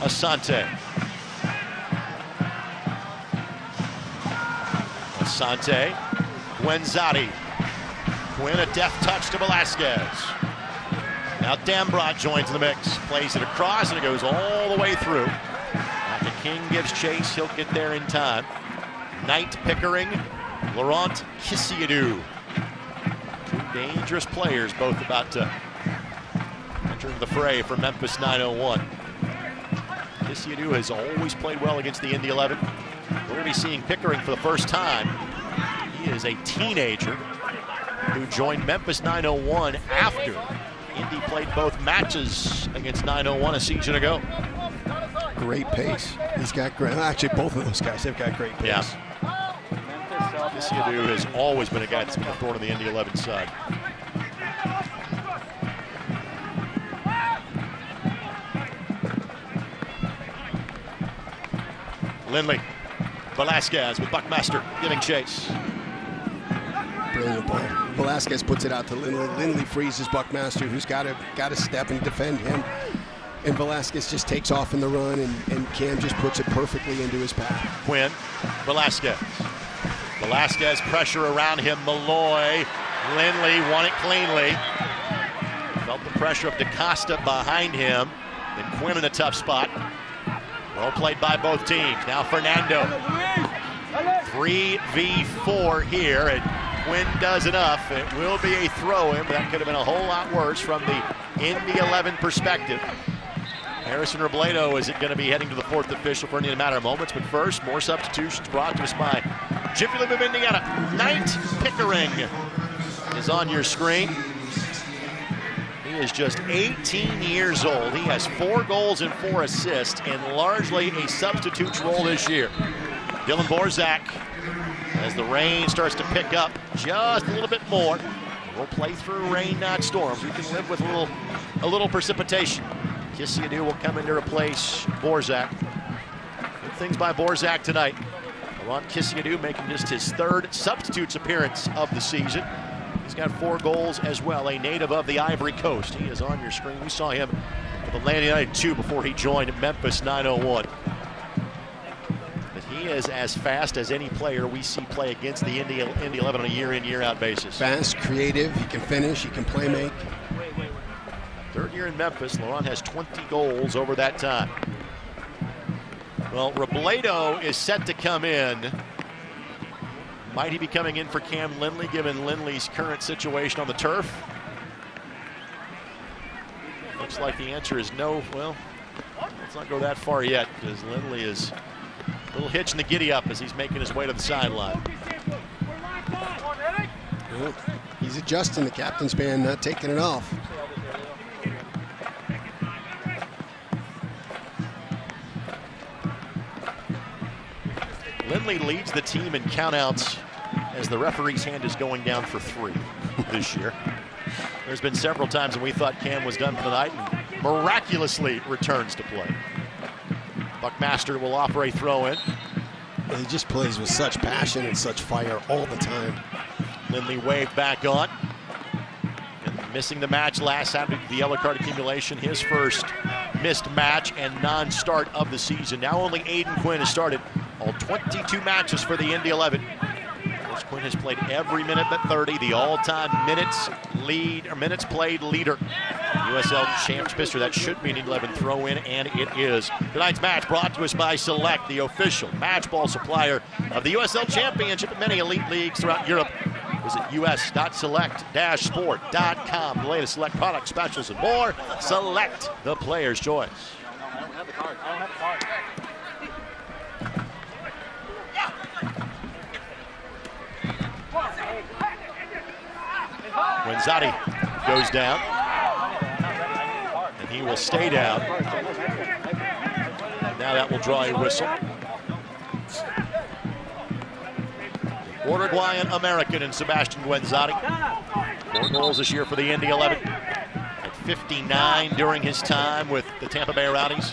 Speaker 1: Asante. Asante, Guenzati. Quinn, a death touch to Velasquez. Now Dambrot joins the mix, plays it across, and it goes all the way through. After King gives chase, he'll get there in time. Knight, Pickering, Laurent Kisiadou. Two dangerous players, both about to enter the fray for Memphis 901. Kisiadou has always played well against the Indy 11. We're going to be seeing Pickering for the first time. He is a teenager who joined Memphis 901 after Indy played both matches against 901 a season ago.
Speaker 2: Great pace. He's got great, actually both of those guys have got great pace.
Speaker 1: Yeah. Kisiadou has always been a guy that's been a thorn on the Indy 11 side. Lindley, Velasquez with Buckmaster giving chase.
Speaker 2: Brilliant ball. Velasquez puts it out to Lindley. Lindley freezes Buckmaster, who's got to step and defend him. And Velasquez just takes off in the run, and Cam just puts it perfectly into his path.
Speaker 1: Quinn, Velasquez. Velasquez, pressure around him. Malloy, Lindley won it cleanly. Felt the pressure of DaCosta behind him. And Quinn in a tough spot. Well played by both teams. Now Fernando. 3v4 here, and Quinn does enough. It will be a throw-in, but that could have been a whole lot worse from the Indy 11 perspective. Harrison Robledo is going to be heading to the fourth official for only a matter of moments, but first, more substitutions brought to us by Jiffy Lube of Indiana. Knight Pickering is on your screen. He is just 18 years old. He has 4 goals and 4 assists, and largely a substitute's role this year. Dylan Borzak, as the rain starts to pick up just a little bit more. We'll play through rain, not storms. We can live with a little precipitation. Kisiadou will come in to replace Borzak. Good things by Borzak tonight. Laurent Kisiadou making just his 3rd substitutes appearance of the season. He's got 4 goals as well, a native of the Ivory Coast. He is on your screen. We saw him with Atlanta United 2 before he joined Memphis 901. But he is as fast as any player we see play against the Indy 11 on a year-in, year-out basis.
Speaker 2: Fast, creative, he can finish, he can play make.
Speaker 1: 3rd year in Memphis, Laurent has 20 goals over that time. Well, Robledo is set to come in. Might he be coming in for Cam Lindley, given Lindley's current situation on the turf? Looks like the answer is no. Well, let's not go that far yet, because Lindley is a little hitch in the giddy up as he's making his way to the sideline.
Speaker 2: Well, he's adjusting the captain's band, not taking it off.
Speaker 1: Lindley leads the team in countouts as the referee's hand is going down for 3 this year. There's been several times when we thought Cam was done for the night and miraculously returns to play. Buckmaster will offer a throw-in.
Speaker 2: He just plays with such passion and such fire all the time.
Speaker 1: Lindley waved back on. And missing the match last Saturday, the yellow card accumulation, his first missed match and non-start of the season. Now only Aidan Quinn has started all 22 matches for the Indy 11. Quinn has played every minute but 30, the all-time minutes played leader. USL Championship history. That should be an 11 throw-in, and it is. Tonight's match brought to us by Select, the official match ball supplier of the USL Championship and many elite leagues throughout Europe. Visit us.select-sport.com. The latest Select product specials and more. Select, the player's choice.
Speaker 7: I don't have the card. I don't have the card.
Speaker 1: Wenzati goes down, and he will stay down. Now that will draw a whistle. Uruguayan American and Sebastian Wenzati. 4 goals this year for the Indy 11. At 59 during his time with the Tampa Bay Rowdies.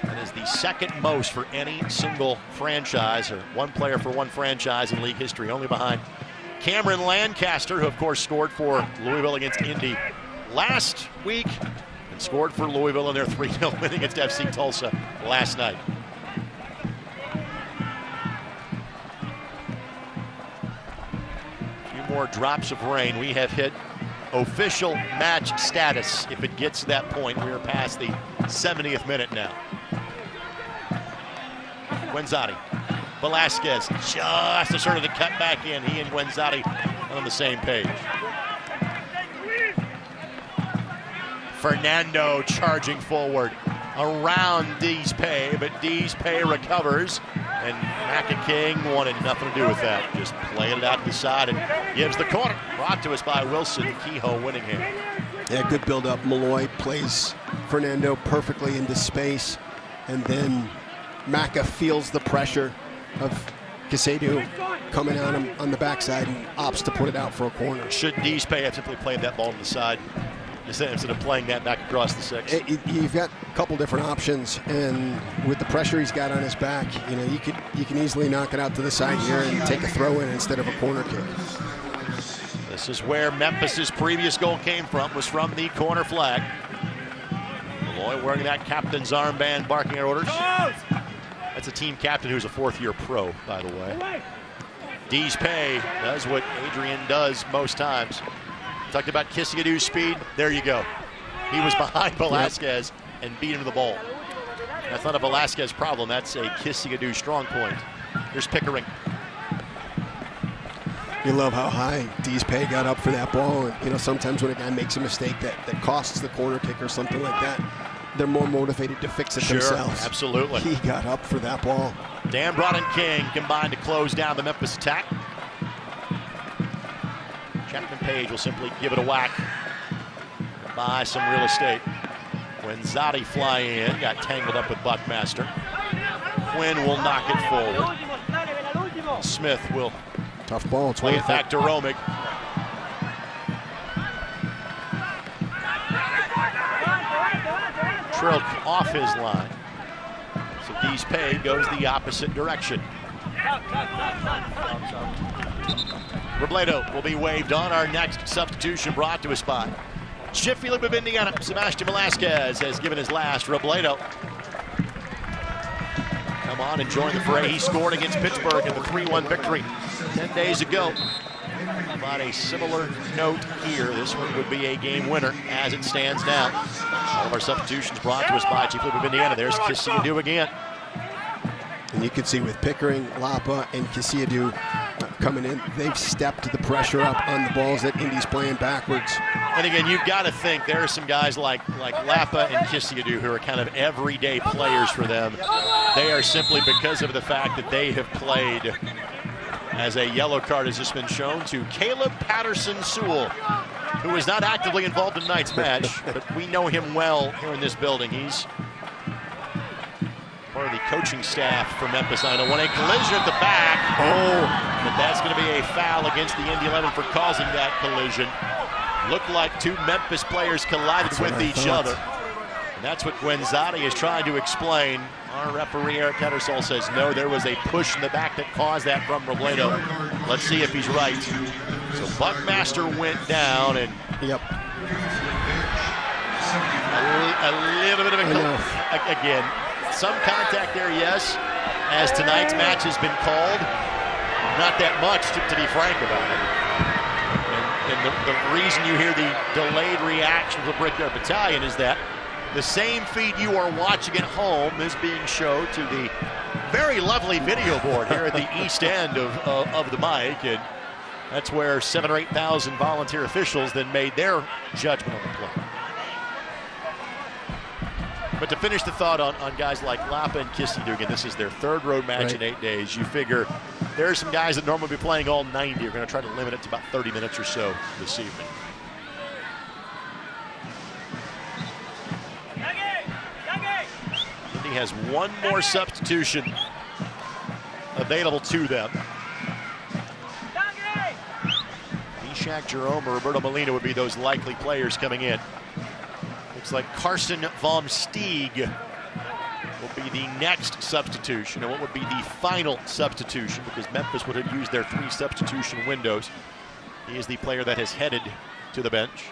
Speaker 1: That is the second most for any single franchise, or one player for one franchise in league history, only behind Cameron Lancaster, who of course scored for Louisville against Indy last week and scored for Louisville in their 3-0 win against FC Tulsa last night. A few more drops of rain. We have hit official match status. If it gets to that point, we are past the 70th minute now. Wenzati. Velasquez just asserted to cut back in. He and Wenzati on the same page. Fernando charging forward around Deespay, but Deespay recovers, and Macca King wanted nothing to do with that. Just playing it out to the side and gives the corner. Brought to us by Wilson Kehoe Winningham.
Speaker 2: Yeah, good build-up. Malloy plays Fernando perfectly into space, and then Macca feels the pressure of Casado coming on him on the backside and opts to put it out for a corner.
Speaker 1: Should Deespay have simply played that ball to the side instead of playing that back across the 6?
Speaker 2: You've got a couple different options, and with the pressure he's got on his back, you know, you can easily knock it out to the side here and take a throw in instead of a corner kick.
Speaker 1: This is where Memphis's previous goal came from, was from the corner flag. Malloy wearing that captain's armband, barking our orders. That's a team captain who's a 4th-year pro, by the way. Deespay does what Adrian does most times. Talked about Kisiadou's speed. There you go. He was behind Velasquez and beat him to the ball. That's not a Velasquez problem. That's a Kisiadou strong point. Here's Pickering.
Speaker 2: You love how high Deespay got up for that ball. And, you know, sometimes when a guy makes a mistake that costs the corner kick or something like that, they're more motivated to fix it themselves.
Speaker 1: Absolutely.
Speaker 2: He got up for that ball.
Speaker 1: Dambrot and King combined to close down the Memphis attack. Chapman Page will simply give it a whack, buy some real estate. Wenzati flying in, got tangled up with Buckmaster. Quinn will knock it forward. Smith will
Speaker 2: tough ball.
Speaker 1: Play it back to Romig. Trilk off his line. So Deespay goes the opposite direction. Robledo will be waved on. Our next substitution brought to us by Jiffy Lube of Indiana. Sebastian Velasquez has given his last. Robledo come on and join the fray. He scored against Pittsburgh in the 3-1 victory 10 days ago. About a similar note here. This one would be a game winner as it stands now. All of our substitutions brought to us by Jiffy Lube of Indiana. There's Kisiadou again.
Speaker 2: And you can see with Pickering, Lapa, and Kisiadou coming in, they've stepped the pressure up on the balls that Indy's playing backwards.
Speaker 1: And again, you've got to think there are some guys like Lapa and Kisiadou who are kind of everyday players for them. They are simply because of the fact that they have played, as a yellow card has just been shown, to Caleb Patterson-Sewell, who is not actively involved in tonight's match, but we know him well here in this building. He's part of the coaching staff for Memphis. I know when a collision at the back. Oh, but that's going to be a foul against the Indy 11 for causing that collision. Looked like two Memphis players collided with each other. And that's what Guenzati is trying to explain. Our referee, Eric Kettersall, says no, there was a push in the back that caused that from Robledo. Let's see if he's right. So Buckmaster went down, and
Speaker 2: yep.
Speaker 1: A little bit of again, some contact there, yes, as tonight's match has been called. Not that much, to be frank about it. And the reason you hear the delayed reaction from Brickyard Battalion is that the same feed you are watching at home is being showed to the very lovely video board here at the east end of the mic, and that's where 7,000 or 8,000 volunteer officials then made their judgment on the play. But to finish the thought on guys like Lapa and Kissy, again, this is their third road match in 8 days. You figure there are some guys that normally be playing all 90 are going to try to limit it to about 30 minutes or so this evening. Indy has one more substitution available to them. Ishak, Jerome, or Roberto Molina would be those likely players coming in. Looks like Carson Vom Steeg will be the next substitution, and what would be the final substitution, because Memphis would have used their 3 substitution windows. He is the player that has headed to the bench.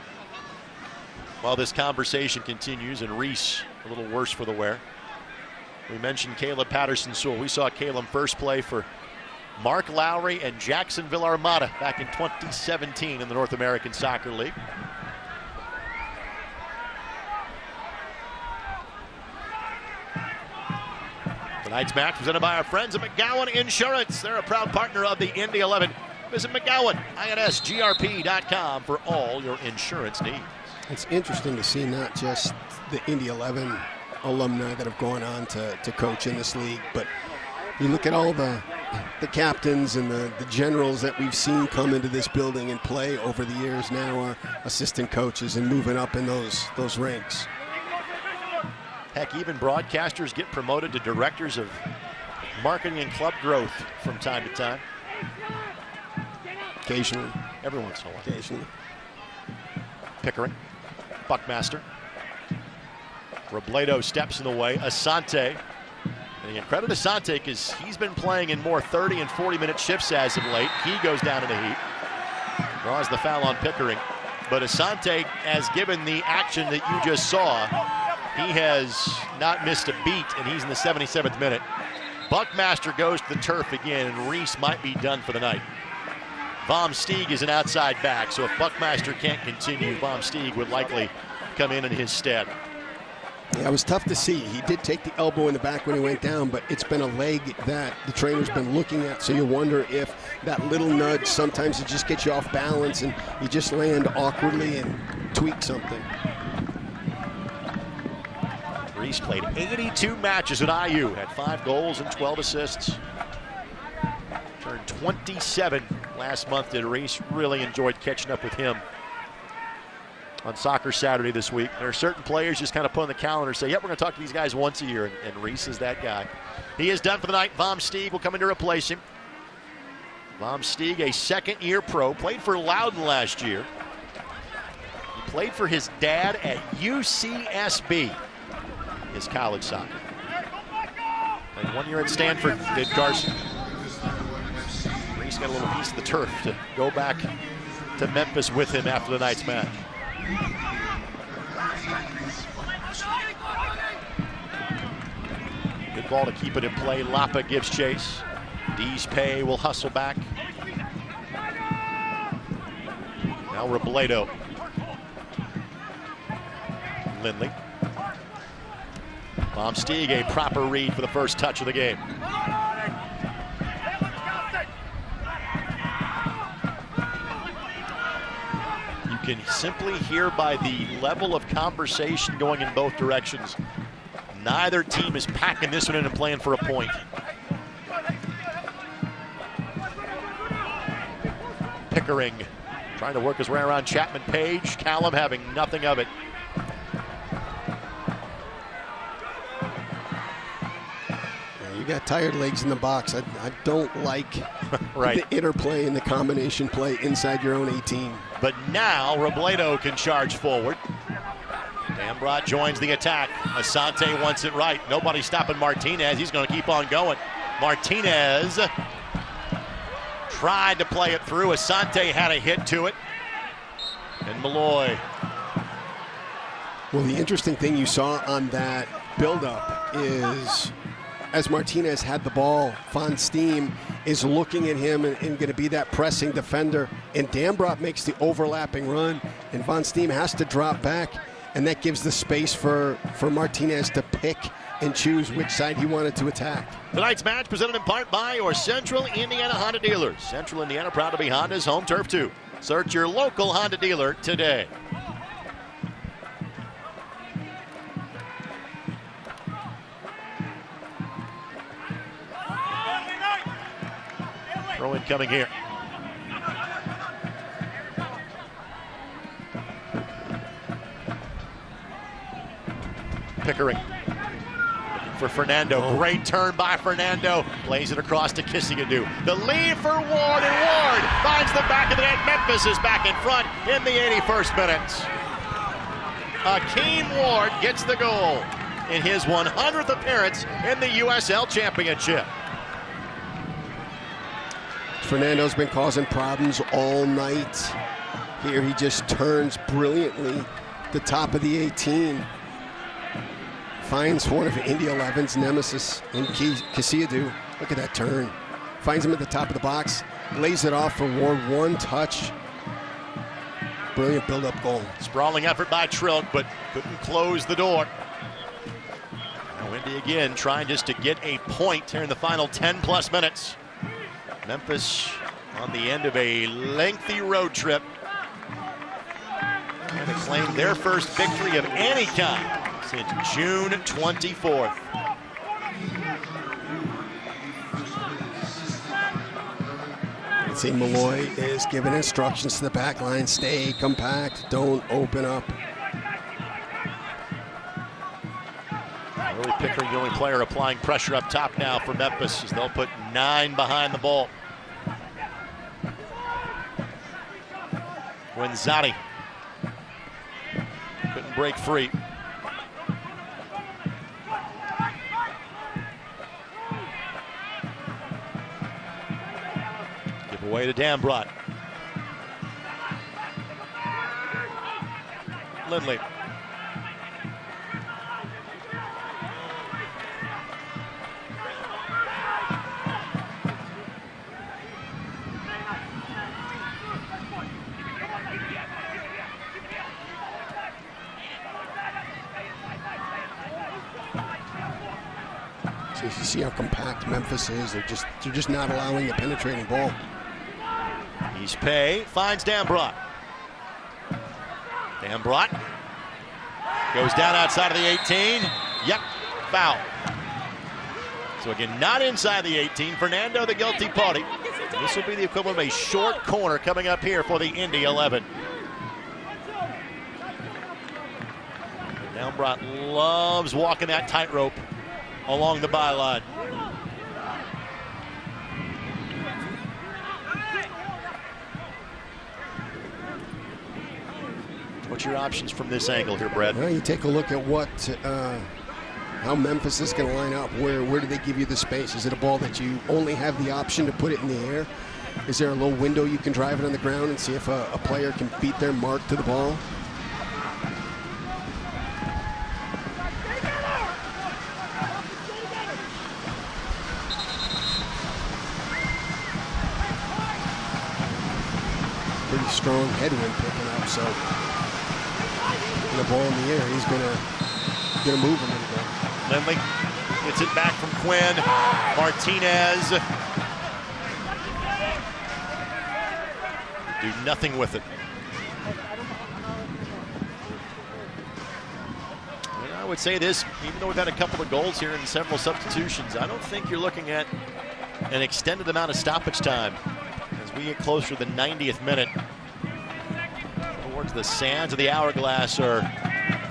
Speaker 1: While this conversation continues, and Reese a little worse for the wear. We mentioned Caleb Patterson-Sewell. We saw Caleb first play for Mark Lowry and Jacksonville Armada back in 2017 in the North American Soccer League. Tonight's match presented by our friends at McGowan Insurance. They're a proud partner of the Indy 11. Visit McGowan, INSGRP.com for all your insurance needs.
Speaker 2: It's interesting to see not just the Indy 11 alumni that have gone on to coach in this league, but you look at all the captains and the generals that we've seen come into this building and play over the years now are assistant coaches and moving up in those ranks.
Speaker 1: Heck, even broadcasters get promoted to directors of marketing and club growth from time to time.
Speaker 2: Occasionally.
Speaker 1: Every once in a while.
Speaker 2: Occasionally.
Speaker 1: Pickering, Buckmaster. Robledo steps in the way. Asante. And again, credit Asante because he's been playing in more 30 and 40-minute shifts as of late. He goes down in the heat. Draws the foul on Pickering. But Asante has given the action that you just saw. He has not missed a beat, and he's in the 77th minute. Buckmaster goes to the turf again, and Reese might be done for the night. Vom Steeg is an outside back, so if Buckmaster can't continue, Vom Steeg would likely come in his stead.
Speaker 2: Yeah, it was tough to see. He did take the elbow in the back when he went down, but it's been a leg that the trainer's been looking at, so you wonder if that little nudge, sometimes it just gets you off balance and you just land awkwardly and tweak something.
Speaker 1: Reese played 82 matches at IU, had 5 goals and 12 assists. Turned 27 last month, did Reese. Really enjoyed catching up with him on Soccer Saturday this week. There are certain players just kind of put on the calendar and say, yep, we're going to talk to these guys once a year, and Reese is that guy. He is done for the night. Vom Steeg will come in to replace him. Vom Steeg, a second-year pro, played for Loudon last year. He played for his dad at UCSB, his college soccer. And 1 year at Stanford, did Carson. Reese got a little piece of the turf to go back to Memphis with him after the night's match. Good ball to keep it in play. Lapa gives chase. Dees Pay will hustle back. Now Robledo. Lindley. Vom Steeg, a proper read for the first touch of the game. You can simply hear by the level of conversation going in both directions, neither team is packing this one in and playing for a point. Pickering trying to work his way around Chapman Page. Callum having nothing of it.
Speaker 2: got tired legs in the box. I don't like the interplay and the combination play inside your own 18.
Speaker 1: But now Robledo can charge forward. Dambrot joins the attack. Asante wants it right. Nobody stopping Martinez. He's going to keep on going. Martinez tried to play it through. Asante had a hit to it. And Malloy.
Speaker 2: Well, the interesting thing you saw on that buildup is as Martinez had the ball, Van Steen is looking at him and going to be that pressing defender. And Dambrot makes the overlapping run, and Van Steen has to drop back. And that gives the space for Martinez to pick and choose which side he wanted to attack.
Speaker 1: Tonight's match presented in part by your Central Indiana Honda dealers. Central Indiana proud to be Honda's home turf too. Search your local Honda dealer today. Throw in coming here. Pickering for Fernando. Great turn by Fernando. Plays it across to Kissigadu. The lead for Ward, and Ward finds the back of the net. Memphis is back in front in the 81st minute. Akeem Ward gets the goal in his 100th appearance in the USL Championship.
Speaker 2: Fernando's been causing problems all night. Here he just turns brilliantly the top of the 18. Finds one of Indy 11's nemesis in Kissigadu. Look at that turn. Finds him at the top of the box. Lays it off for Ward. One touch. Brilliant build-up goal.
Speaker 1: Sprawling effort by Trilk, but couldn't close the door. Now Indy again trying just to get a point here in the final 10-plus minutes. Memphis on the end of a lengthy road trip. And to claim their first victory of any kind since June 24th.
Speaker 2: Let's see, Malloy is giving instructions to the back line. Stay compact, don't open up.
Speaker 1: Really Pickering, the only player applying pressure up top now for Memphis, as they'll put 9 behind the ball. Guenzati couldn't break free. Give away to Dambrot. Lindley.
Speaker 2: So you see how compact Memphis is. They're just not allowing the penetrating ball.
Speaker 1: He's Pay, finds Dambrot. Dambrot goes down outside of the 18. Yep, foul. So again, not inside the 18. Fernando, the guilty party. This will be the equivalent of a short corner coming up here for the Indy 11. Dambrot loves walking that tightrope along the byline. What's your options from this angle here, Brad?
Speaker 2: Well, you take a look at what, how Memphis is going to line up. Where do they give you the space? Is it a ball that you only have the option to put it in the air? Is there a little window you can drive it on the ground and see if a player can beat their mark to the ball? Pretty strong headwind picking up, so the ball in the air, he's gonna move a little bit.
Speaker 1: Lindley gets it back from Quinn. Martinez do nothing with it. I would say this, even though we've had a couple of goals here and several substitutions, I don't think you're looking at an extended amount of stoppage time as we get closer to the 90th minute. Towards the sands of the hourglass are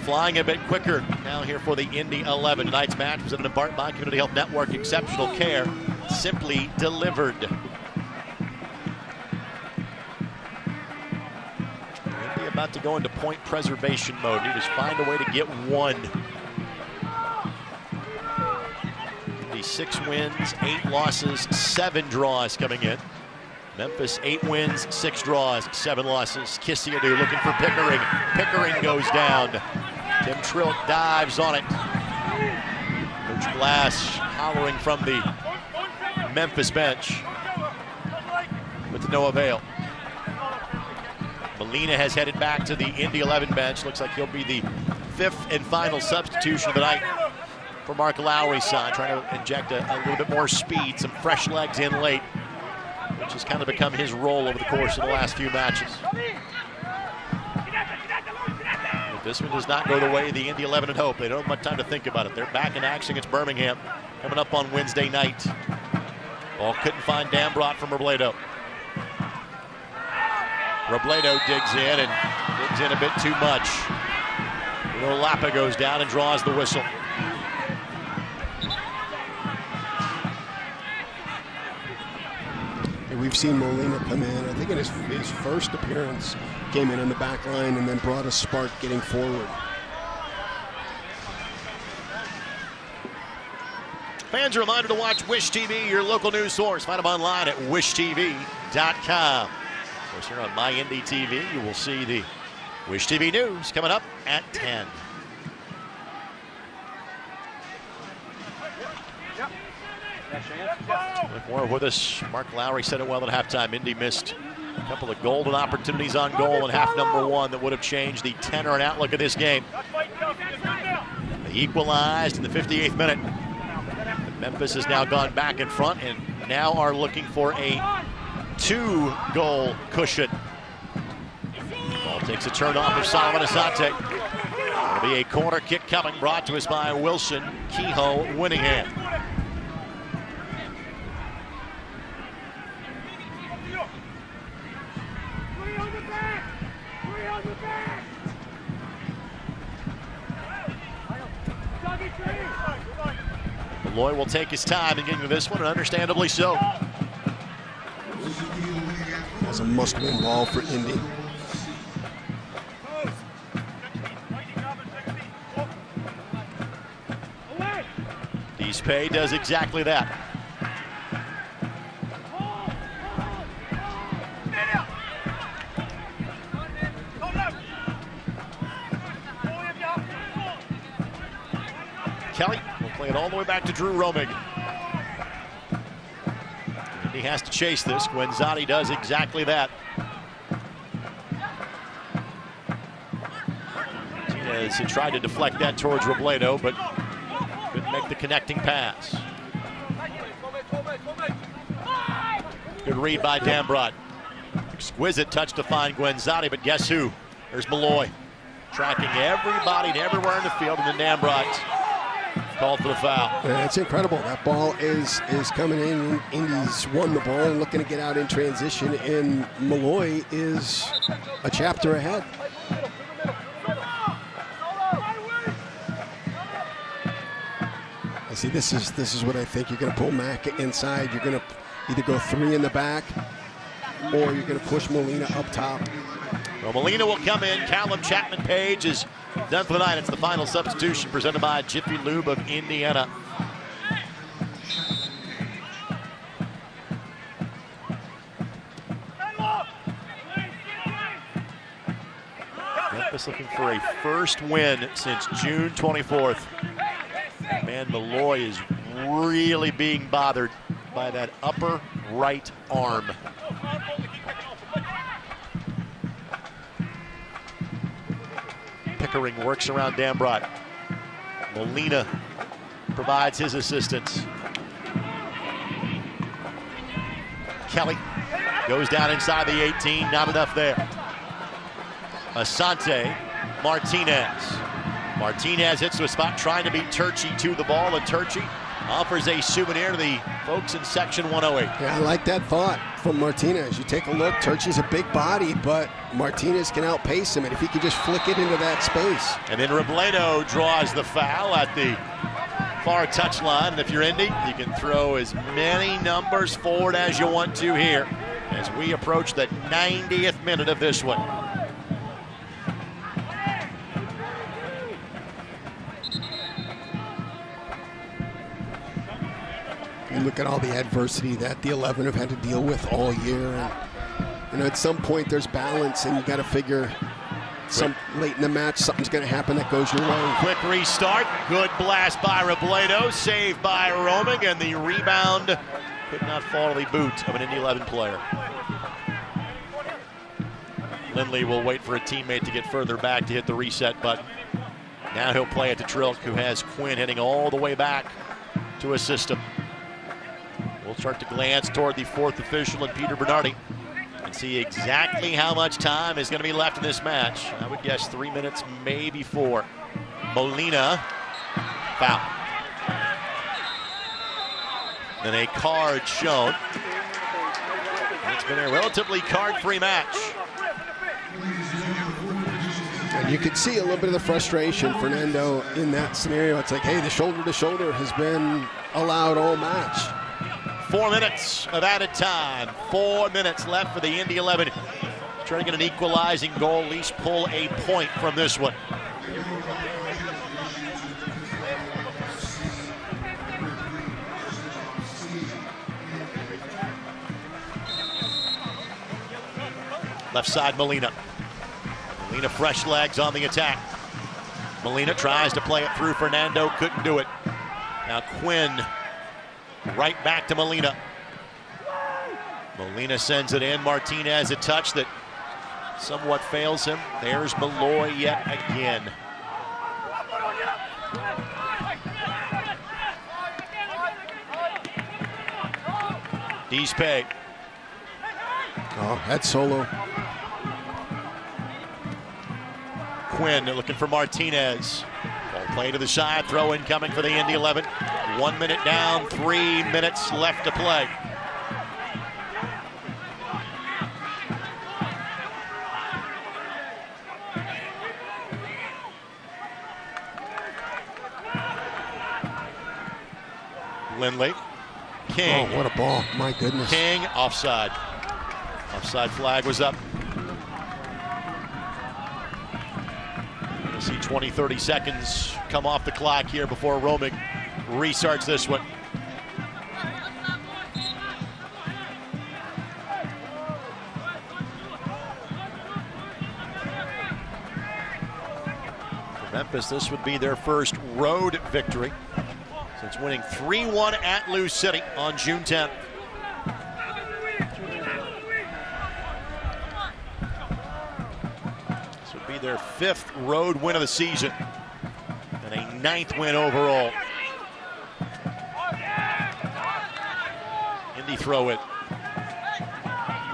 Speaker 1: flying a bit quicker now here for the Indy 11. Tonight's match was in part by Community Health Network. Exceptional care, simply delivered. Indy about to go into point preservation mode. Need to find a way to get one. Indy 6 wins, 8 losses, 7 draws coming in. Memphis 8 wins, 6 draws, 7 losses. Kissiadu looking for Pickering. Pickering goes down. Tim Trilk dives on it. Coach Glass hollering from the Memphis bench, but to no avail. Molina has headed back to the Indy 11 bench. Looks like he'll be the 5th and final substitution of the night for Mark Lowry's side, trying to inject a little bit more speed, some fresh legs in late, which has kind of become his role over the course of the last few matches. If this one does not go the way the Indy 11 had hoped, they don't have much time to think about it. They're back in action against Birmingham, coming up on Wednesday night. Ball couldn't find Dambrot from Robledo. Robledo digs in and digs in a bit too much. Lapa goes down and draws the whistle.
Speaker 2: We've seen Molina come in, I think in his first appearance, came in the back line and then brought a spark getting forward.
Speaker 1: Fans are reminded to watch Wish TV, your local news source. Find them online at wishtv.com. Of course, here on My Indy TV, you will see the Wish TV news coming up at 10. More with us. Mark Lowry said it well at halftime. Indy missed a couple of golden opportunities on goal in half number 1 that would have changed the tenor and outlook of this game. They equalized in the 58th minute. Memphis has now gone back in front and now are looking for a 2-goal cushion. Ball takes a turn off of Solomon Asante. It'll be a corner kick coming, brought to us by Wilson Kehoe Winningham. Malloy will take his time in getting to this one, and understandably so.
Speaker 2: That's a must-win ball for Indy.
Speaker 1: Deespay does exactly that. Kelly will play it all the way back to Drew Romig. He has to chase this. Guenzati does exactly that. Martinez had tried to deflect that towards Robledo, but couldn't make the connecting pass. Good read by Dambrot. Exquisite touch to find Guenzati, but guess who? There's Malloy. Tracking everybody and everywhere in the field, and then Dambrot called for the foul.
Speaker 2: It's incredible. That ball is coming in. Indy's won the ball and looking to get out in transition, and Malloy is a chapter ahead. I see. This is what I think. You're going to pull Mack inside. You're going to either go 3 in the back, or you're going to push Molina up top.
Speaker 1: Well, Molina will come in. Callum Chapman-Page is done for the night. It's the final substitution presented by Jiffy Lube of Indiana. Memphis looking for a first win since June 24th. Man, Malloy is really being bothered by that upper right arm. Pickering works around Dambrot. Molina provides his assistance. Kelly goes down inside the 18, not enough there. Asante, Martinez. Martinez hits to a spot trying to beat Turchi to the ball, and Turchi offers a souvenir to the folks in Section 108.
Speaker 2: Yeah, I like that thought from Martinez. You take a look, Turchi's a big body, but Martinez can outpace him, and if he can just flick it into that space.
Speaker 1: And then Robledo draws the foul at the far touchline, and if you're Indy, you can throw as many numbers forward as you want to here as we approach the 90th minute of this one.
Speaker 2: You look at all the adversity that the 11 have had to deal with all year, and you know, at some point there's balance, and you got to figure late in the match something's going to happen that goes your way.
Speaker 1: Quick restart, good blast by Robledo, saved by Roaming, and the rebound could not fall to the boot of an Indy 11 player. Lindley will wait for a teammate to get further back to hit the reset button. Now he'll play it to Trilk, who has Quinn heading all the way back to assist him. We'll start to glance toward the fourth official and Peter Bernardi and see exactly how much time is going to be left in this match. I would guess 3 minutes, maybe 4. Molina, foul. Then a card shown. It's been a relatively card-free match.
Speaker 2: And you could see a little bit of the frustration, Fernando, in that scenario. It's like, hey, the shoulder-to-shoulder has been allowed all match.
Speaker 1: 4 minutes of added time. 4 minutes left for the Indy 11. Trying to get an equalizing goal, at least pull a point from this one. Left side, Molina. Molina fresh legs on the attack. Molina tries to play it through Fernando, couldn't do it. Now Quinn right back to Molina. Molina sends it in. Martinez a touch that somewhat fails him. There's Malloy yet again. Deespe.
Speaker 2: Oh, that's solo.
Speaker 1: Quinn looking for Martinez. Ball play to the side, throw in coming for the Indy 11. 1 minute down, 3 minutes left to play. Lindley. King.
Speaker 2: Oh, what a ball. My goodness.
Speaker 1: King, offside. Offside flag was up. We'll see 20, 30 seconds come off the clock here before Roaming restarts this one. For Memphis, this would be their first road victory since winning 3-1 at Lou City on June 10th. This would be their 5th road win of the season and a 9th win overall. Indy throw it.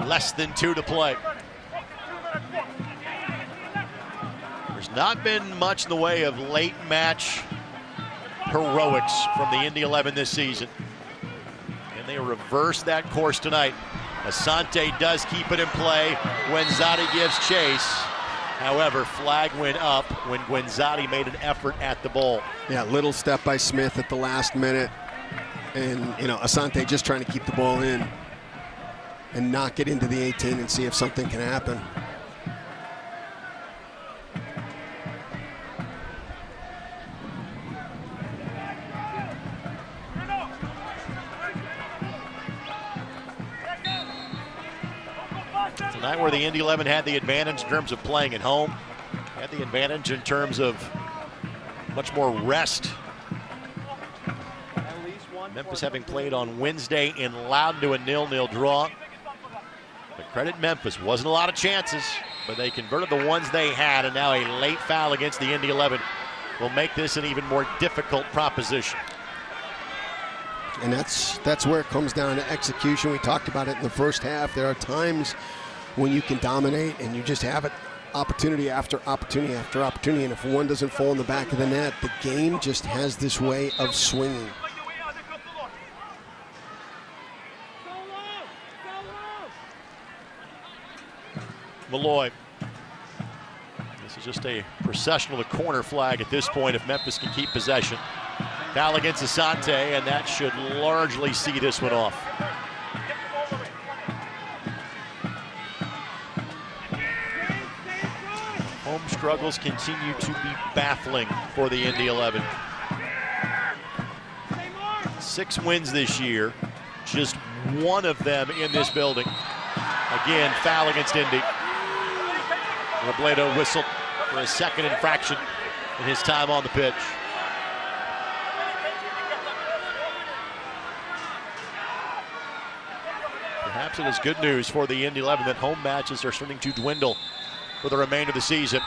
Speaker 1: Less than 2 to play. There's not been much in the way of late match heroics from the Indy 11 this season. And they reverse that course tonight. Asante does keep it in play. Guenzati gives chase. However, flag went up when Guenzati made an effort at the ball.
Speaker 2: Yeah, little step by Smith at the last minute. And, you know, Asante just trying to keep the ball in and knock it into the 18 and see if something can happen.
Speaker 1: Tonight where the Indy 11 had the advantage in terms of playing at home, had the advantage in terms of much more rest. Memphis having played on Wednesday in Loudon to a 0-0 draw. But credit Memphis, wasn't a lot of chances, but they converted the ones they had, and now a late foul against the Indy 11 will make this an even more difficult proposition.
Speaker 2: And that's where it comes down to execution. We talked about it in the first half. There are times when you can dominate and you just have it opportunity after opportunity after opportunity, and if one doesn't fall in the back of the net, the game just has this way of swinging.
Speaker 1: Malloy. This is just a procession of the corner flag at this point if Memphis can keep possession. Foul against Asante, and that should largely see this one off. Home struggles continue to be baffling for the Indy 11. 6 wins this year, just one of them in this building. Again, foul against Indy. Robledo whistled for a second infraction in his time on the pitch. Perhaps it is good news for the Indy 11 that home matches are starting to dwindle for the remainder of the season.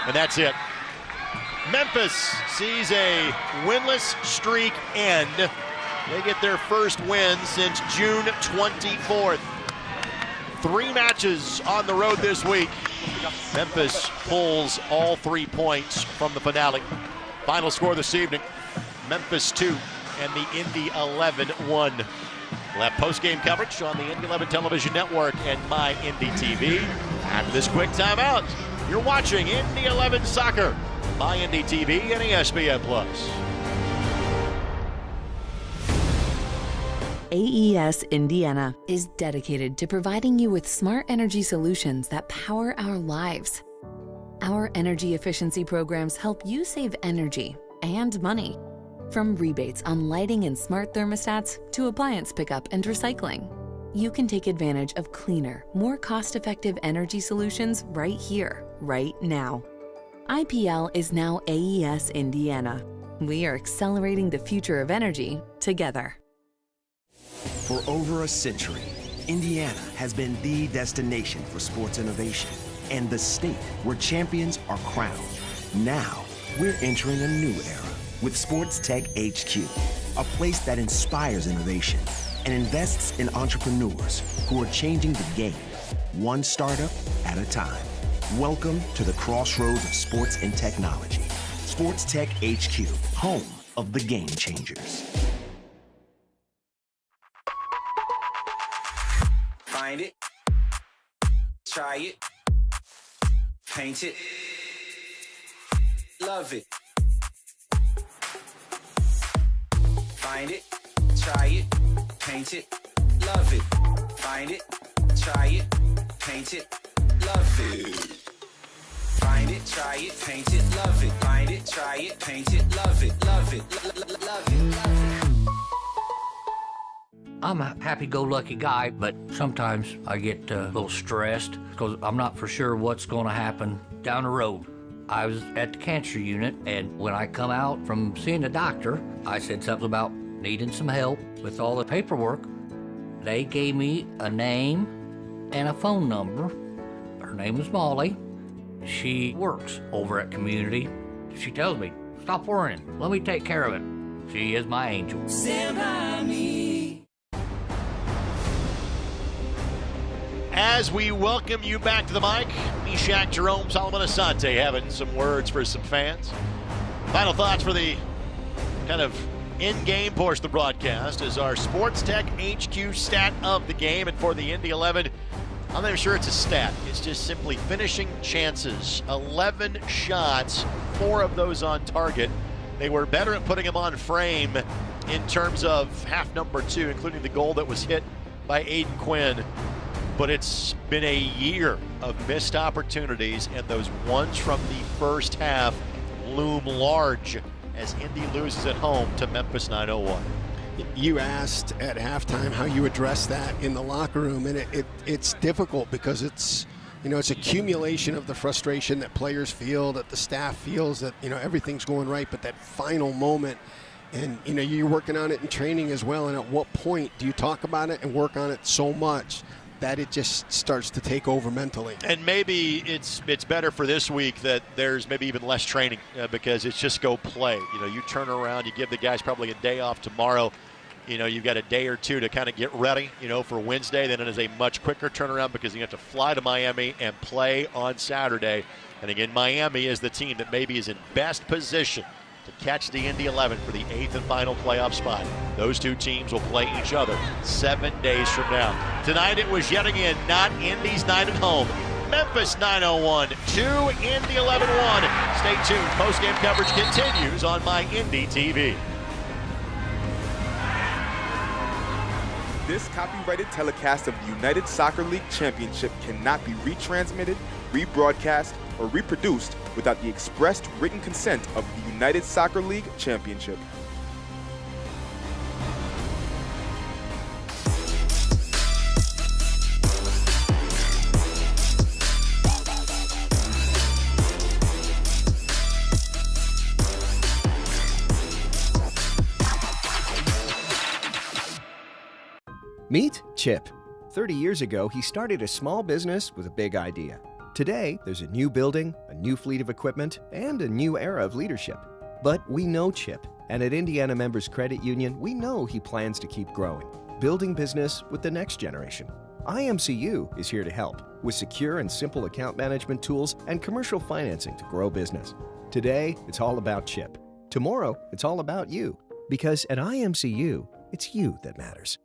Speaker 1: And that's it. Memphis sees a winless streak end. They get their first win since June 24th. 3 matches on the road this week. Memphis pulls all 3 points from the finale. Final score this evening, Memphis 2 and the Indy 11 1. We'll have post-game coverage on the Indy 11 television network and My Indy TV. After this quick timeout, you're watching Indy 11 Soccer, My Indy TV and ESPN+.
Speaker 5: AES Indiana is dedicated to providing you with smart energy solutions that power our lives. Our energy efficiency programs help you save energy and money. From rebates on lighting and smart thermostats to appliance pickup and recycling, you can take advantage of cleaner, more cost-effective energy solutions right here, right now. IPL is now AES Indiana. We are accelerating the future of energy together.
Speaker 3: For over a century, Indiana has been the destination for sports innovation and the state where champions are crowned. Now, we're entering a new era with Sports Tech HQ, a place that inspires innovation and invests in entrepreneurs who are changing the game, one startup at a time. Welcome to the crossroads of sports and technology. Sports Tech HQ, home of the game changers.
Speaker 6: Find it, try it, paint it, love it. Find it, try it, paint it, love it. Find it, try it, paint it, love it. Find it, try it, paint it, love it. Find it, try it, paint it, love it, love it, love it, love it.
Speaker 19: I'm a happy-go-lucky guy, but sometimes I get a little stressed because I'm not for sure what's going to happen down the road. I was at the cancer unit, and when I come out from seeing the doctor, I said something about needing some help with all the paperwork. They gave me a name and a phone number. Her name is Molly. She works over at Community. She tells me, stop worrying, let me take care of it. She is my angel.
Speaker 16: Stand by me.
Speaker 1: As we welcome you back to the mic, Meshach, Jerome, Solomon Asante having some words for some fans. Final thoughts for the kind of in-game portion of the broadcast is our Sports Tech HQ stat of the game. And for the Indy 11, I'm not even sure it's a stat. It's just simply finishing chances. 11 shots, 4 of those on target. They were better at putting them on frame in terms of half number 2, including the goal that was hit by Aidan Quinn. But it's been a year of missed opportunities, and those ones from the first half loom large as Indy loses at home to Memphis 901.
Speaker 2: You asked at halftime how you address that in the locker room, and it's difficult because it's accumulation of the frustration that players feel, that the staff feels, that everything's going right, but that final moment, and you're working on it in training as well. And at what point do you talk about it and work on it so much that it just starts to take over mentally?
Speaker 1: And maybe it's better for this week that there's maybe even less training because it's just go play. You turn around, you give the guys probably a day off tomorrow. You've got a day or two to kind of get ready, for Wednesday. Then it is a much quicker turnaround because you have to fly to Miami and play on Saturday. And again, Miami is the team that maybe is in best position to catch the Indy 11 for the 8th and final playoff spot. Those two teams will play each other 7 days from now. Tonight it was yet again not Indy's night at home. Memphis 901 to Indy 11-1. Stay tuned. Post-game coverage continues on My Indy TV.
Speaker 20: This copyrighted telecast of the United Soccer League Championship cannot be retransmitted, rebroadcast, or reproduced without the expressed written consent of the United Soccer League Championship.
Speaker 4: Meet Chip. 30 years ago, he started a small business with a big idea. Today, there's a new building, a new fleet of equipment, and a new era of leadership. But we know Chip, and at Indiana Members Credit Union, we know he plans to keep growing, building business with the next generation. IMCU is here to help with secure and simple account management tools and commercial financing to grow business. Today, it's all about Chip. Tomorrow, it's all about you. Because at IMCU, it's you that matters.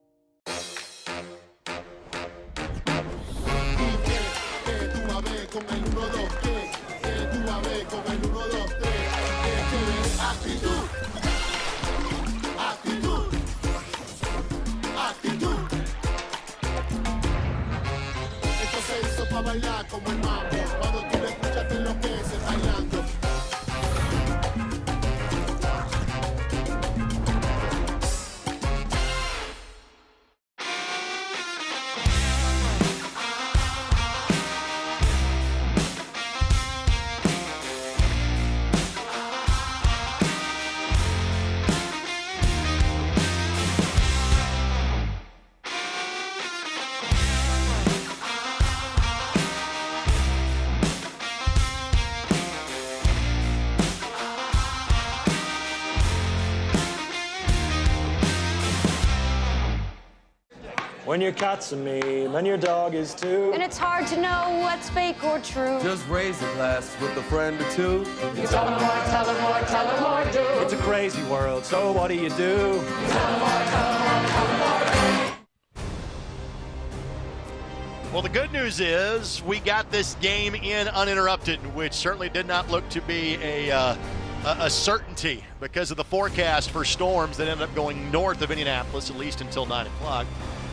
Speaker 13: When your cat's a meme and your dog is too.
Speaker 14: And it's hard to know what's fake or true.
Speaker 15: Just raise a glass with a friend or two.
Speaker 16: You tell them more, tell them more, tell them more, do.
Speaker 13: It's a crazy world, so what do you do?
Speaker 16: Tell them more, tell them more, tell them more, do.
Speaker 1: Well, the good news is we got this game in uninterrupted, which certainly did not look to be a certainty because of the forecast for storms that ended up going north of Indianapolis, at least until 9 o'clock.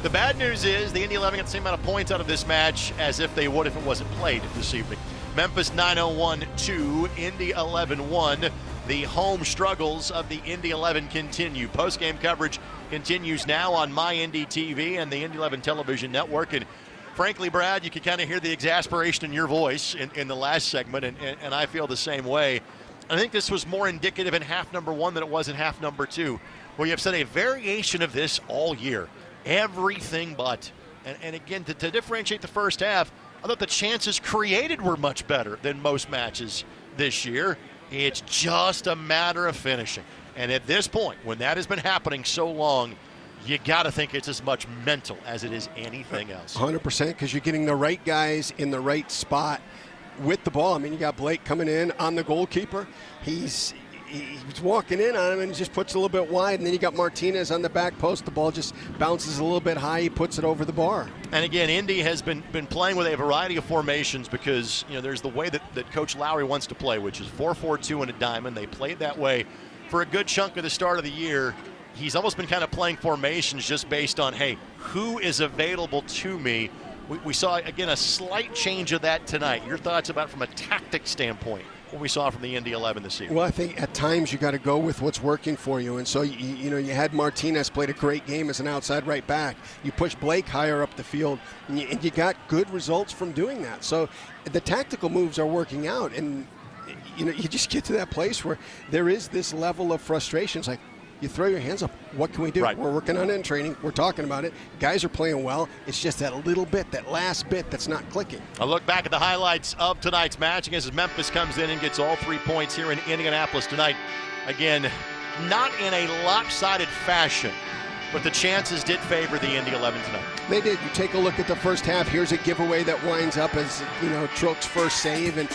Speaker 1: The bad news is the Indy 11 got the same amount of points out of this match as if they would if it wasn't played this evening. Memphis 901-2, Indy 11-1. The home struggles of the Indy 11 continue. Post-game coverage continues now on My Indy TV and the Indy 11 television network. And frankly, Brad, you can kind of hear the exasperation in your voice in the last segment, and I feel the same way. I think this was more indicative in half number one than it was in half number two, where you have said a variation of this all year. Everything but. And again, to differentiate the first half, I thought the chances created were much better than most matches this year. It's just a matter of finishing. And at this point, when that has been happening so long, you got to think it's as much mental as it is anything else.
Speaker 2: 100%, because you're getting the right guys in the right spot with the ball. I mean, you got Blake coming in on the goalkeeper. He's walking in on him and he just puts it a little bit wide, and then you got Martinez on the back post. The ball just bounces a little bit high. He puts it over the bar.
Speaker 1: And again, Indy has been playing with a variety of formations because, you know, there's the way that Coach Lowry wants to play, which is 4-4-2 and a diamond. They played that way for a good chunk of the start of the year. He's almost been kind of playing formations just based on, hey, who is available to me? We saw, again, a slight change of that tonight. Your thoughts about from a tactic standpoint, what we saw from the Indy 11 this evening?
Speaker 2: Well, I think at times you got to go with what's working for you. And so, you know, you had Martinez played a great game as an outside right back. You push Blake higher up the field, and you got good results from doing that. So the tactical moves are working out. And, you know, you just get to that place where there is this level of frustration. It's like, you throw your hands up. What can we do? Right. We're working on it in training. We're talking about it. Guys are playing well. It's just that little bit, that last bit that's not clicking.
Speaker 1: A look back at the highlights of tonight's match as Memphis comes in and gets all 3 points here in Indianapolis tonight. Again, not in a lopsided fashion, but the chances did favor the Indy 11 tonight.
Speaker 2: They did. You take a look at the first half. Here's a giveaway that winds up as, you know, Troke's first save. And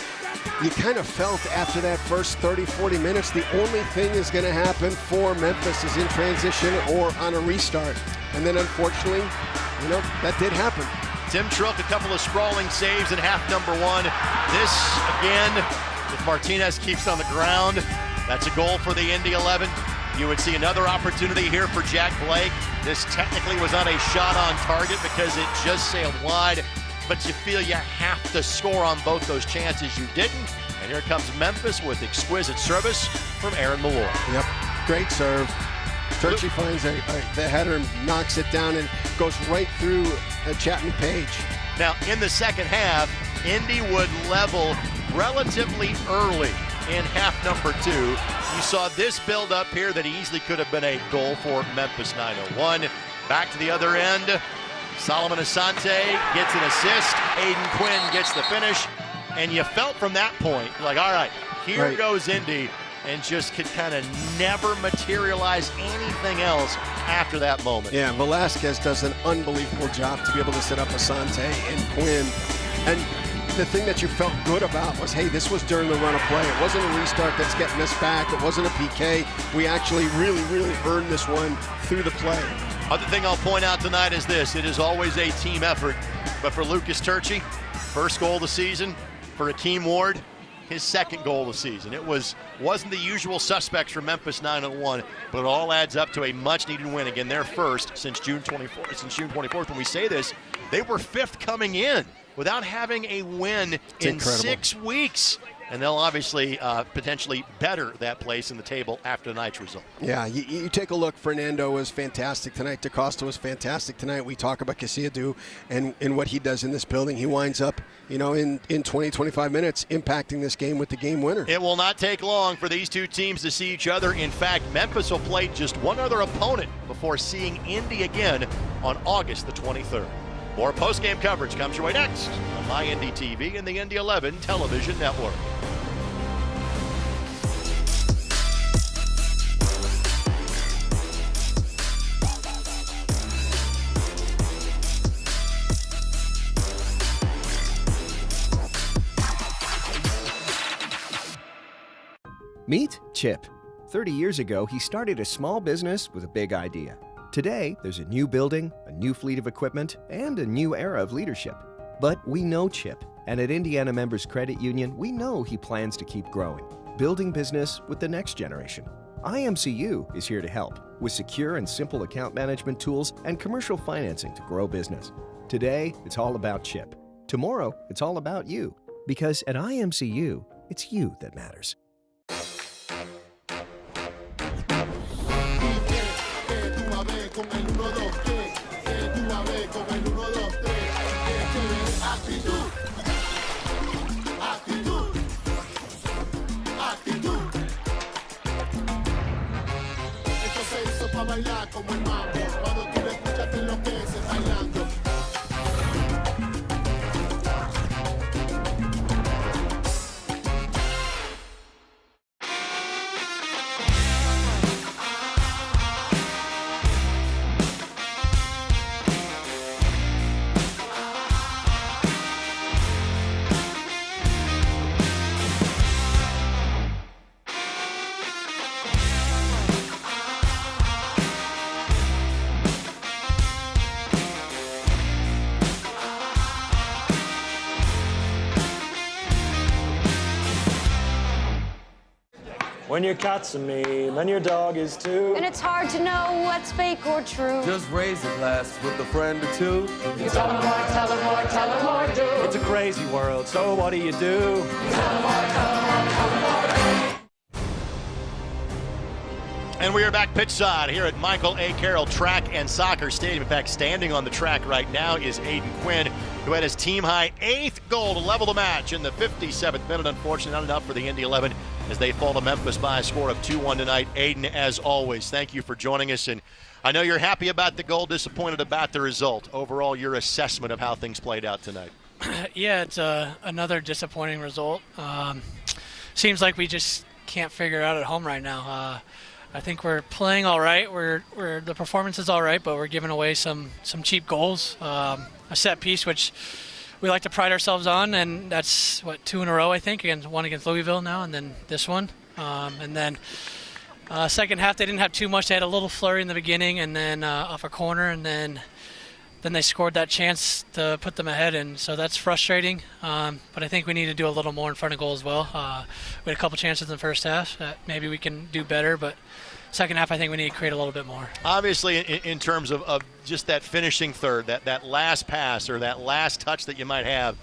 Speaker 2: you kind of felt after that first 30, 40 minutes, the only thing is going to happen for Memphis is in transition or on a restart. And then unfortunately, you know, that did happen.
Speaker 1: Tim Truck, a couple of sprawling saves in half number one. This, again, if Martinez keeps on the ground, that's a goal for the Indy 11. You would see another opportunity here for Jack Blake. This technically was not a shot on target because it just sailed wide, but you feel you have to score on both those chances. You didn't, and here comes Memphis with exquisite service from Aaron Malloy.
Speaker 2: Yep, great serve. Turchi finds the header and knocks it down and goes right through Chapman Page.
Speaker 1: Now, in the second half, Indy would level relatively early in half number two. You saw this build up here that easily could have been a goal for Memphis 901. Back to the other end. Solomon Asante gets an assist. Aidan Quinn gets the finish. And you felt from that point, like, all right, here goes Indy, and just could kind of never materialize anything else after that moment.
Speaker 2: Yeah, Velasquez does an unbelievable job to be able to set up Asante and Quinn. And the thing that you felt good about was, hey, this was during the run of play. It wasn't a restart that's getting us back. It wasn't a PK. We actually really, really earned this one through the play.
Speaker 1: Other thing I'll point out tonight is this. It is always a team effort. But for Lucas Turchi, first goal of the season. For Akeem Ward, his second goal of the season. It wasn't the usual suspects for Memphis 901, but it all adds up to a much-needed win. Again, their first since June 24th. When we say this, they were fifth coming in without having a win in 6 weeks. And they'll obviously potentially better that place in the table after tonight's result.
Speaker 2: Yeah, you take a look. Fernando was fantastic tonight. DaCosta was fantastic tonight. We talk about Casiadu and what he does in this building. He winds up, in 20, 25 minutes impacting this game with the game winner.
Speaker 1: It will not take long for these two teams to see each other. In fact, Memphis will play just one other opponent before seeing Indy again on August the 23rd. More post-game coverage comes your way next on My Indy TV and the Indy 11 television network.
Speaker 4: Meet Chip. 30 years ago, he started a small business with a big idea. Today, there's a new building, a new fleet of equipment, and a new era of leadership. But we know Chip, and at Indiana Members Credit Union, we know he plans to keep growing, building business with the next generation. IMCU is here to help with secure and simple account management tools and commercial financing to grow business. Today, it's all about Chip. Tomorrow, it's all about you. Because at IMCU, it's you that matters.
Speaker 13: When your cat's a meme and your dog is too.
Speaker 14: And it's hard to know what's fake or true.
Speaker 15: Just raise a glass with a friend or two.
Speaker 16: You tell them more, tell them more, tell them more, do.
Speaker 13: It's a crazy world, so what do you do?
Speaker 16: Tell them more, tell them more, tell them more, do.
Speaker 1: And we are back pitchside here at Michael A. Carroll Track and Soccer Stadium. In fact, standing on the track right now is Aidan Quinn, who had his team-high 8th goal to level the match in the 57th minute. Unfortunately, not enough for the Indy 11 as they fall to Memphis by a score of 2-1 tonight. Aidan, as always, thank you for joining us. And I know you're happy about the goal, disappointed about the result. Overall, your assessment of how things played out tonight.
Speaker 21: Yeah, it's another disappointing result. Seems like we just can't figure it out at home right now. I think we're playing all right. The performance is all right, but we're giving away some cheap goals. A set piece, which we like to pride ourselves on, and that's, 2 in a row, I think, one against Louisville now, and then this one. And then second half, they didn't have too much. They had a little flurry in the beginning, and then off a corner, and then then they scored that chance to put them ahead, and so that's frustrating. But I think we need to do a little more in front of goal as well. We had a couple chances in the first half that maybe we can do better, but second half I think we need to create a little bit more. Obviously, in terms of just that finishing third, that last pass or that last touch that you might have,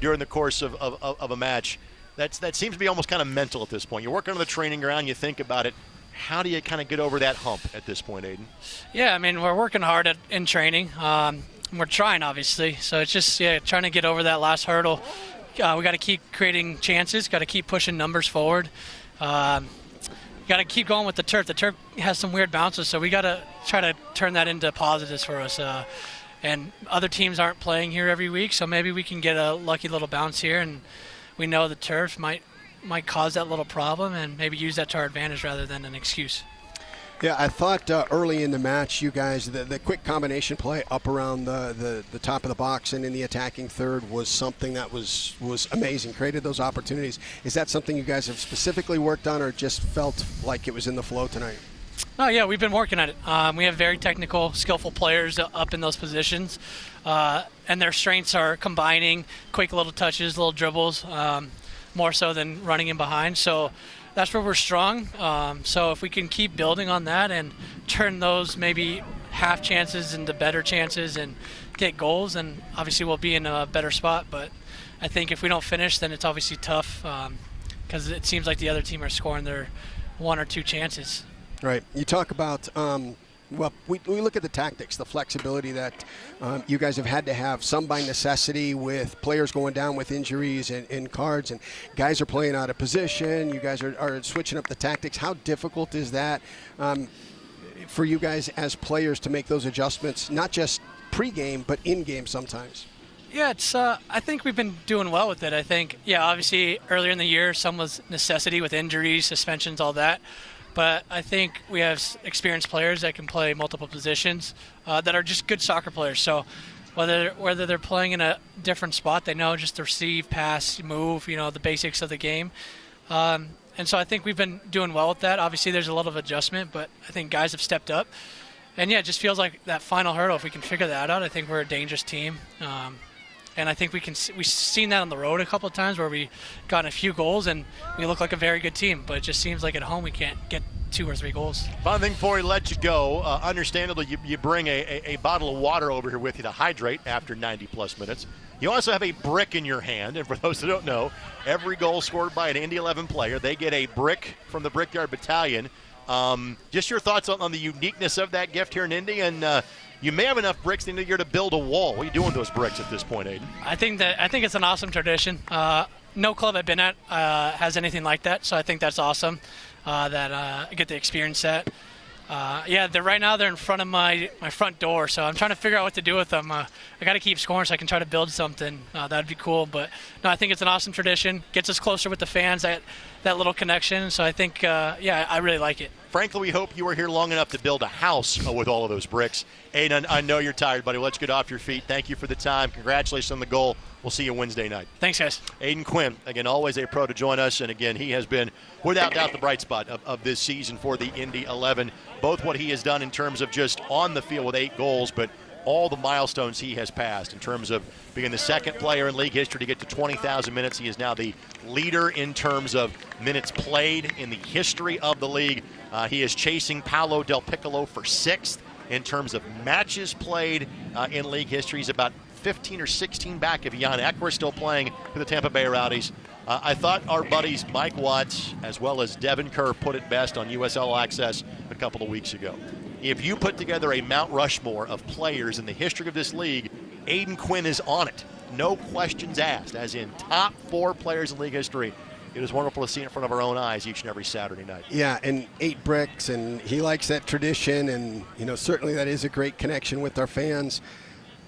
Speaker 21: during the course of a match, that seems to be almost kind of mental at this point. You're working on the training ground, you think about it. How do you kind of get over that hump at this point, Aidan? Yeah, I mean, we're working hard in training. We're trying, obviously. So it's just trying to get over that last hurdle. We got to keep creating chances, got to keep pushing numbers forward. Got to keep going with the turf. The turf has some weird bounces, so we got to try to turn that into positives for us. And other teams aren't playing here every week, so maybe we can get a lucky little bounce here, and we know the turf might cause that little problem and maybe use that to our advantage rather than an excuse.
Speaker 2: Yeah, I thought early in the match, you guys, the quick combination play up around the top of the box and in the attacking third was something that was amazing, created those opportunities. Is that something you guys have specifically worked on or just felt like it was in the flow tonight?
Speaker 21: Oh, yeah, we've been working at it. We have very technical, skillful players up in those positions, and their strengths are combining quick little touches, little dribbles, more so than running in behind. So that's where we're strong. So if we can keep building on that and turn those maybe half chances into better chances and get goals, then obviously we'll be in a better spot. But I think if we don't finish, then it's obviously tough because it seems like the other team are scoring their one or two chances.
Speaker 2: Right. You talk about well, we look at the tactics, the flexibility that you guys have had to have, some by necessity with players going down with injuries and cards, and guys are playing out of position. You guys are switching up the tactics. How difficult is that for you guys as players to make those adjustments, not just pre-game, but in-game sometimes?
Speaker 21: Yeah, it's. I think we've been doing well with it. I think, obviously earlier in the year, some was necessity with injuries, suspensions, all that. But I think we have experienced players that can play multiple positions that are just good soccer players. So whether they're playing in a different spot, they know just to receive, pass, move, the basics of the game. And so I think we've been doing well with that. Obviously, there's a lot of adjustment, but I think guys have stepped up. And, it just feels like that final hurdle, if we can figure that out, I think we're a dangerous team. And I think we've seen that on the road a couple of times where we gotten a few goals and we look like a very good team. But it just seems like at home we can't get 2 or 3 goals. Fun thing before we let you go, understandably you bring a bottle of water over here with you to hydrate after 90-plus minutes. You also have a brick in your hand. And for those that don't know, every goal scored by an Indy 11 player, they get a brick from the Brickyard Battalion. Just your thoughts on the uniqueness of that gift here in Indy, and you may have enough bricks in the year to build a wall. What are you doing with those bricks at this point, Aidan? I think it's an awesome tradition. No club I've been at has anything like that, so I think that's awesome that I get to experience that. Right now they're in front of my front door, so I'm trying to figure out what to do with them. I got to keep scoring so I can try to build something. That'd be cool. But no, I think it's an awesome tradition. Gets us closer with the fans, that little connection. So I think, I really like it. Frankly, we hope you were here long enough to build a house with all of those bricks. Aidan, I know you're tired, buddy. Let's get off your feet. Thank you for the time. Congratulations on the goal. We'll see you Wednesday night. Thanks, guys. Aidan Quinn, again, always a pro to join us. And, again, he has been, without doubt, the bright spot of this season for the Indy 11. Both what he has done in terms of just on the field with 8 goals, but all the milestones he has passed in terms of being the second player in league history to get to 20,000 minutes. He is now the leader in terms of minutes played in the history of the league. He is chasing Paolo Del Piccolo for 6th in terms of matches played in league history. He's about 15 or 16 back of Jan Eckwer, still playing for the Tampa Bay Rowdies. I thought our buddies Mike Watts as well as Devin Kerr put it best on USL Access a couple of weeks ago. If you put together a Mount Rushmore of players in the history of this league, Aidan Quinn is on it. No questions asked, as in top 4 players in league history. It is wonderful to see in front of our own eyes each and every Saturday night. Yeah, and 8 bricks, and he likes that tradition, and certainly that is a great connection with our fans.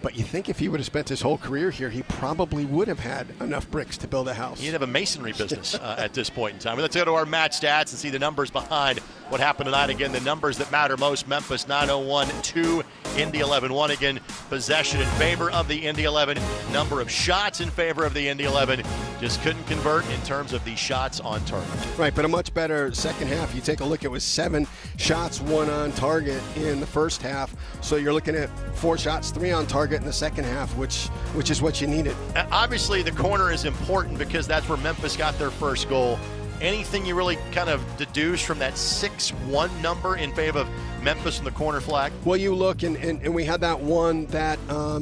Speaker 21: But you think if he would have spent his whole career here, he probably would have had enough bricks to build a house. He'd have a masonry business at this point in time. Let's go to our match stats and see the numbers behind
Speaker 1: what happened tonight. Again, the numbers that matter most: Memphis 901-2, Indy 11-1. Again, possession in favor of the Indy 11, number of shots in favor of the Indy 11. Just couldn't convert in terms of the shots on target.
Speaker 2: Right, but a much better second half. You take a look, it was 7 shots, 1 on target in the first half. So you're looking at 4 shots, 3 on target in the second half, which is what you needed.
Speaker 1: Obviously, the corner is important because that's where Memphis got their first goal. Anything you really kind of deduce from that 6-1 number in favor of Memphis in the corner flag?
Speaker 2: Well, you look, and we had that one that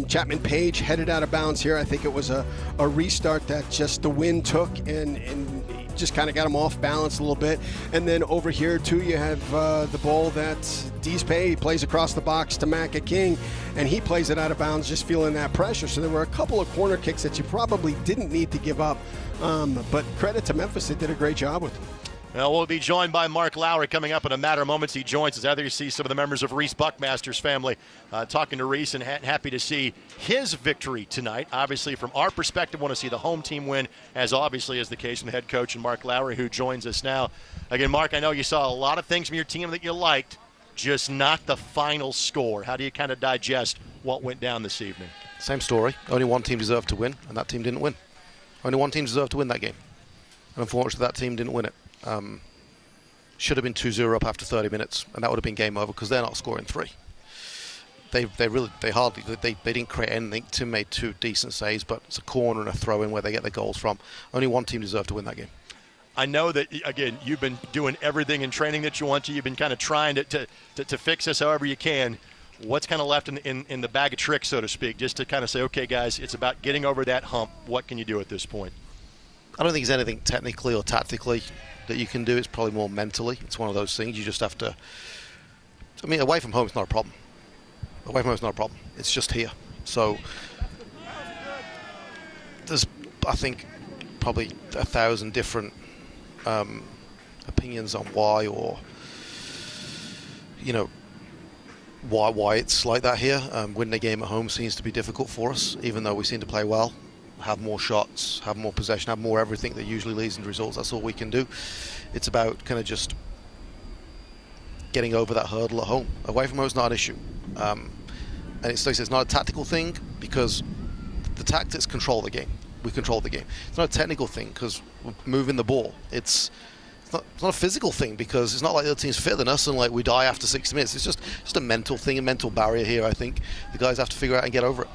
Speaker 2: Chapman Page headed out of bounds here. I think it was a restart that just the wind took and just kind of got him off balance a little bit. And then over here, too, you have the ball that Deespe plays across the box to Macca King, and he plays it out of bounds, just feeling that pressure. So there were a couple of corner kicks that you probably didn't need to give up. But credit to Memphis, they did a great job with them.
Speaker 1: Well, we'll be joined by Mark Lowry coming up in a matter of moments. He joins us. Either you see some of the members of Reese Buckmaster's family talking to Reese, and happy to see his victory tonight. Obviously, from our perspective, want to see the home team win, as obviously is the case from the head coach and Mark Lowry, who joins us now. Again, Mark, I know you saw a lot of things from your team that you liked, just not the final score. How do you kind of digest what went down this evening?
Speaker 18: Same story. Only one team deserved to win, and that team didn't win. Only one team deserved to win that game. And unfortunately, that team didn't win it. Should have been 2-0 up after 30 minutes, and that would have been game over because they're not scoring 3. They didn't create anything. Tim made 2 decent saves, but it's a corner and a throw-in where they get their goals from. Only one team deserved to win that game.
Speaker 1: I know that, again, you've been doing everything in training that you want to. You've been kind of trying to fix this however you can. What's kind of left in the bag of tricks, so to speak, just to kind of say, okay, guys, it's about getting over that hump. What can you do at this point?
Speaker 18: I don't think there's anything technically or tactically that you can do. It's probably more mentally. It's one of those things. You just have to... I mean, away from home is not a problem. Away from home is not a problem. It's just here. So there's, I think, probably 1,000 different opinions on why, or, you know, why it's like that here. Winning a game at home seems to be difficult for us, even though we seem to play well, have more shots, have more possession, have more everything that usually leads into results. That's all we can do. It's about kind of just getting over that hurdle at home. Away from home is not an issue. And it's not a tactical thing, because the tactics control the game. We control the game. It's not a technical thing because we're moving the ball. It's not a physical thing, because it's not like the other team's fitter than us and like we die after 60 minutes. It's just a mental thing, a mental barrier here. I think the guys have to figure out and get over it.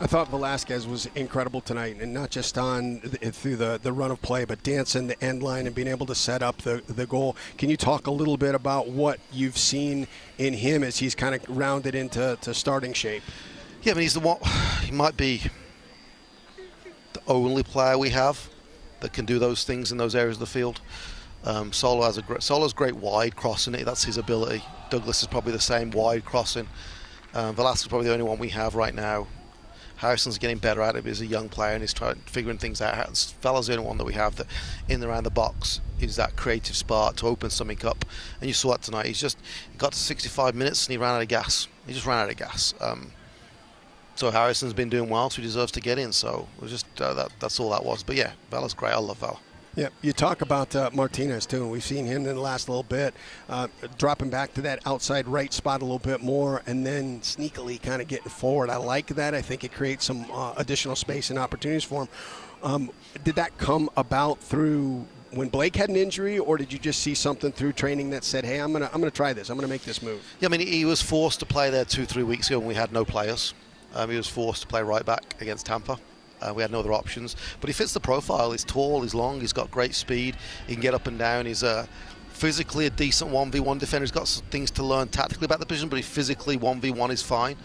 Speaker 2: I thought Velasquez was incredible tonight, and not just through the run of play, but dancing the end line and being able to set up the goal. Can you talk a little bit about what you've seen in him as he's kind of rounded into starting shape?
Speaker 18: Yeah, I mean, he's the one. He might be the only player we have that can do those things in those areas of the field. Solo's great wide crossing it. That's his ability. Douglas is probably the same, wide crossing. Velasquez is probably the only one we have right now. Harrison's getting better at it. He's a young player and he's figuring things out. Fella's the only one that we have that in and around the box is that creative spark to open something up. And you saw that tonight. He got to 65 minutes and he ran out of gas. He just ran out of gas. So Harrison's been doing well, so he deserves to get in. So it was just that's all that was. But yeah, Fella's great. I love Fella.
Speaker 2: Yeah, you talk about Martinez, too. We've seen him in the last little bit, dropping back to that outside right spot a little bit more, and then sneakily kind of getting forward. I like that. I think it creates some additional space and opportunities for him. Did that come about through when Blake had an injury, or did you just see something through training that said, hey, I'm gonna try this. I'm going to make this move?
Speaker 18: Yeah, I mean, he was forced to play there 2-3 weeks ago when we had no players. He was forced to play right back against Tampa. We had no other options, but he fits the profile. He's tall, he's long, he's got great speed, he can get up and down. He's physically a decent 1v1 defender. He's got some things to learn tactically about the position, but he physically 1v1 is fine.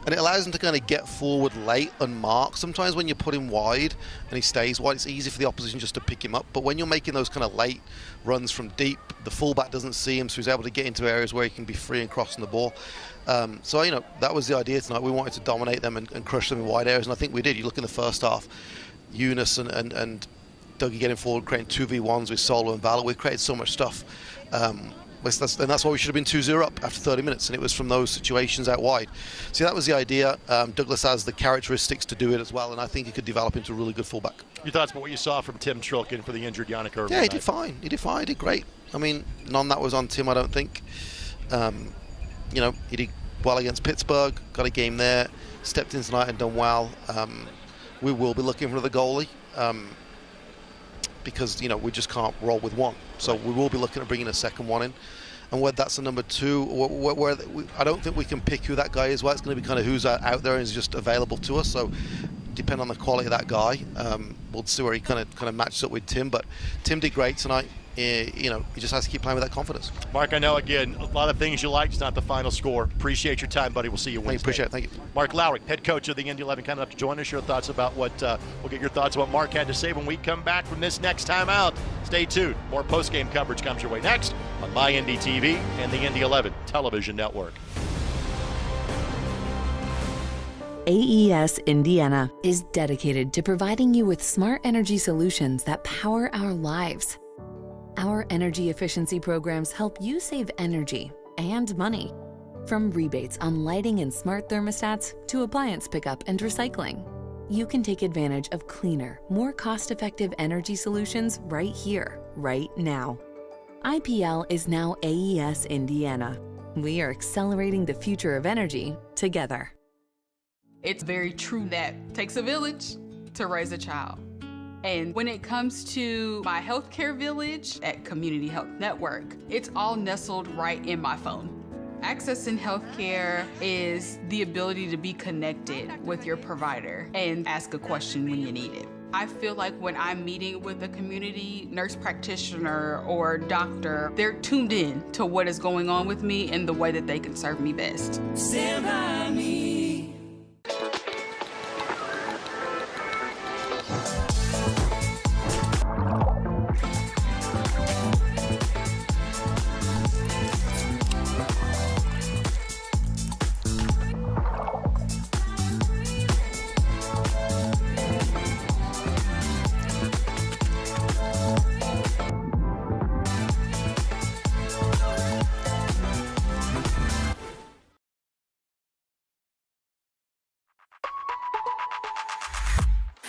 Speaker 18: And it allows him to kind of get forward late and mark. Sometimes when you put him wide and he stays wide, it's easy for the opposition just to pick him up. But when you're making those kind of late runs from deep, the fullback doesn't see him, so he's able to get into areas where he can be free and crossing the ball. So, you know, that was the idea tonight. We wanted to dominate them and crush them in wide areas, and I think we did. You look in the first half, Eunice and Dougie getting forward, creating 2v1s with Solo and Valor. We've created so much stuff. And that's why we should have been 2-0 up after 30 minutes, and it was from those situations out wide. So that was the idea. Douglas has the characteristics to do it as well, and I think he could develop into a really good fullback.
Speaker 1: Your thoughts about what you saw from Tim Trilkin for the injured Yannick Irving?
Speaker 18: Yeah, he did fine. He did fine. He did great. I mean, none that was on Tim, I don't think. You know, he did well against Pittsburgh, got a game there, stepped in tonight and done well. We will be looking for another goalie because, you know, we just can't roll with one. So we will be looking at bringing a second one in. And whether that's a number 2, I don't think we can pick who that guy is. Well, it's going to be kind of who's out there and is just available to us. So depend on the quality of that guy. We'll see where he kind of matches up with Tim. But Tim did great tonight. You know, he just has to keep playing with that confidence.
Speaker 1: Mark, I know, again, a lot of things you like. It's not the final score. Appreciate your time, buddy. We'll see you Wednesday.
Speaker 18: Appreciate it. Thank you.
Speaker 1: Mark Lowry, head coach of the Indy 11, kind enough to join us. Your thoughts about what we'll get your thoughts about Mark had to say when we come back from this next time out. Stay tuned. More post-game coverage comes your way next on My Indy TV and the Indy 11 television network.
Speaker 5: AES Indiana is dedicated to providing you with smart energy solutions that power our lives. Our energy efficiency programs help you save energy and money. From rebates on lighting and smart thermostats to appliance pickup and recycling, you can take advantage of cleaner, more cost-effective energy solutions right here, right now. IPL is now AES Indiana. We are accelerating the future of energy together.
Speaker 8: It's very true that it takes a village to raise a child. And when it comes to my healthcare village at Community Health Network, it's all nestled right in my phone. Accessing healthcare is the ability to be connected with your provider and ask a question when you need it. I feel like when I'm meeting with a community nurse practitioner or doctor, they're tuned in to what is going on with me and the way that they can serve me best.
Speaker 16: Stand by me.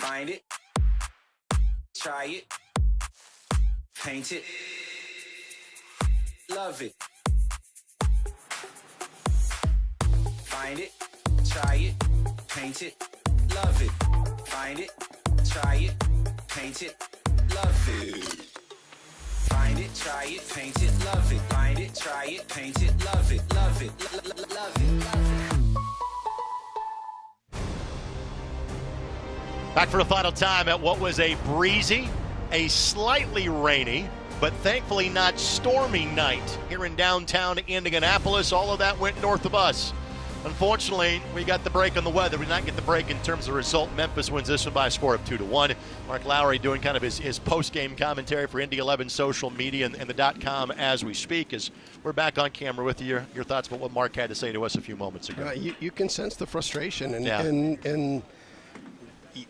Speaker 6: Find it, try it, paint it, love it. Find it, try it, paint it, love it. Find it, try it, paint it, love it. Find it, try it, paint it, love it. Find it, try it, paint it, love it, love it, love it, love it.
Speaker 1: Back for the final time at what was a breezy, a slightly rainy, but thankfully not stormy night here in downtown Indianapolis. All of that went north of us. Unfortunately, we got the break on the weather. We did not get the break in terms of result. Memphis wins this one by a score of 2-1. Mark Lowry doing kind of his post-game commentary for Indy 11 social media and the .com as we speak. As we're back on camera with you, your thoughts about what Mark had to say to us a few moments ago.
Speaker 2: You can sense the frustration and,
Speaker 1: yeah.
Speaker 2: and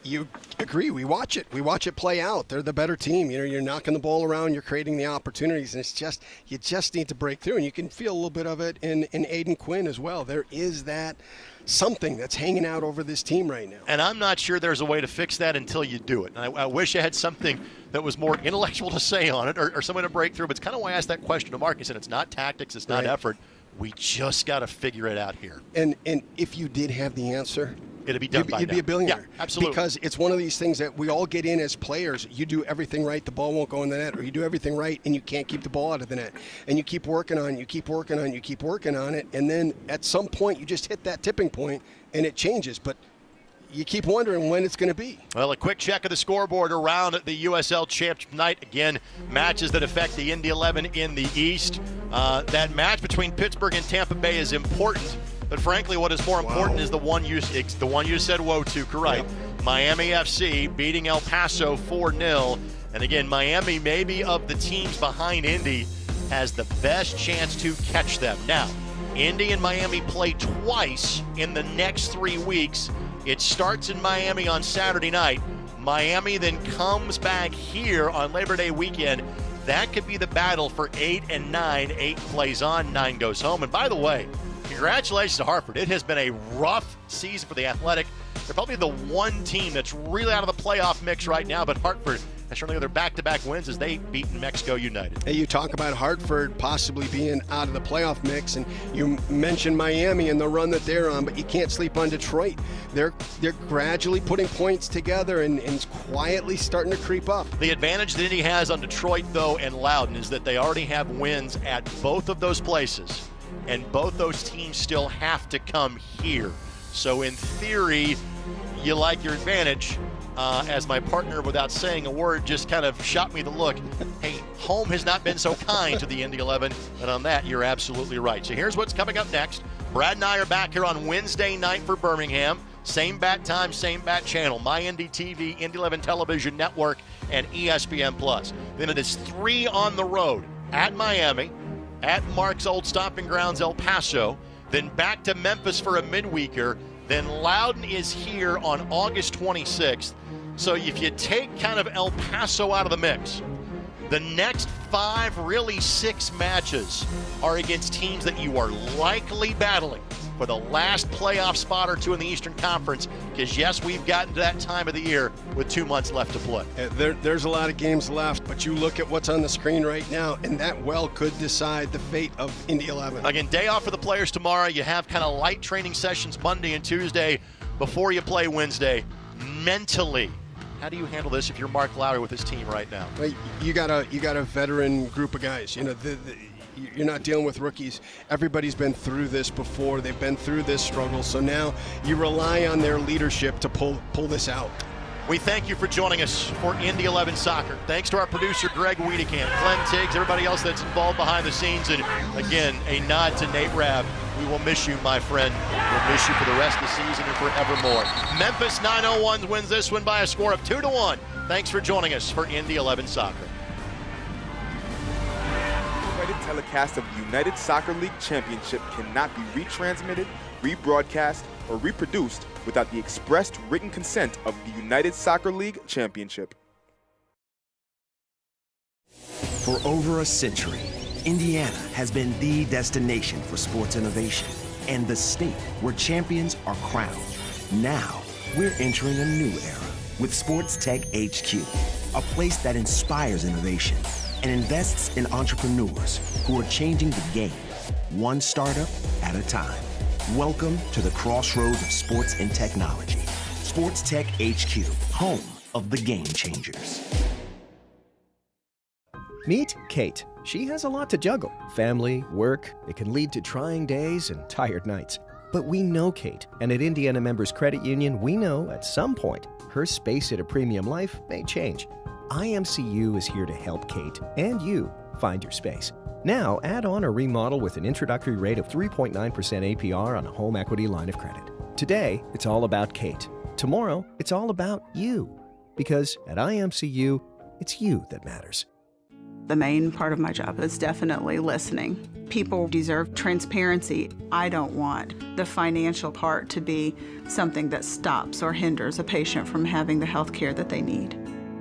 Speaker 2: you agree. We watch it play out. They're the better team. You know, you're knocking the ball around, you're creating the opportunities, and it's just, you just need to break through. And you can feel a little bit of it in Aidan Quinn as well. There is that something that's hanging out over this team right now.
Speaker 1: And I'm not sure there's a way to fix that until you do it. And I wish I had something that was more intellectual to say on it or something to break through. But it's kind of why I asked that question to Mark. He said it's not tactics, it's not effort. We just got to figure it out here.
Speaker 2: And if you did have the answer,
Speaker 1: it'd be done by
Speaker 2: you'd
Speaker 1: now.
Speaker 2: be a billionaire.
Speaker 1: Yeah, absolutely.
Speaker 2: Because it's one of these things that we all get in as players. You do everything right, the ball won't go in the net, or you do everything right and you can't keep the ball out of the net. And you keep working on it, you keep working on it, you keep working on it, and then at some point you just hit that tipping point and it changes. But you keep wondering when it's going to be.
Speaker 1: Well, a quick check of the scoreboard around the USL Championship night. Again, matches that affect the Indy 11 in the East. That match between Pittsburgh and Tampa Bay is important. But frankly, what is more important is the one you said whoa to, correct? Yep. Miami FC beating El Paso 4-0. And again, Miami, maybe of the teams behind Indy, has the best chance to catch them. Now, Indy and Miami play twice in the next 3 weeks. It starts in Miami on Saturday night. Miami then comes back here on Labor Day weekend, That could be the battle for 8 and 9. 8 plays on, 9 goes home. And by the way, congratulations to Hartford. It has been a rough season for the Athletic. They're probably the one team that's really out of the playoff mix right now, but Hartford has certainly their back-to-back wins as they've beaten Mexico United.
Speaker 2: Hey, you talk about Hartford possibly being out of the playoff mix, and you mentioned Miami and the run that they're on, but you can't sleep on Detroit. They're gradually putting points together and quietly starting to creep up.
Speaker 1: The advantage that Indy has on Detroit, though, and Loudoun is that they already have wins at both of those places, and both those teams still have to come here. So in theory, you like your advantage. As my partner, without saying a word, just kind of shot me the look. Hey, home has not been so kind to the Indy 11, and on that, you're absolutely right. So here's what's coming up next. Brad and I are back here on Wednesday night for Birmingham. Same bat time, same bat channel. My Indy TV, Indy 11 Television Network, and ESPN+. Then it is 3 on the road at Miami, at Mark's old stomping grounds, El Paso, then back to Memphis for a midweeker. Then Loudoun is here on August 26th. So if you take kind of El Paso out of the mix, the next 5, really 6 matches are against teams that you are likely battling for the last playoff spot or 2 in the Eastern Conference, because yes, we've gotten to that time of the year with 2 months left to play.
Speaker 2: There's a lot of games left, but you look at what's on the screen right now, and that well could decide the fate of Indy 11.
Speaker 1: Again, day off for the players tomorrow. You have kind of light training sessions Monday and Tuesday before you play Wednesday. Mentally, how do you handle this if you're Mark Lowry with his team right now?
Speaker 2: You got a veteran group of guys. You know, you're not dealing with rookies. Everybody's been through this before. They've been through this struggle. So now you rely on their leadership to pull this out.
Speaker 1: We thank you for joining us for Indy 11 Soccer. Thanks to our producer, Greg Wiedekamp, Glenn Tiggs, everybody else that's involved behind the scenes. And again, a nod to Nate Rabb. We will miss you, my friend. We'll miss you for the rest of the season and forevermore. Memphis 901 wins this one by a score of 2-1. Thanks for joining us for Indy 11 Soccer.
Speaker 20: Telecast of the United Soccer League Championship cannot be retransmitted, rebroadcast, or reproduced without the expressed written consent of the United Soccer League Championship.
Speaker 3: For over a century, Indiana has been the destination for sports innovation and the state where champions are crowned. Now, we're entering a new era with Sports Tech HQ, a place that inspires innovation and invests in entrepreneurs who are changing the game, one startup at a time. Welcome to the crossroads of sports and technology. Sports Tech HQ, home of the game changers.
Speaker 4: Meet Kate. She has a lot to juggle. Family, work, it can lead to trying days and tired nights. But we know Kate, and at Indiana Members Credit Union, we know at some point her space at a premium life may change. IMCU is here to help Kate and you find your space. Now, add on or remodel with an introductory rate of 3.9% APR on a home equity line of credit. Today, it's all about Kate. Tomorrow, it's all about you. Because at IMCU, it's you that matters.
Speaker 17: The main part of my job is definitely listening. People deserve transparency. I don't want the financial part to be something that stops or hinders a patient from having the health care that they need.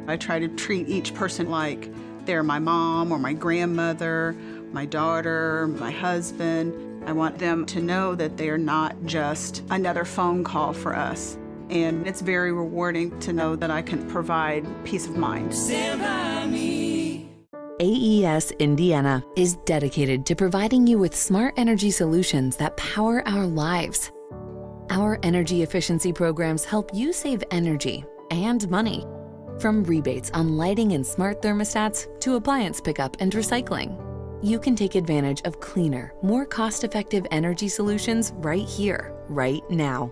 Speaker 17: I try to treat each person like they're my mom or my grandmother, my daughter, my husband. I want them to know that they're not just another phone call for us. And it's very rewarding to know that I can provide peace of mind.
Speaker 5: AES Indiana is dedicated to providing you with smart energy solutions that power our lives. Our energy efficiency programs help you save energy and money. From rebates on lighting and smart thermostats to appliance pickup and recycling, you can take advantage of cleaner, more cost-effective energy solutions right here, right now.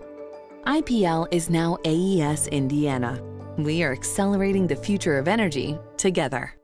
Speaker 5: IPL is now AES Indiana. We are accelerating the future of energy together.